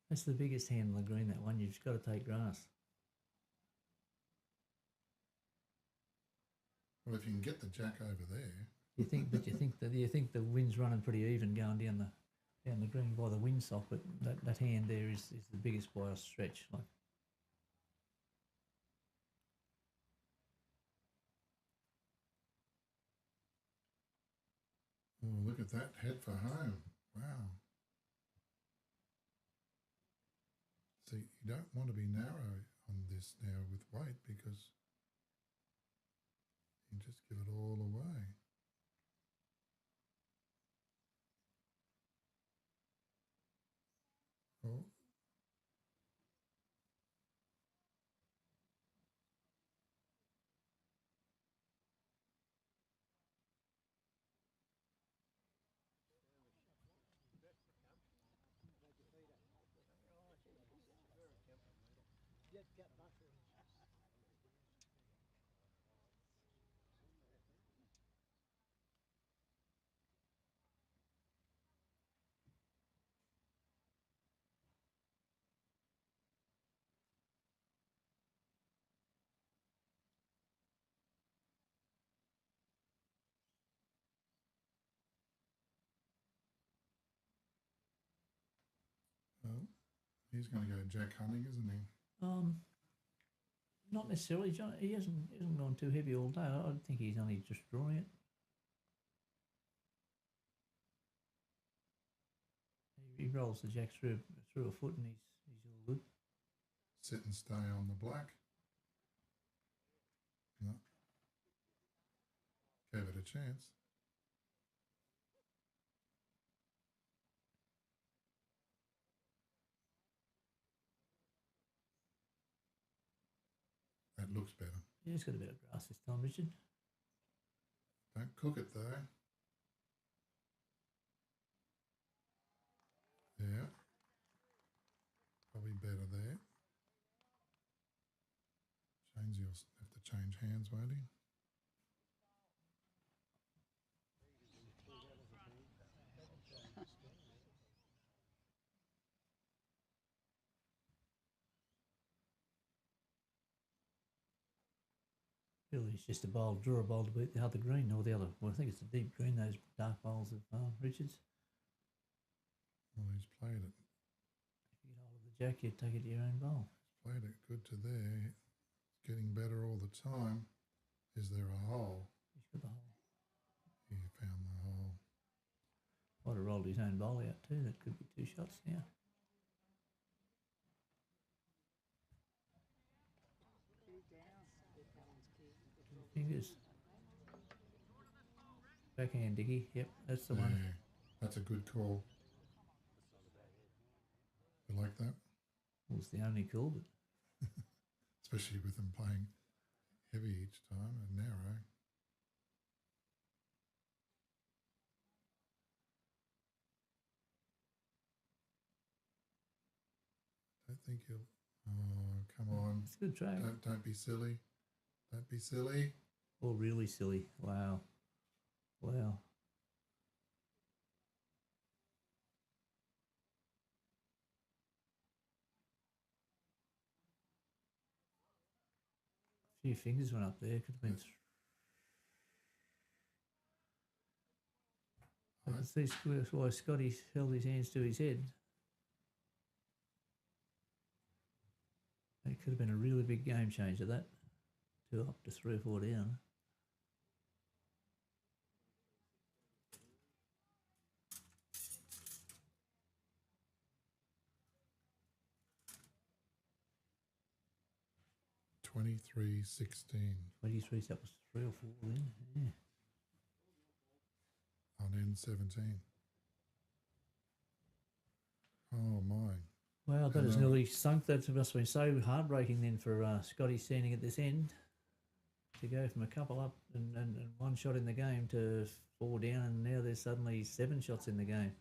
That's the biggest hand on the green, that one. You've just got to take grass. Well, if you can get the jack over there. You think the wind's running pretty even going down the green by the wind socket. That hand there is the biggest by a stretch. Like, Oh, look at that. Head for home. Wow. See, you don't want to be narrow on this now with weight because you just give it all away. Oh, he's going to go Jack Hunting, isn't he? Not necessarily. John, he hasn't gone too heavy all day. I think he's only just drawing it. He rolls the jack through a foot, and he's all good. Sit and stay on the black. No. Gave it a chance. That looks better. Yeah, he's got a bit of grass this time, Richard. Don't cook it though. Yeah. Probably better there. James, you'll have to change hands, won't he? Really, it's just draw a bowl to beat the other green or the other. Well, I think it's the deep green, those dark bowls of Richards. Well, he's played it. If you get hold of the jack, you take it to your own bowl. He's played it good to there. It's getting better all the time. Is there a hole? He's got the hole. He found the hole. Might have rolled his own bowl out too. That could be 2 shots now. Fingers. Backhand diggy. Yep, that's the one. Yeah, that's a good call. You like that? Well, it's the only call, but Especially with them playing heavy each time and narrow. I don't think he'll. Oh, come on! it's a good track. Don't be silly. Don't be silly. Or really silly. Wow. Wow. A few fingers went up there. Could have been. I can see why Scotty held his hands to his head. It could have been a really big game changer, that. 2 up to 3 or 4 down. $23.16 23, that was 3 or 4 then. Yeah. on N17. Oh my! Well, that has nearly sunk. That must have been so heartbreaking then for Scotty standing at this end to go from a couple up and 1 shot in the game to 4 down, and now there's suddenly 7 shots in the game.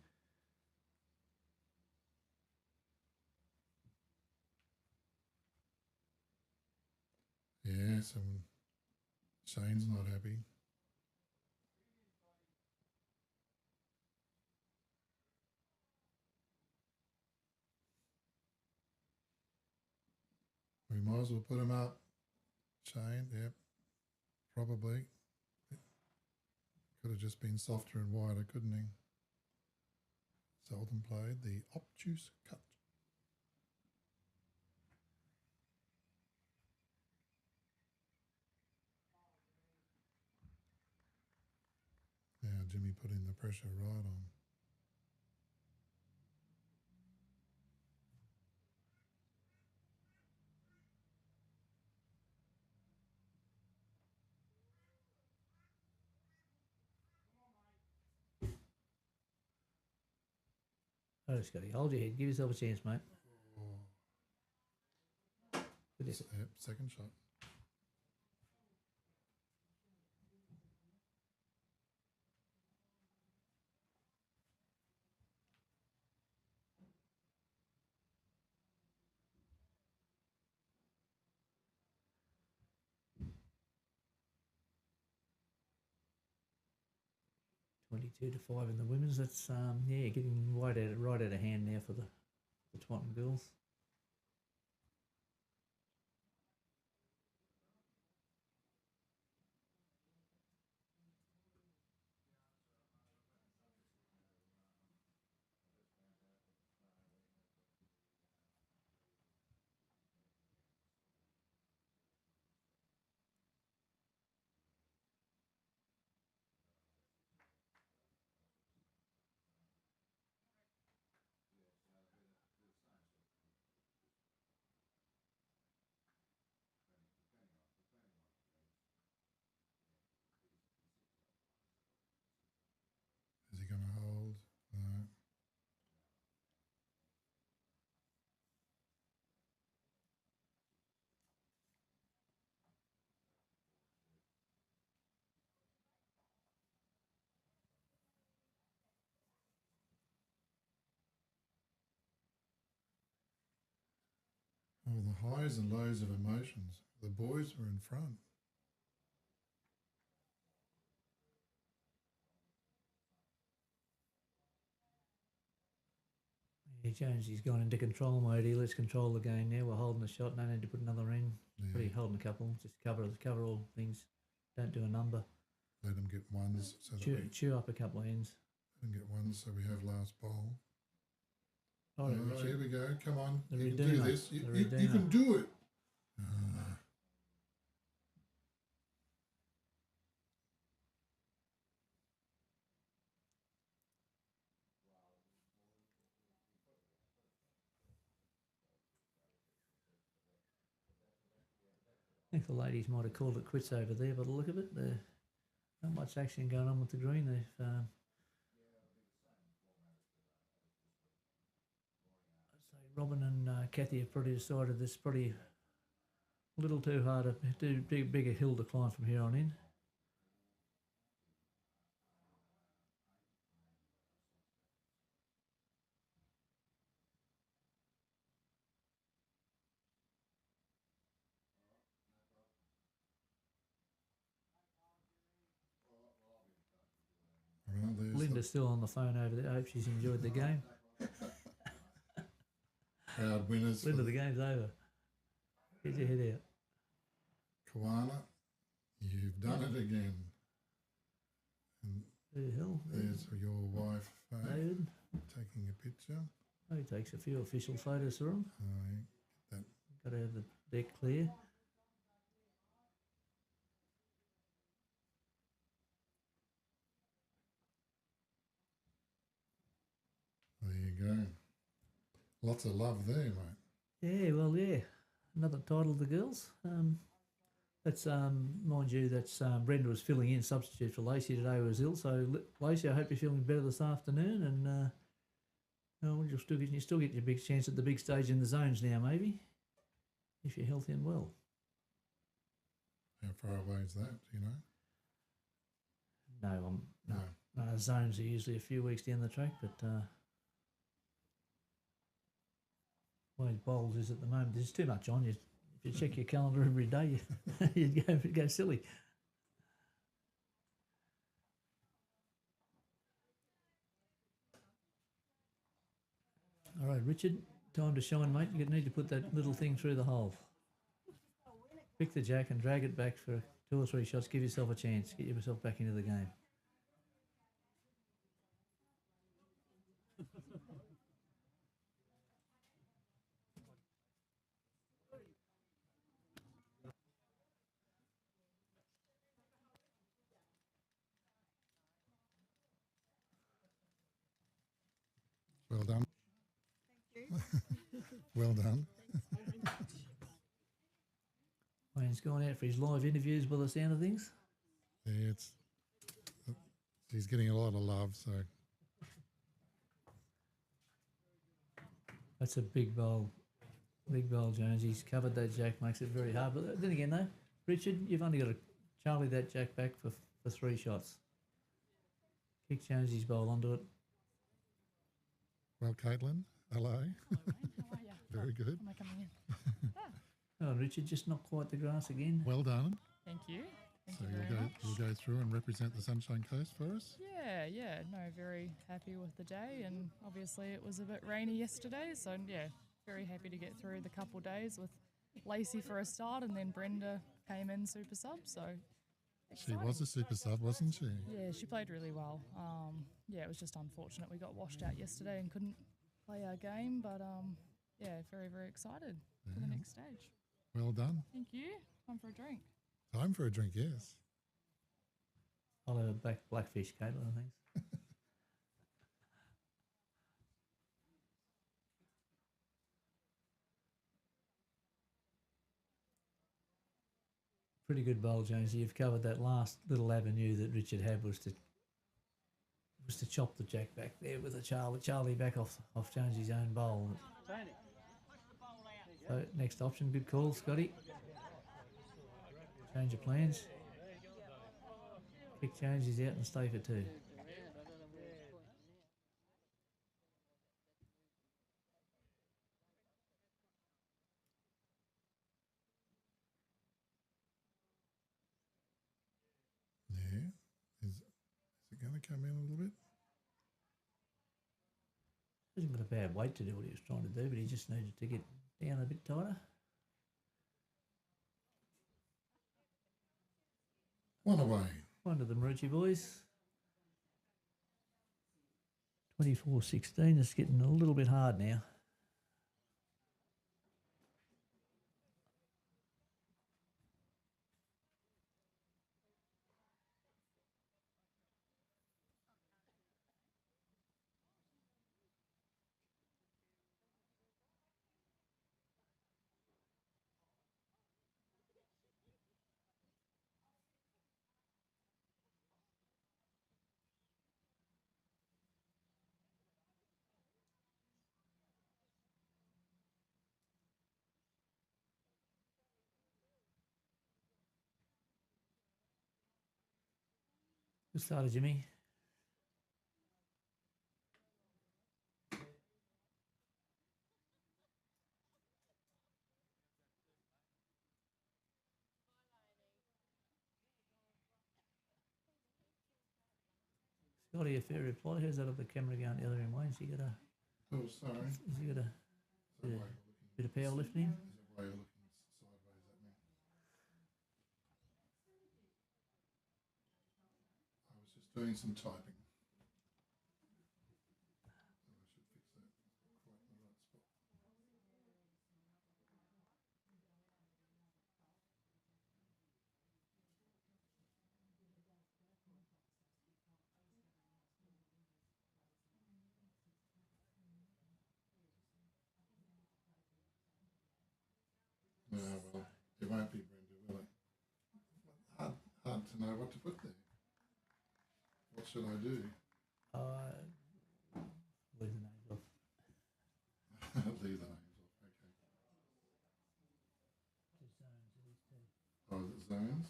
Yeah, Shane's not happy. We might as well put him up. Shane, yep, probably. Could have just been softer and wider, couldn't he? Seldom played the obtuse cut. Now Jimmy putting the pressure right on. Oh, Scotty, hold your head. Give yourself a chance, mate. Good effort. Yep, second shot. 22-5 in the women's. That's getting right out of hand now for the Twatton girls. Is he going to hold? No. Oh, the highs and lows of emotions. The boys were in front. Yeah, Jones, he's gone into control mode here. Let's control the game now. We're holding the shot. No need to put another in. Yeah. Pretty holding a couple. Just cover all things. Don't do a number. Let them get ones so that we Chew up a couple of ends. let them get ones so we have last bowl. Oh, Oh, here we go. Come on. The You can do Redeemer. this. The You Redeemer. can do it. I think the ladies might have called it quits over there by the look of it. There's not much action going on with the green. They've I'd say Robin and Kathy have probably decided this is probably a little too hard to do bigger hill decline from here on in. Well, there's Linda's still on the phone over there. I hope she's enjoyed the game. the proud winners. Linda, for the game's over. Get your head out. Koana, you've done it again. And Who the hell? there's your wife, David. taking a picture. Oh, he takes a few official photos for him. That Got to have the deck clear. there you go. Lots of love there, mate. Yeah, well, yeah. Another title of the girls. That's mind you, that's Brenda was filling in substitute for Lacey today, who was ill. So Lacey, I hope you're feeling better this afternoon, and you'll still get your big chance at the big stage in the zones now, maybe, if you're healthy and well. How far away is that? Do you know? No, zones are usually a few weeks down the track, but way bowls is at the moment. There's too much on you. If you check your calendar every day, you'd go silly. All right, Richard, time to shine, mate. You need to put that little thing through the hole. Pick the jack and drag it back for 2 or 3 shots. Give yourself a chance. Get yourself back into the game. Well done. Well done. Wayne's gone out for his live interviews by the sound of things. Yeah, he's getting a lot of love, so That's a big bowl. Big bowl, Jones. He's covered that jack, makes it very hard. But then again, though, Richard, you've only got to Charlie that jack back for 3 shots. Kick Jonesy's bowl onto it. well, Caitlin, hello. Hello, Wayne. How are you? Very good. Am I coming in? Oh, Richard, just not quite the grass again. Well done. Thank you. So you very much. you'll go through and represent the Sunshine Coast for us? Yeah, no, very happy with the day, and obviously it was a bit rainy yesterday, so yeah, very happy to get through the couple days with Lacey for a start, and then Brenda came in super sub, so She was a super sub, wasn't she? yeah, she played really well. Yeah, it was just unfortunate we got washed out yesterday and couldn't play our game, but yeah, very, very excited for the next stage. Well done. Thank you. Time for a drink. Time for a drink, yes. I'll have a blackfish, Caitlin, thanks. Pretty good bowl, Jonesy. You've covered that last little avenue that Richard had was to chop the jack back there with a Charlie back off Jonesy's own bowl. So next option, good call, Scotty. Change of plans. Kick Jonesy's out and stay for two. Yeah. Is it going to come in a little bit? Hasn't got a bad weight to do what he was trying to do, but he just needed to get down a bit tighter. One away. One to the Maroochy boys. 24-16. It's getting a little bit hard now. Good starter, Jimmy. Scotty, a fair reply. How's that of the camera going the other end, Wayne? Has he got a Oh, sorry. has he got a Is that bit, why of, you're bit of power lifting? Is that why you're looking sideways at me? I was just doing some typing. So I should fix that quite in the right spot. No, well, it won't be Brenda, will it? Hard to know what to put there. What should I do? Leave the names off. Leave the names off, okay. Just zones, it is too. Oh, is it zones?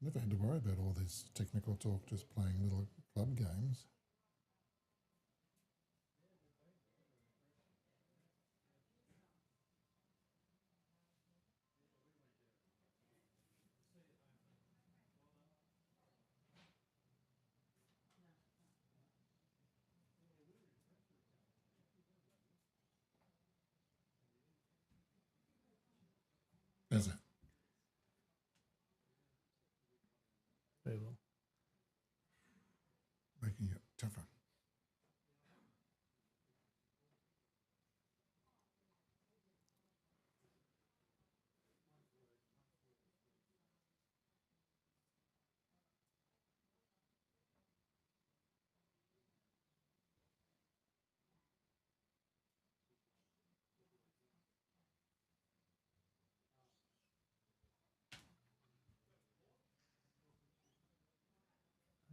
Never had to worry about all this technical talk, just playing little club games. Is it? Very well. Making it tougher.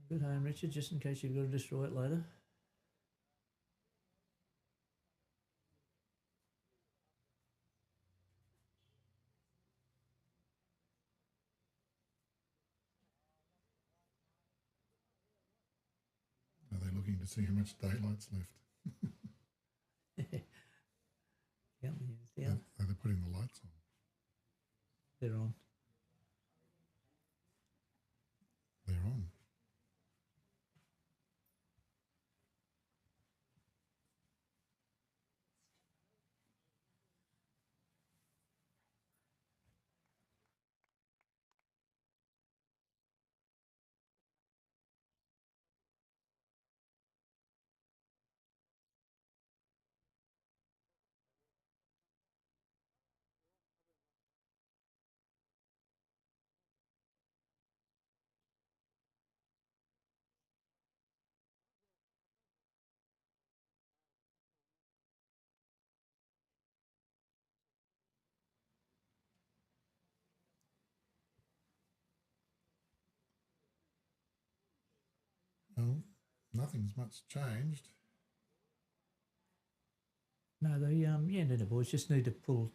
Good home, Richard, just in case you've got to destroy it later. Are they looking to see how much daylight's left? They're on. They're on. Well, nothing's much changed. No, the Yandina boys just need to pull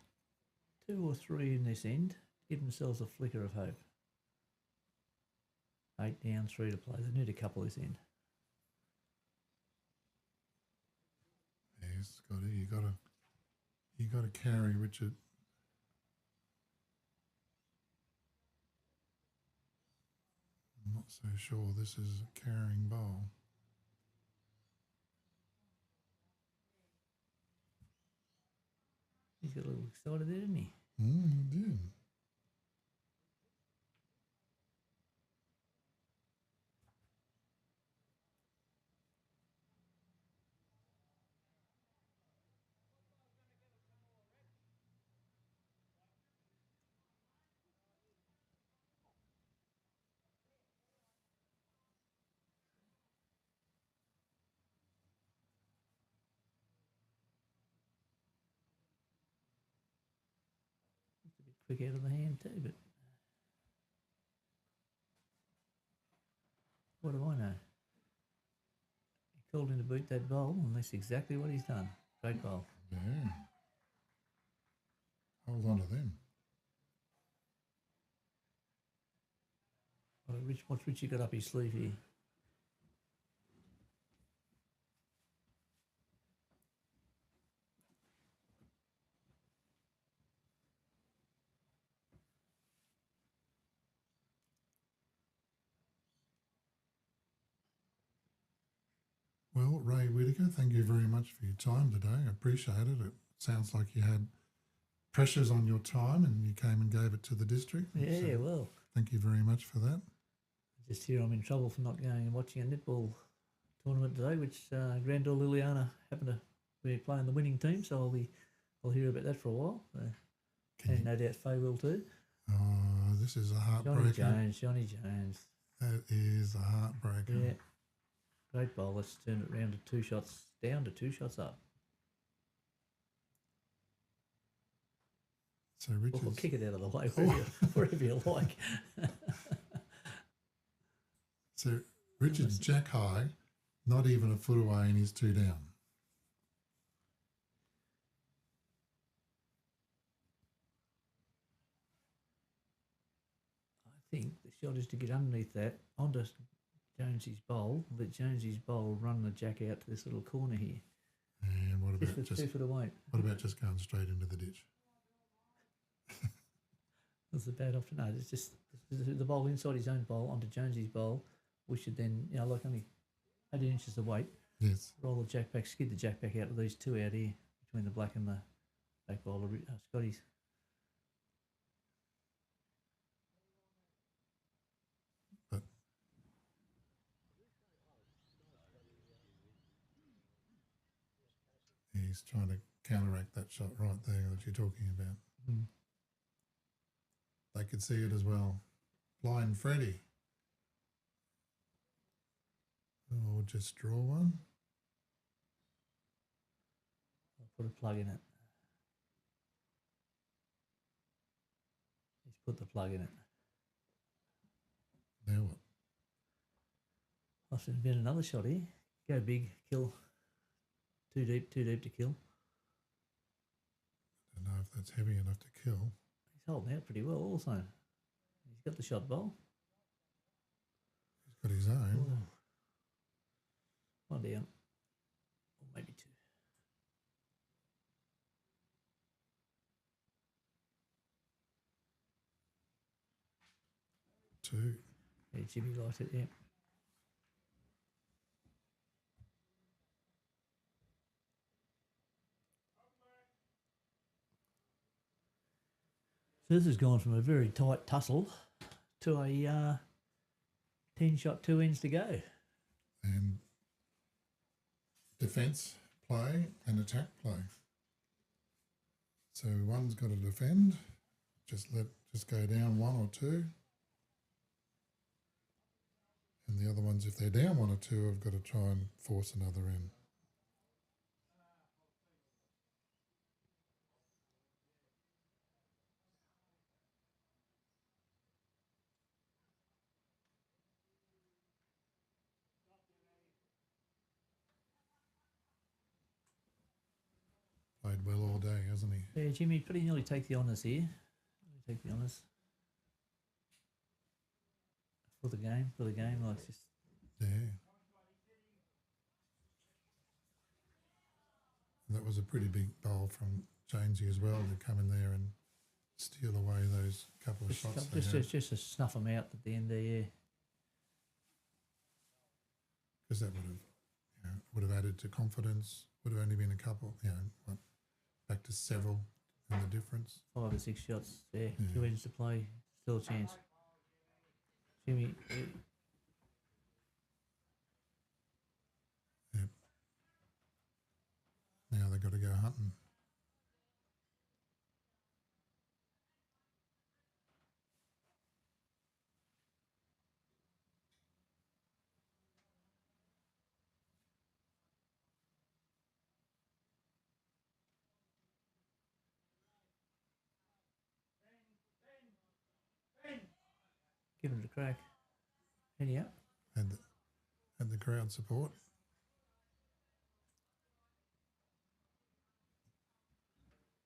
2 or 3 in this end, give themselves a flicker of hope. 8 down, 3 to play. They need a couple this end. Yes, Scotty, you gotta carry Richard. I'm not so sure this is a carrying bowl. He's got a little excited there, didn't he? He did. It's a bit quick out of the hand too, but what do I know? He called in to beat that bowl, and that's exactly what he's done. Great bowl. Yeah. Hold on to them. What's Richie got up his sleeve here? Well, Ray Whitaker, thank you very much for your time today. I appreciate it. It sounds like you had pressures on your time and you came and gave it to the district. Yeah, So well, thank you very much for that. just here I'm in trouble for not going and watching a netball tournament today, which granddaughter Liliana happened to be playing the winning team, so I'll hear about that for a while. And no doubt Faye will too. Oh, this is a heartbreaker. Johnny Jones. That is a heartbreaker. Yeah. Great bowl. Let's turn it round to 2 shots down to 2 shots up. So Or Richard's kick it out of the way wherever you like. so Richard's jack high, not even a foot away, and he's 2 down. I think the shot is to get underneath that onto Jonesy's bowl. Let Jonesy's bowl run the jack out to this little corner here. And what about Just 2 foot away. what about just going straight into the ditch? That's a bad option. No, it's just the bowl inside his own bowl onto Jonesy's bowl. We should then, like only 18 inches of weight, Yes. roll the jack back, skid the jack back out of these 2 out here between the black and the back bowl of Scotty's. But he's trying to counteract that shot right there that you're talking about. Mm. They could see it as well. Blind Freddy. Or just draw one. I'll put a plug in it. He's put the plug in it. Now what? I'll invent another shot here. Go big, kill. Too deep to kill. I don't know if that's heavy enough to kill. He's holding out pretty well also. He's got the shot bowl. He's got his own. Oh. 1 down. Or maybe 2. 2. Yeah, Jimmy liked it, yeah. So this has gone from a very tight tussle to a 10-shot, 2 ends to go. And defence play and attack play. So one's got to defend, just go down 1 or 2. And the other ones, if they're down 1 or 2, have got to try and force another in. Played well all day, hasn't he? Yeah, Jimmy pretty nearly take the honours here. Take the honours. For the game, like just... Yeah. And that was a pretty big bowl from Jonesy as well to come in there and steal away those couple of shots. Just to snuff them out at the end there, yeah. Because that would have added to confidence. Would have only been a couple, back to several in the difference. 5 or 6 shots, yeah. 2 ends to play, still a chance. Jimmy. Yep. Now they've got to go hunting. Give it a crack. Any up? Had the crowd support.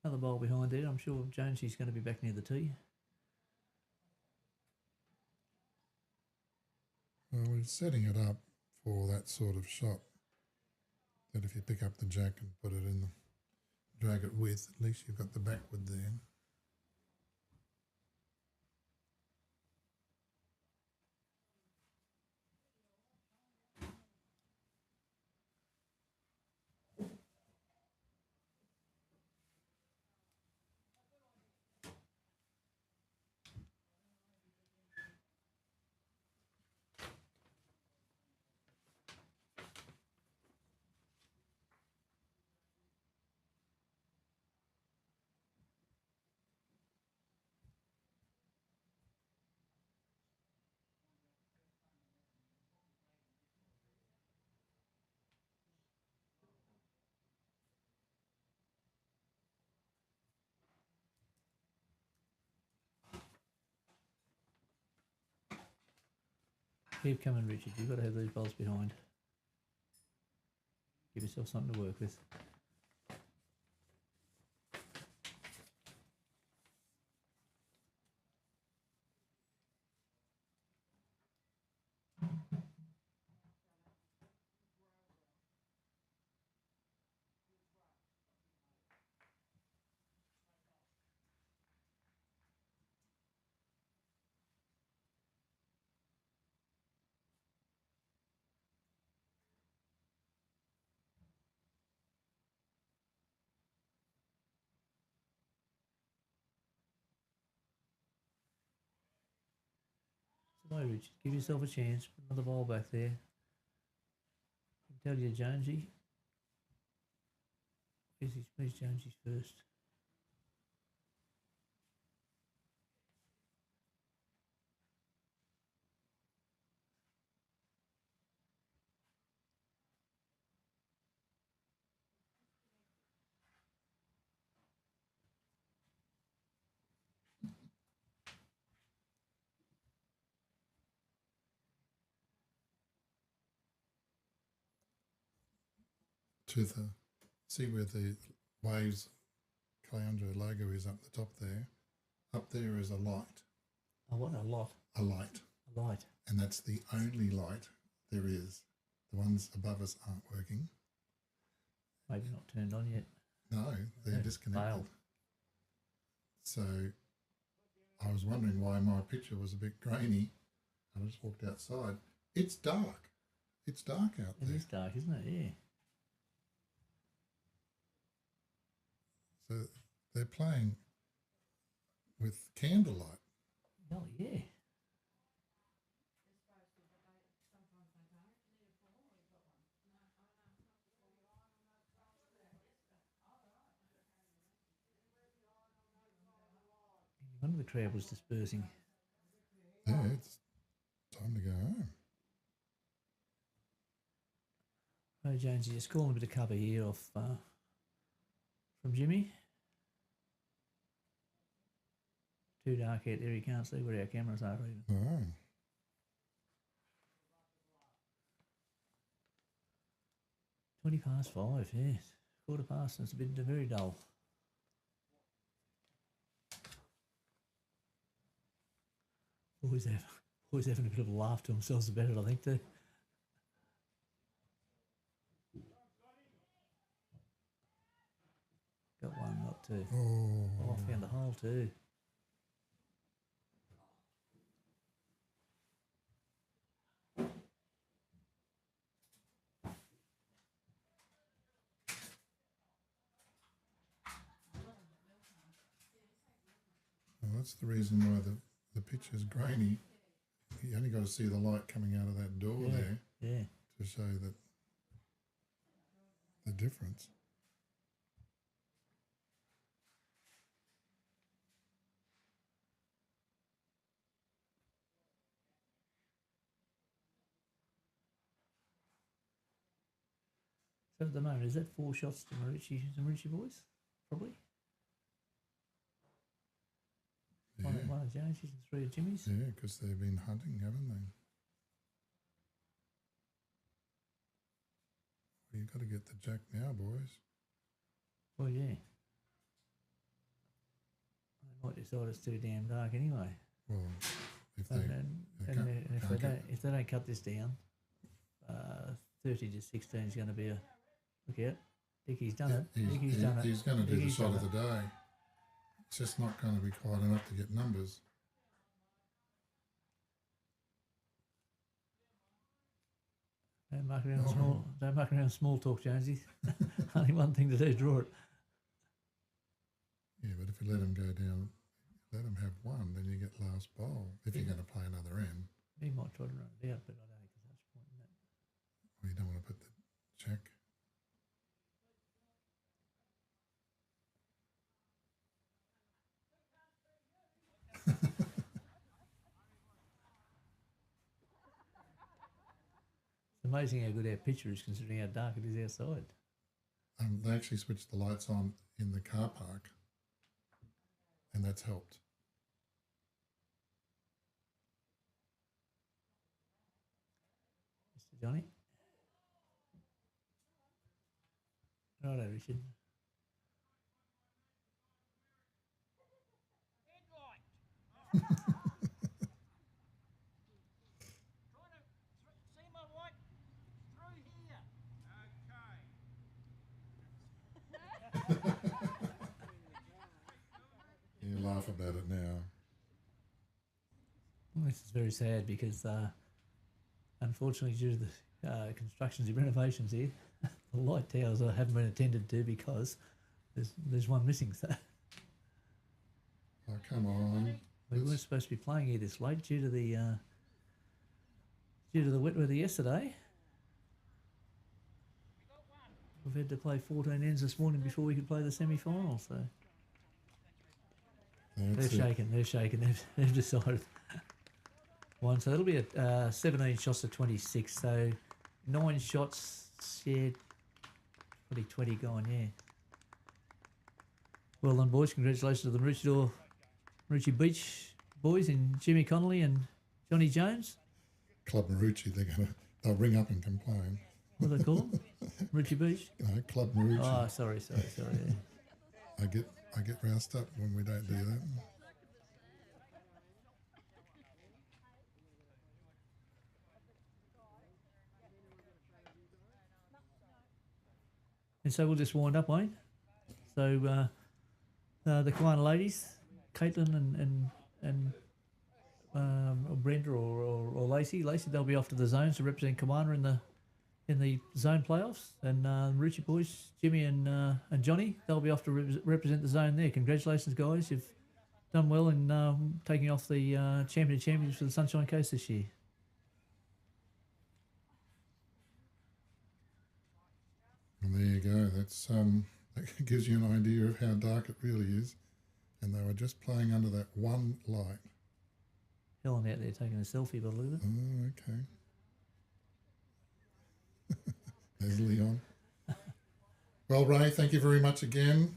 Another bowl behind there. I'm sure Jonesy's going to be back near the tee. Well, we're setting it up for that sort of shot. That if you pick up the jack and put it in drag it with, at least you've got the backwood there. Keep coming, Richard. You've got to have these bowls behind. Give yourself something to work with. So, no, Richard, give yourself a chance. Put another bowl back there. Tell you, Jonesy. Where's Jonesy's first? To see where the Waves Caloundra logo is up the top there. Up there is a light. Oh, what a lot. A light. A light. And that's the only light there is. The ones above us aren't working. Maybe not turned on yet. No, they're disconnected. Failed. So I was wondering why my picture was a bit grainy I just walked outside. It's dark. It's dark out It there. is dark, isn't it? Yeah. So they're playing with candlelight. Oh, yeah. One of the crowd was dispersing. Yeah, it's time to go home. Oh, Jonesy, just calling a bit of cover here off from Jimmy. Too dark out there, you can't see where our cameras are even. Oh. 5:20, yes. 5:15, it's a bit very dull. Boys having a bit of a laugh to themselves about it, I think, too. Got one, not two. Oh. I found a hole too. Well, that's the reason why the pitch is grainy. You only got to see the light coming out of that door there Yeah. to show that the difference. So at the moment, is that 4 shots to Maroochy boys? Probably. Yeah, One of Jonesy's and 3 of Jimmy's. yeah, because they've been hunting, haven't they? Well, you've got to get the jack now, boys. Well, yeah. They might decide it's too damn dark anyway. Well, if they, And if they don't cut this down, 30 to 16 is going to be a look out. Dickie's done it. Dickie's done it. He's going to do the Dickie's shot done of the day. It's just not going to be quite enough to get numbers. Don't muck around small talk, Jonesy. Only one thing to do, draw it. Yeah, but if you let him go down, let him have one, then you get last bowl. If you're going to play another end, He might try to run it out, but I don't think there's much point in that. well, you don't want to put the check. It's amazing how good our picture is considering how dark it is outside. They actually switched the lights on in the car park, and that's helped. Mr. Johnny. Righto, Richard. You laugh about it now. Well, this is very sad because, unfortunately, due to the constructions and renovations here, the light towers haven't been attended to because there's one missing. So Oh, come on. we weren't supposed to be playing here this late due to the wet weather yesterday. We've had to play 14 ends this morning before we could play the semi-final. So That's they're it. shaking. They've decided one. So that'll be at 17 shots to 26. So 9 shots, yeah, 20 gone, yeah. Well done, boys. Congratulations to the Maroochy Beach boys and Jimmy Connelly and Johnny Jones. Club Maroochy, they'll ring up and complain. What do they call them? Maroochy Beach? No, Club Maroochy. Oh, sorry. Yeah. I get roused up when we don't do that. And so we'll just wind up, Wayne. So the Kiwana ladies, Caitlin and or Brenda or Lacey. Lacey, they'll be off to the zones to represent Commander in the zone playoffs. And Maroochy boys, Jimmy and Johnny, they'll be off to represent the zone there. Congratulations, guys. You've done well in taking off the champion of champions for the Sunshine Coast this year. And there you go. That's that gives you an idea of how dark it really is. And they were just playing under that one light. Helen out there taking a selfie, by the look of it. Oh, okay. There's Leon. Well, Ray, thank you very much again.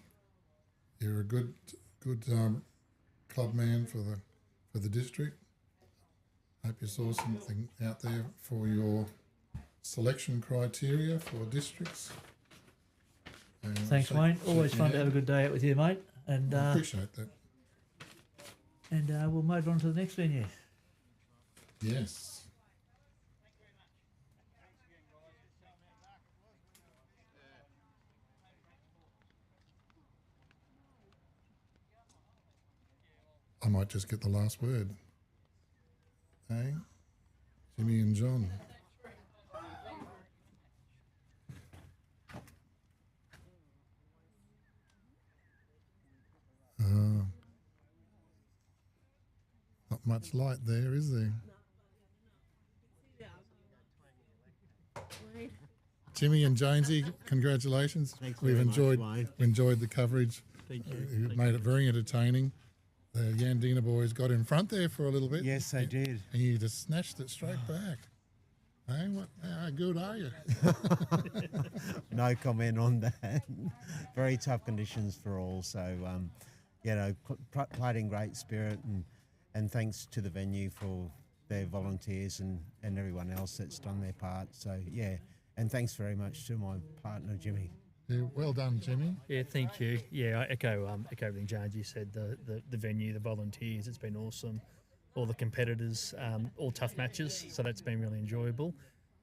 You're a good club man for the district. Hope you saw something out there for your selection criteria for districts. And Thanks, Wayne. Always fun to have a good day out with you, mate. And I appreciate that. And we'll move on to the next venue. Yes. I might just get the last word. Hey, Jimmy and John. Not much light there, is there? Jimmy and Jonesy, congratulations. We've enjoyed the coverage. Thank you. You made it very entertaining. The Yandina boys got in front there for a little bit. Yes, they did. And you just snatched it straight back. Hey, how good are you? No comment on that. Very tough conditions for all. So, played in great spirit and thanks to the venue for their volunteers and everyone else that's done their part. So, yeah, and thanks very much to my partner, Jimmy. Yeah, well done, Jimmy. Yeah, thank you. Yeah, I echo everything Jonesy said. The venue, the volunteers, it's been awesome. All the competitors, all tough matches, so that's been really enjoyable.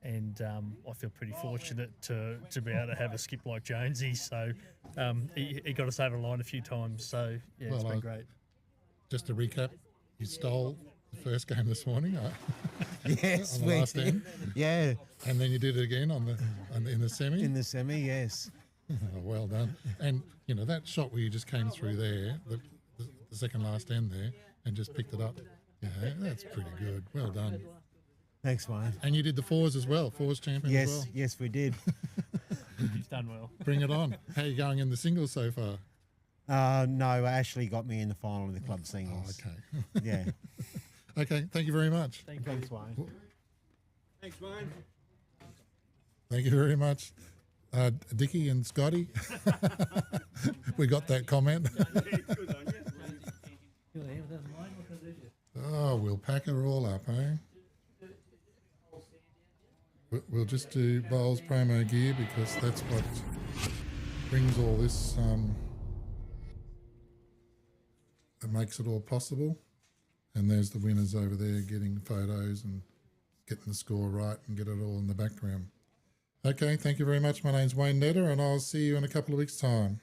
And I feel pretty fortunate to be able to have a skip like Jonesy. So he got us over the line a few times. So yeah, it's been great. Just to recap, you stole the first game this morning. Yes, on the last end. Yeah, and then you did it again in the semi. In the semi, yes. Oh, well done. And, that shot where you just came through there, the second last end there, and just picked it up. Yeah, that's pretty good. Well done. Thanks, Wayne. And you did the fours as well, fours champion as well. Yes, we did. He's done well. Bring it on. How are you going in the singles so far? No, Ashley got me in the final of the club singles. Oh, okay. Yeah. Okay, thank you very much. Thanks, Wayne. Thanks, Wayne. Thank you very much. Dickie and Scotty, we got that comment. Oh, we'll pack her all up, eh? We'll just do Bowls promo gear because that's what brings all this, that makes it all possible. And there's the winners over there getting photos and getting the score right and get it all in the background. Okay, thank you very much. My name's Wayne Netter and I'll see you in a couple of weeks' time.